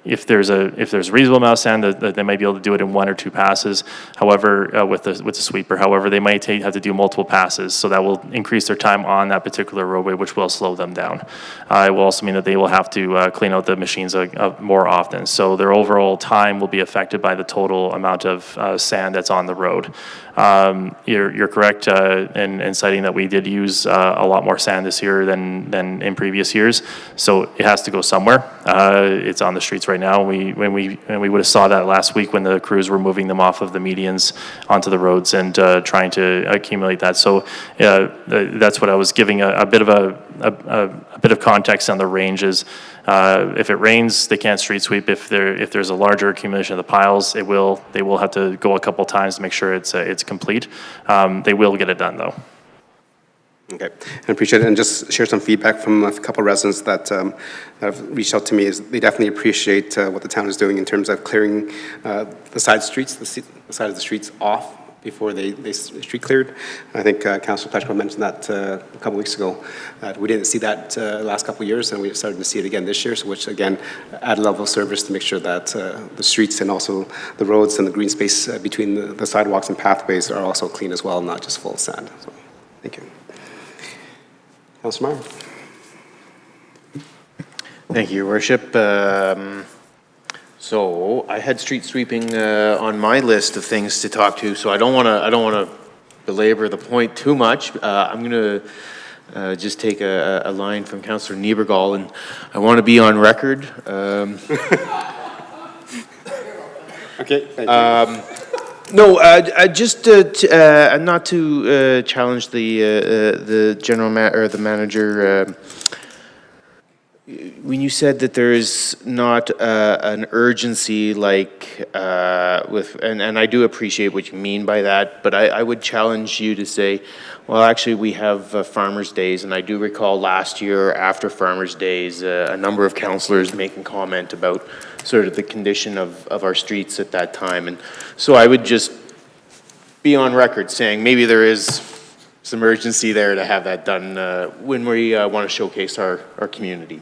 N: if there's a reasonable amount of sand, that they might be able to do it in 1 or 2 passes. However, with the sweeper, however, they might have to do multiple passes, so that will increase their time on that particular roadway, which will slow them down. It will also mean that they will have to clean out the machines more often. So their overall time will be affected by the total amount of sand that's on the road. You're correct in citing that we did use a lot more sand this year than in previous years. So it has to go somewhere. It's on the streets right now. We would have saw that last week when the crews were moving them off of the medians onto the roads and trying to accumulate that. So that's what I was giving a bit of context on the ranges. If it rains, they can't street sweep. If there's a larger accumulation of the piles, they will have to go a couple times to make sure it's complete. They will get it done though.
A: Okay, I appreciate it, and just share some feedback from a couple of residents that have reached out to me. Is they definitely appreciate what the town is doing in terms of clearing the side streets, the side of the streets off before they street cleared. I think Councilor Pletchko mentioned that a couple weeks ago. We didn't see that last couple of years, and we started to see it again this year, so which again add a level of service to make sure that the streets and also the roads and the green space between the sidewalks and pathways are also clean as well, not just full of sand. So, thank you. Councilor Meyer.
K: Thank you, Your Worship. So I had street sweeping on my list of things to talk to, so I don't want to belabor the point too much. I'm going to just take a line from Councillor Niebergall, and I want to be on record.
A: Okay. Thank you.
K: No, just not to challenge the general or the manager. When you said that there is not an urgency like and I do appreciate what you mean by that, but I would challenge you to say, well, actually we have Farmers' Days, and I do recall last year after Farmers' Days a number of councillors making comment about sort of the condition of our streets at that time. And so I would just be on record saying maybe there is some urgency there to have that done when we want to showcase our community.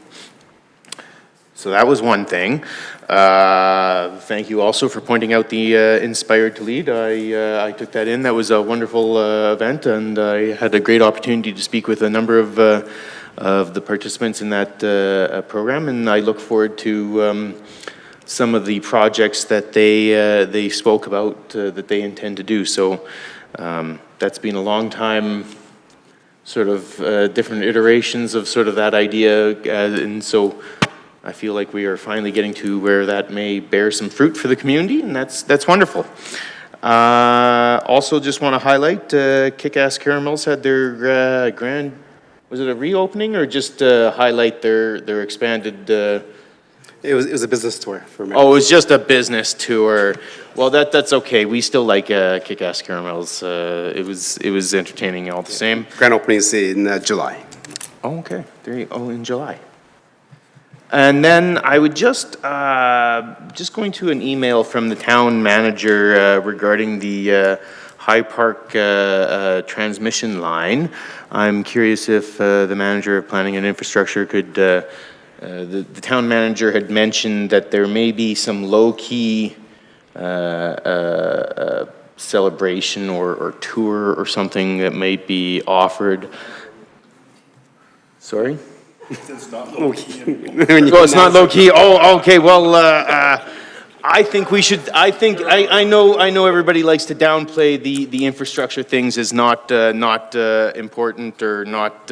K: So that was one thing. Thank you also for pointing out the Inspired to Lead. I took that in. That was a wonderful event, and I had a great opportunity to speak with a number of the participants in that program, and I look forward to some of the projects that they spoke about that they intend to do. So that's been a long time, sort of different iterations of sort of that idea, and so I feel like we are finally getting to where that may bear some fruit for the community, and that's wonderful. Also, just want to highlight Kick-Ass Caramels had their grand, was it a reopening or just highlight their expanded?
A: It was a business tour for me.
K: Oh, it was just a business tour. Well, that's okay. We still like Kick-Ass Caramels. It was entertaining all the same.
A: Grand opening is in July.
K: Oh, okay. In July. And then I would just going to an email from the town manager regarding the High Park transmission line. I'm curious if the manager of planning and infrastructure could, the town manager had mentioned that there may be some low-key celebration or tour or something that might be offered. Sorry?
A: It's not low-key.
K: Oh, it's not low-key. Oh, okay. Well, I think we should. I know everybody likes to downplay the infrastructure things as not important or not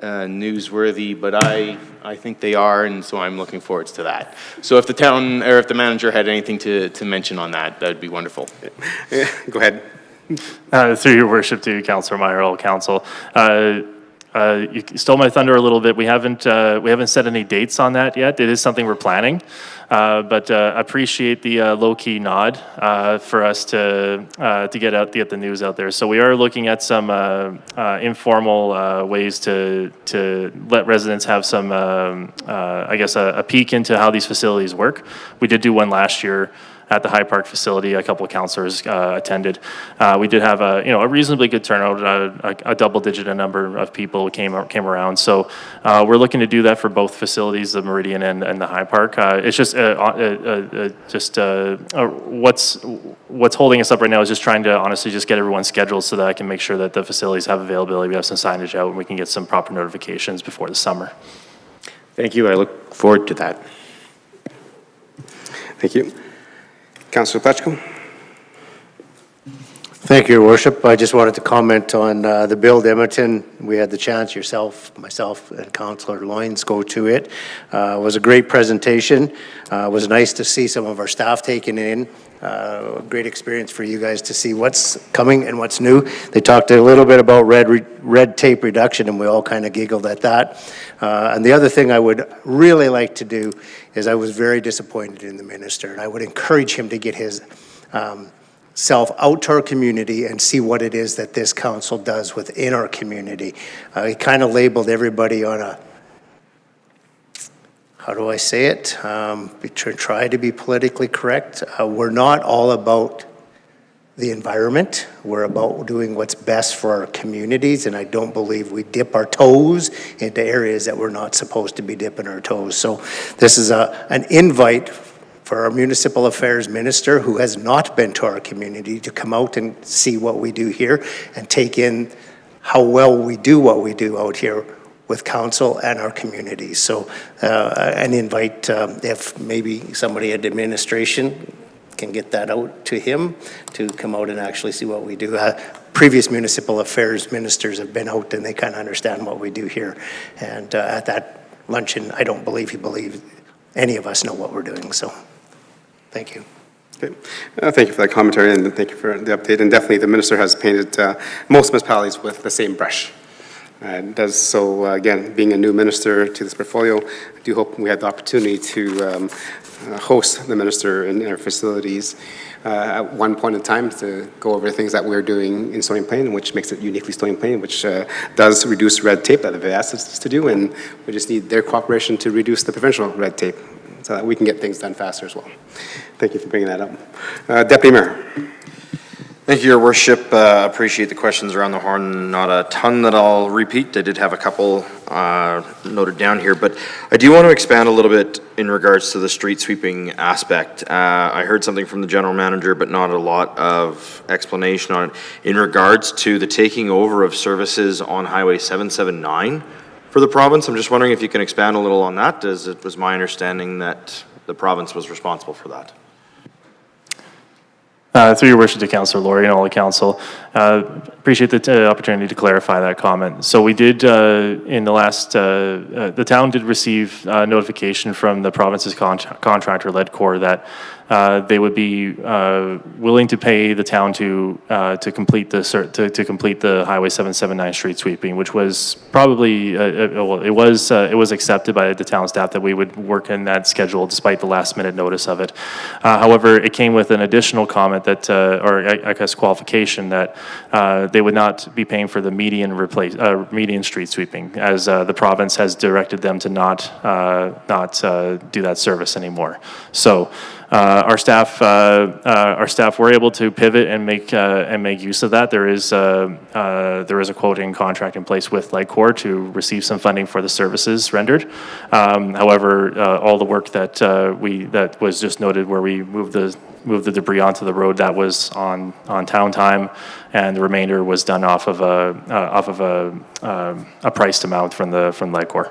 K: newsworthy, but I think they are, and so I'm looking forward to that. So if the town or if the manager had anything to mention on that, that'd be wonderful.
A: Yeah, go ahead.
N: Through your worship to Councillor Meyer, all council. You stole my thunder a little bit. We haven't set any dates on that yet. It is something we're planning, but appreciate the low-key nod for us to get the news out there. So we are looking at some informal ways to let residents have some, I guess, a peek into how these facilities work. We did do one last year at the High Park facility. A couple of councillors attended. We did have a reasonably good turnout. A double-digit number of people came around. So we're looking to do that for both facilities, the Meridian and the High Park. It's just what's holding us up right now is just trying to honestly just get everyone scheduled so that I can make sure that the facilities have availability. We have some signage out, and we can get some proper notifications before the summer.
K: Thank you. I look forward to that.
A: Thank you. Councillor Pletchko.
I: Thank you, Your Worship. I just wanted to comment on the Build Edmonton. We had the chance, myself, and Councillor Loynes go to it. It was a great presentation. It was nice to see some of our staff taking it in. Great experience for you guys to see what's coming and what's new. They talked a little bit about red tape reduction, and we all kind of giggled at that. And the other thing I would really like to do is I was very disappointed in the minister, and I would encourage him to get his self out to our community and see what it is that this council does within our community. He kind of labeled everybody on a, how do I say it? Try to be politically correct. We're not all about the environment. We're about doing what's best for our communities, and I don't believe we dip our toes into areas that we're not supposed to be dipping our toes. So this is an invite for our municipal affairs minister, who has not been to our community, to come out and see what we do here and take in how well we do what we do out here with council and our communities. So an invite, if maybe somebody at administration can get that out to him, to come out and actually see what we do. Previous municipal affairs ministers have been out and they kind of understand what we do here. And at that luncheon, I don't believe he believed any of us know what we're doing. So thank you.
A: Okay. Thank you for that commentary, and thank you for the update. And definitely the minister has painted most municipalities with the same brush. Does so, again, being a new minister to this portfolio, I do hope we have the opportunity to host the minister in our facilities at one point in time to go over things that we're doing in Stony Plain, which makes it uniquely Stony Plain, which does reduce red tape that they've asked us to do, and we just need their cooperation to reduce the provincial red tape so that we can get things done faster as well. Thank you for bringing that up. Deputy Mayor.
C: Thank you, Your Worship. Appreciate the questions around the horn. Not a ton that I'll repeat. I did have a couple noted down here, but I do want to expand a little bit in regards to the street sweeping aspect. I heard something from the general manager, but not a lot of explanation on it in regards to the taking over of services on Highway 779 for the province. I'm just wondering if you can expand a little on that, as it was my understanding that the province was responsible for that.
N: Through your worship to Councillor Laurie and all the council, appreciate the opportunity to clarify that comment. So we did, in the last, the town did receive notification from the province's contractor, Ledcor, that they would be willing to pay the town to complete the complete the Highway 779 street sweeping, which was probably well, it was accepted by the town staff that we would work in that schedule despite the last minute notice of it. However, it came with an additional comment that, or I guess qualification, that they would not be paying for the median street sweeping, as the province has directed them to not do that service anymore. So. Our staff were able to pivot and make use of that. There is a quoting contract in place with Ledcor to receive some funding for the services rendered. However, all the work that was just noted, where we moved the debris onto the road, that was on town time, and the remainder was done off of a priced amount from Ledcor.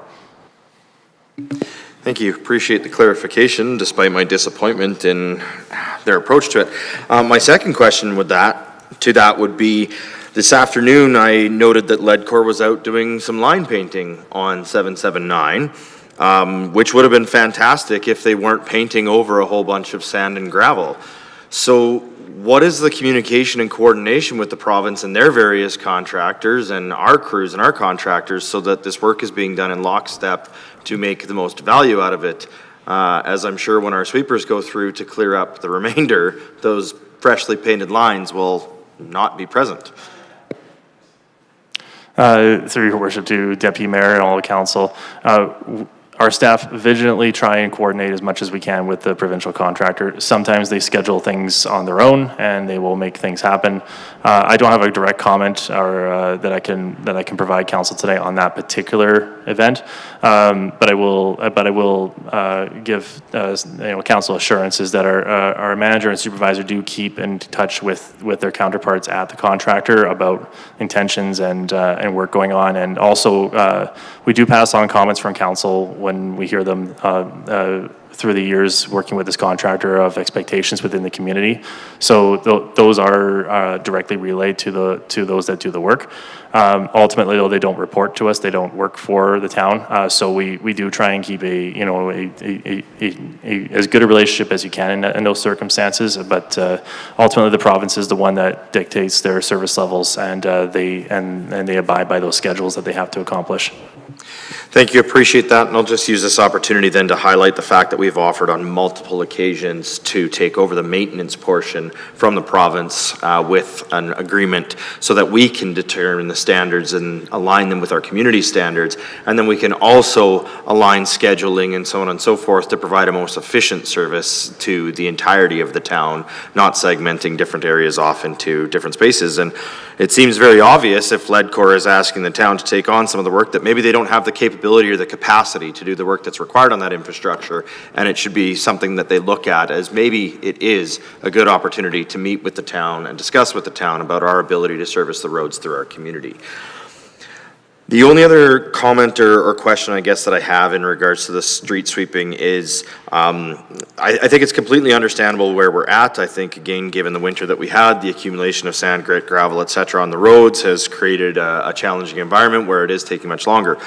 C: Thank you. Appreciate the clarification, despite my disappointment in their approach to it. My second question to that would be, this afternoon I noted that Ledcor was out doing some line painting on 779, which would have been fantastic if they weren't painting over a whole bunch of sand and gravel. So what is the communication and coordination with the province and their various contractors and our crews and our contractors so that this work is being done in lockstep to make the most value out of it? As I'm sure when our sweepers go through to clear up the remainder, those freshly painted lines will not be present.
N: Through your worship to Deputy Mayor and all the council, our staff vigilantly try and coordinate as much as we can with the provincial contractor. Sometimes they schedule things on their own and they will make things happen. I don't have a direct comment or that I can provide council today on that particular event, but I will give council assurances that our manager and supervisor do keep in touch with their counterparts at the contractor about intentions and work going on, and also we do pass on comments from council when we hear them through the years working with this contractor of expectations within the community. So those are directly relayed to those that do the work. Ultimately, though, they don't report to us. They don't work for the town. So we do try and keep a as good a relationship as you can in those circumstances. But ultimately, the province is the one that dictates their service levels, and they abide by those schedules that they have to accomplish.
C: Thank you. Appreciate that. And I'll just use this opportunity then to highlight the fact that we've offered on multiple occasions to take over the maintenance portion from the province with an agreement so that we can determine the standards and align them with our community standards. And then we can also align scheduling and so on and so forth to provide a most efficient service to the entirety of the town, not segmenting different areas off into different spaces. And it seems very obvious if Ledcor is asking the town to take on some of the work that maybe they don't have the capability or the capacity to do the work that's required on that infrastructure, and it should be something that they look at as maybe it is a good opportunity to meet with the town and discuss with the town about our ability to service the roads through our community. The only other comment or question, I guess, that I have in regards to the street sweeping is I think it's completely understandable where we're at. I think, again, given the winter that we had, the accumulation of sand, grit, gravel, et cetera, on the roads has created a challenging environment where it is taking much longer.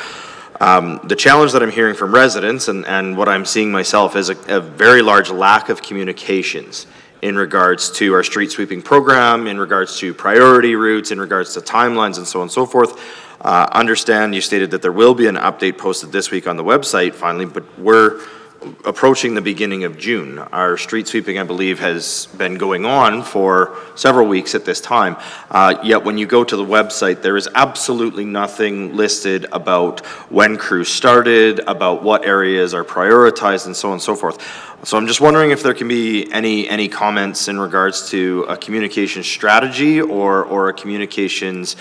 C: The challenge that I'm hearing from residents and what I'm seeing myself is a very large lack of communications in regards to our street sweeping program, in regards to priority routes, in regards to timelines and so on and so forth. Understand you stated that there will be an update posted this week on the website finally, but we're approaching the beginning of June. Our street sweeping, I believe, has been going on for several weeks at this time. Yet when you go to the website, there is absolutely nothing listed about when crews started, about what areas are prioritized, and so on and so forth. So I'm just wondering if there can be any comments in regards to a communication strategy or a communications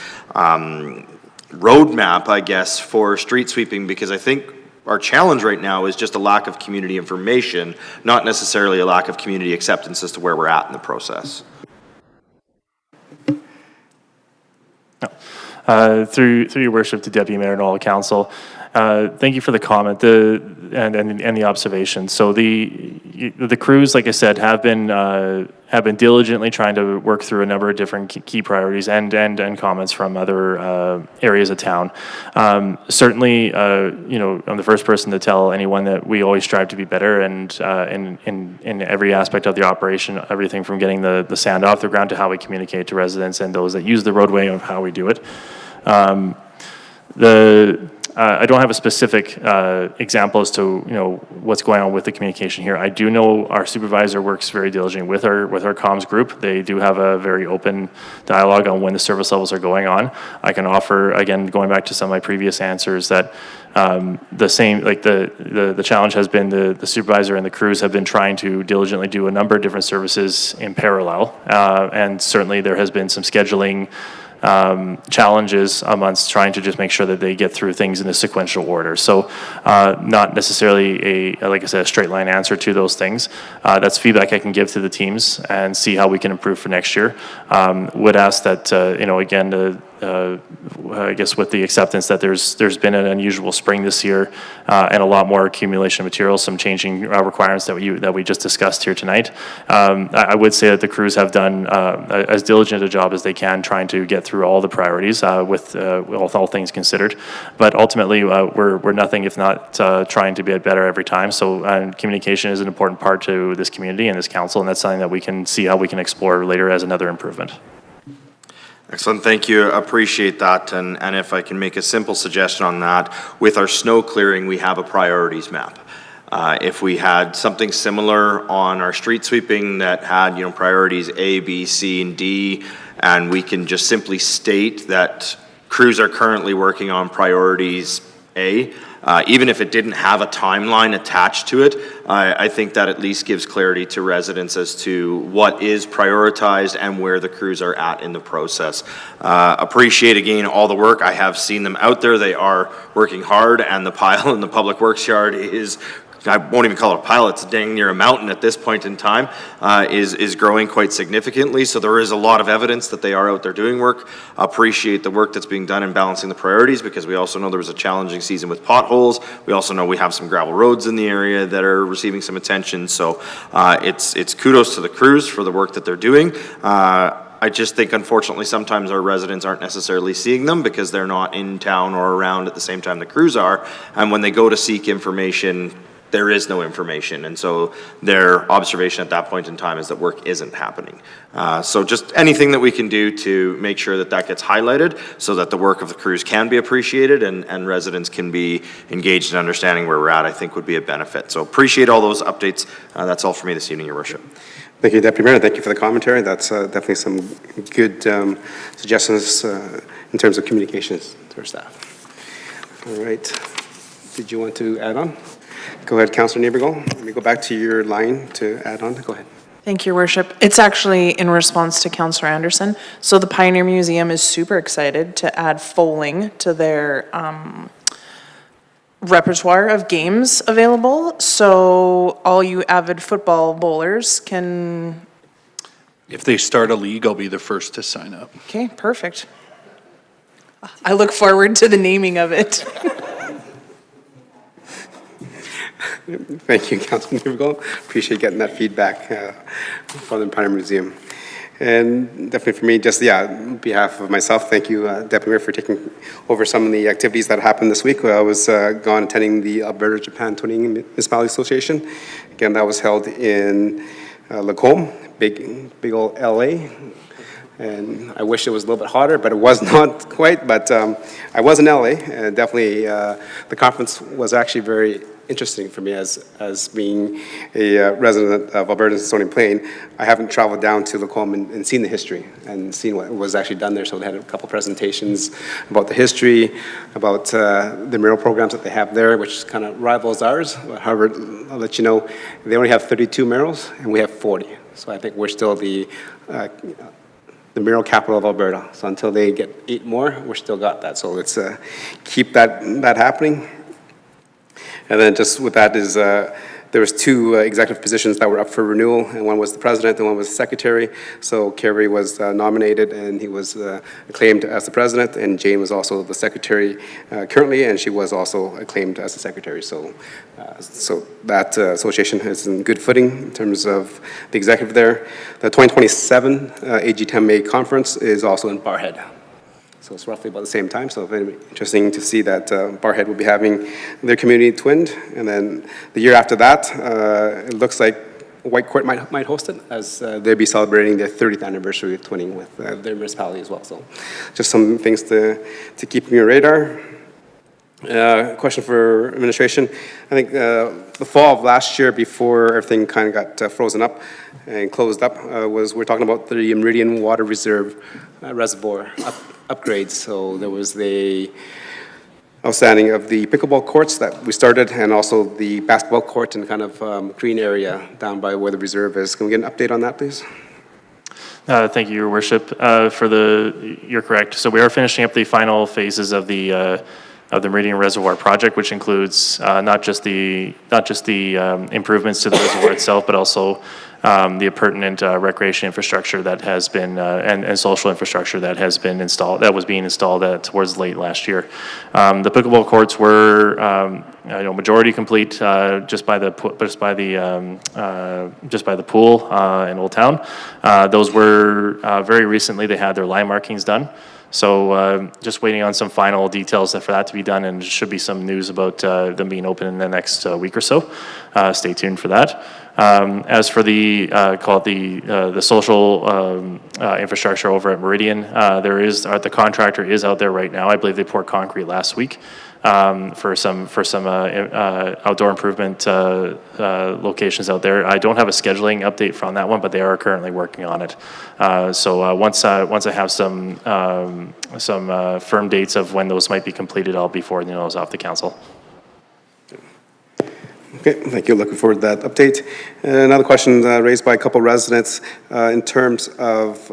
C: roadmap, I guess, for street sweeping, because I think our challenge right now is just a lack of community information, not necessarily a lack of community acceptance as to where we're at in the process.
N: Through your worship to Deputy Mayor and all the council, thank you for the comment and the observation. So the crews, like I said, have been diligently trying to work through a number of different key priorities and comments from other areas of town. Certainly, you know, I'm the first person to tell anyone that we always strive to be better, and in every aspect of the operation, everything from getting the sand off the ground to how we communicate to residents and those that use the roadway of how we do it. I don't have a specific example as to what's going on with the communication here. I do know our supervisor works very diligently with our comms group. They do have a very open dialogue on when the service levels are going on. I can offer, again, going back to some of my previous answers, that the challenge has been the supervisor and the crews have been trying to diligently do a number of different services in parallel, and certainly there has been some scheduling challenges amongst trying to just make sure that they get through things in a sequential order. So not necessarily like I said, a straight line answer to those things. That's feedback I can give to the teams and see how we can improve for next year. Would ask that, again, I guess with the acceptance that there's been an unusual spring this year and a lot more accumulation of materials, some changing requirements that we just discussed here tonight. I would say that the crews have done as diligent a job as they can trying to get through all the priorities with all things considered. But ultimately, we're nothing if not trying to be better every time. So communication is an important part to this community and this council, and that's something that we can see how we can explore later as another improvement.
C: Excellent, thank you, appreciate that. And if I can make a simple suggestion on that, with our snow clearing, we have a priorities map. If we had something similar on our street sweeping that had, priorities A, B, C, and D, and we can just simply state that crews are currently working on priorities A, even if it didn't have a timeline attached to it, I think that at least gives clarity to residents as to what is prioritized and where the crews are at in the process. Appreciate again all the work. I have seen them out there. They are working hard, and the pile in the public works yard is, I won't even call it a pile, it's dang near a mountain at this point in time, is growing quite significantly. So there is a lot of evidence that they are out there doing work. Appreciate the work that's being done in balancing the priorities, because we also know there was a challenging season with potholes. We also know we have some gravel roads in the area that are receiving some attention. So it's kudos to the crews for the work that they're doing. I just think, unfortunately, sometimes our residents aren't necessarily seeing them because they're not in town or around at the same time the crews are. And when they go to seek information, there is no information. And so their observation at that point in time is that work isn't happening. So just anything that we can do to make sure that that gets highlighted so that the work of the crews can be appreciated and residents can be engaged in understanding where we're at, I think would be a benefit. So appreciate all those updates. That's all for me this evening, Your Worship.
A: Thank you, Deputy Mayor. Thank you for the commentary. That's definitely some good suggestions in terms of communications to our staff. All right. Did you want to add on? Go ahead, Councillor Neighbourgall. Let me go back to your line to add on. Go ahead.
H: Thank you, Your Worship. It's actually in response to Councillor Anderson. So the Pioneer Museum is super excited to add foaling to their repertoire of games available. So all you avid football bowlers can...
J: If they start a league, I'll be the first to sign up.
H: Okay, perfect. I look forward to the naming of it.
A: Thank you, Councilman Neighbourgall. Appreciate getting that feedback from the Pioneer Museum. And definitely for me, just, on behalf of myself, thank you, Deputy Mayor, for taking over some of the activities that happened this week. I was gone attending the Alberta Japan Touring Municipality Association. Again, that was held in Lacombe, big old LA. And I wish it was a little bit hotter, but it was not quite. But I was in LA, and definitely the conference was actually very interesting for me as being a resident of Alberta and Stony Plain. I haven't traveled down to Lacombe and seen the history and seen what was actually done there. So they had a couple presentations about the history, about the mural programs that they have there, which kind of rivals ours. However, I'll let you know, they only have 32 murals, and we have 40. So I think we're still the mural capital of Alberta. So until they get 8 more, we're still got that. So let's keep that happening. And then just with that is, there was 2 executive positions that were up for renewal, and one was the president and one was the secretary. So Kerry was nominated, and he was acclaimed as the president, and Jane was also the secretary currently, and she was also acclaimed as the secretary. So that association is in good footing in terms of the executive there. The 2027 AG10MA conference is also in Barrhead. So it's roughly about the same time. So very interesting to see that Barrhead will be having their community twinned. And then the year after that, it looks like Whitecourt might host it, as they'll be celebrating their 30th anniversary of twinning with their municipality as well. So just some things to keep on your radar. Question for administration. I think the fall of last year, before everything kind of got frozen up and closed up, we're talking about the Meridian Water Reserve reservoir upgrades. So there was the outstanding of the pickleball courts that we started, and also the basketball court and kind of green area down by where the reserve is. Can we get an update on that, please?
N: Thank you, Your Worship. You're correct. So we are finishing up the final phases of the Meridian Reservoir project, which includes not just the improvements to the reservoir itself, but also the pertinent recreation infrastructure that has been and social infrastructure that has been installed, that was being installed towards late last year. The pickleball courts were majority complete just by the pool in Old Town. Those were very recently. They had their line markings done. So just waiting on some final details for that to be done, and should be some news about them being open in the next week or so. Stay tuned for that. As for the social infrastructure over at Meridian, the contractor is out there right now. I believe they poured concrete last week for some outdoor improvement locations out there. I don't have a scheduling update from that one, but they are currently working on it. So once I have some firm dates of when those might be completed, I'll be forwarding those off to council.
A: Okay, thank you. Looking forward to that update. Another question raised by a couple residents in terms of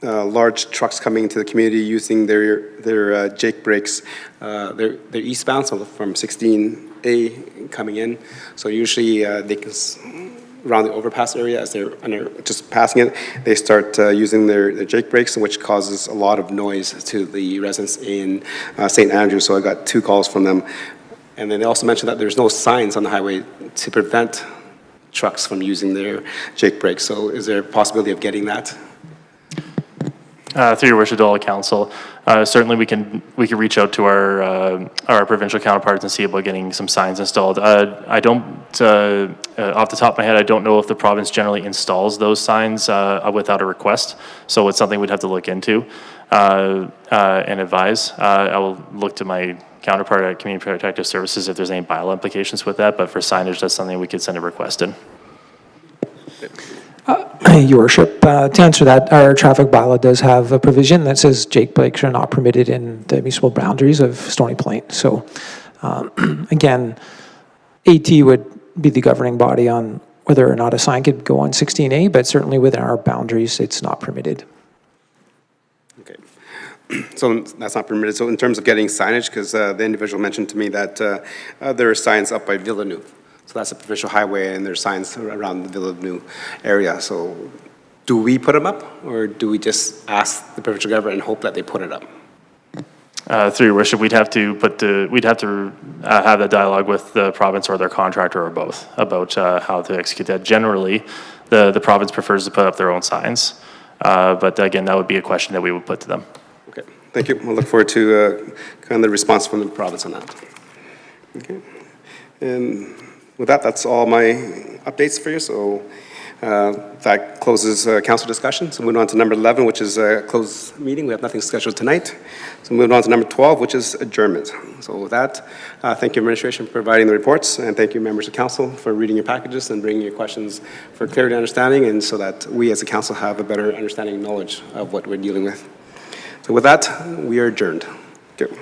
A: large trucks coming into the community using their Jake brakes. They're eastbound, so from 16A coming in. So usually they can, around the overpass area, as they're just passing it, they start using their Jake brakes, which causes a lot of noise to the residents in St. Andrews. So I got 2 calls from them. And then they also mentioned that there's no signs on the highway to prevent trucks from using their Jake brakes. So is there a possibility of getting that?
N: Through your worship to all council, certainly we can reach out to our provincial counterparts and see about getting some signs installed. I don't, off the top of my head, I don't know if the province generally installs those signs without a request, so it's something we'd have to look into and advise. I will look to my counterpart at Community Protective Services if there's any bylaw implications with that, but for signage, that's something we could send a request in.
B: Your worship, to answer that, our traffic bylaw does have a provision that says Jake bikes are not permitted in the municipal boundaries of Stony Plain. So again, AT would be the governing body on whether or not a sign could go on 16A, but certainly within our boundaries, it's not permitted.
A: Okay. So that's not permitted. So in terms of getting signage, because the individual mentioned to me that there are signs up by Villeneuve. So that's a provincial highway, and there's signs around the Villeneuve area. So do we put them up, or do we just ask the provincial government and hope that they put it up?
N: Through your worship, we'd have to have that dialogue with the province or their contractor or both about how to execute that. Generally, the province prefers to put up their own signs, but again, that would be a question that we would put to them.
A: Okay, thank you. We'll look forward to kind of the response from the province on that. Okay, and with that, that's all my updates for you. So that closes council discussion. So moving on to number 11, which is a closed meeting. We have nothing scheduled tonight. So moving on to number 12, which is adjournment. So with that, thank you, administration, for providing the reports, and thank you, members of council, for reading your packages and bringing your questions for clarity and understanding, and so that we as a council have a better understanding and knowledge of what we're dealing with. So with that, we are adjourned. Okay.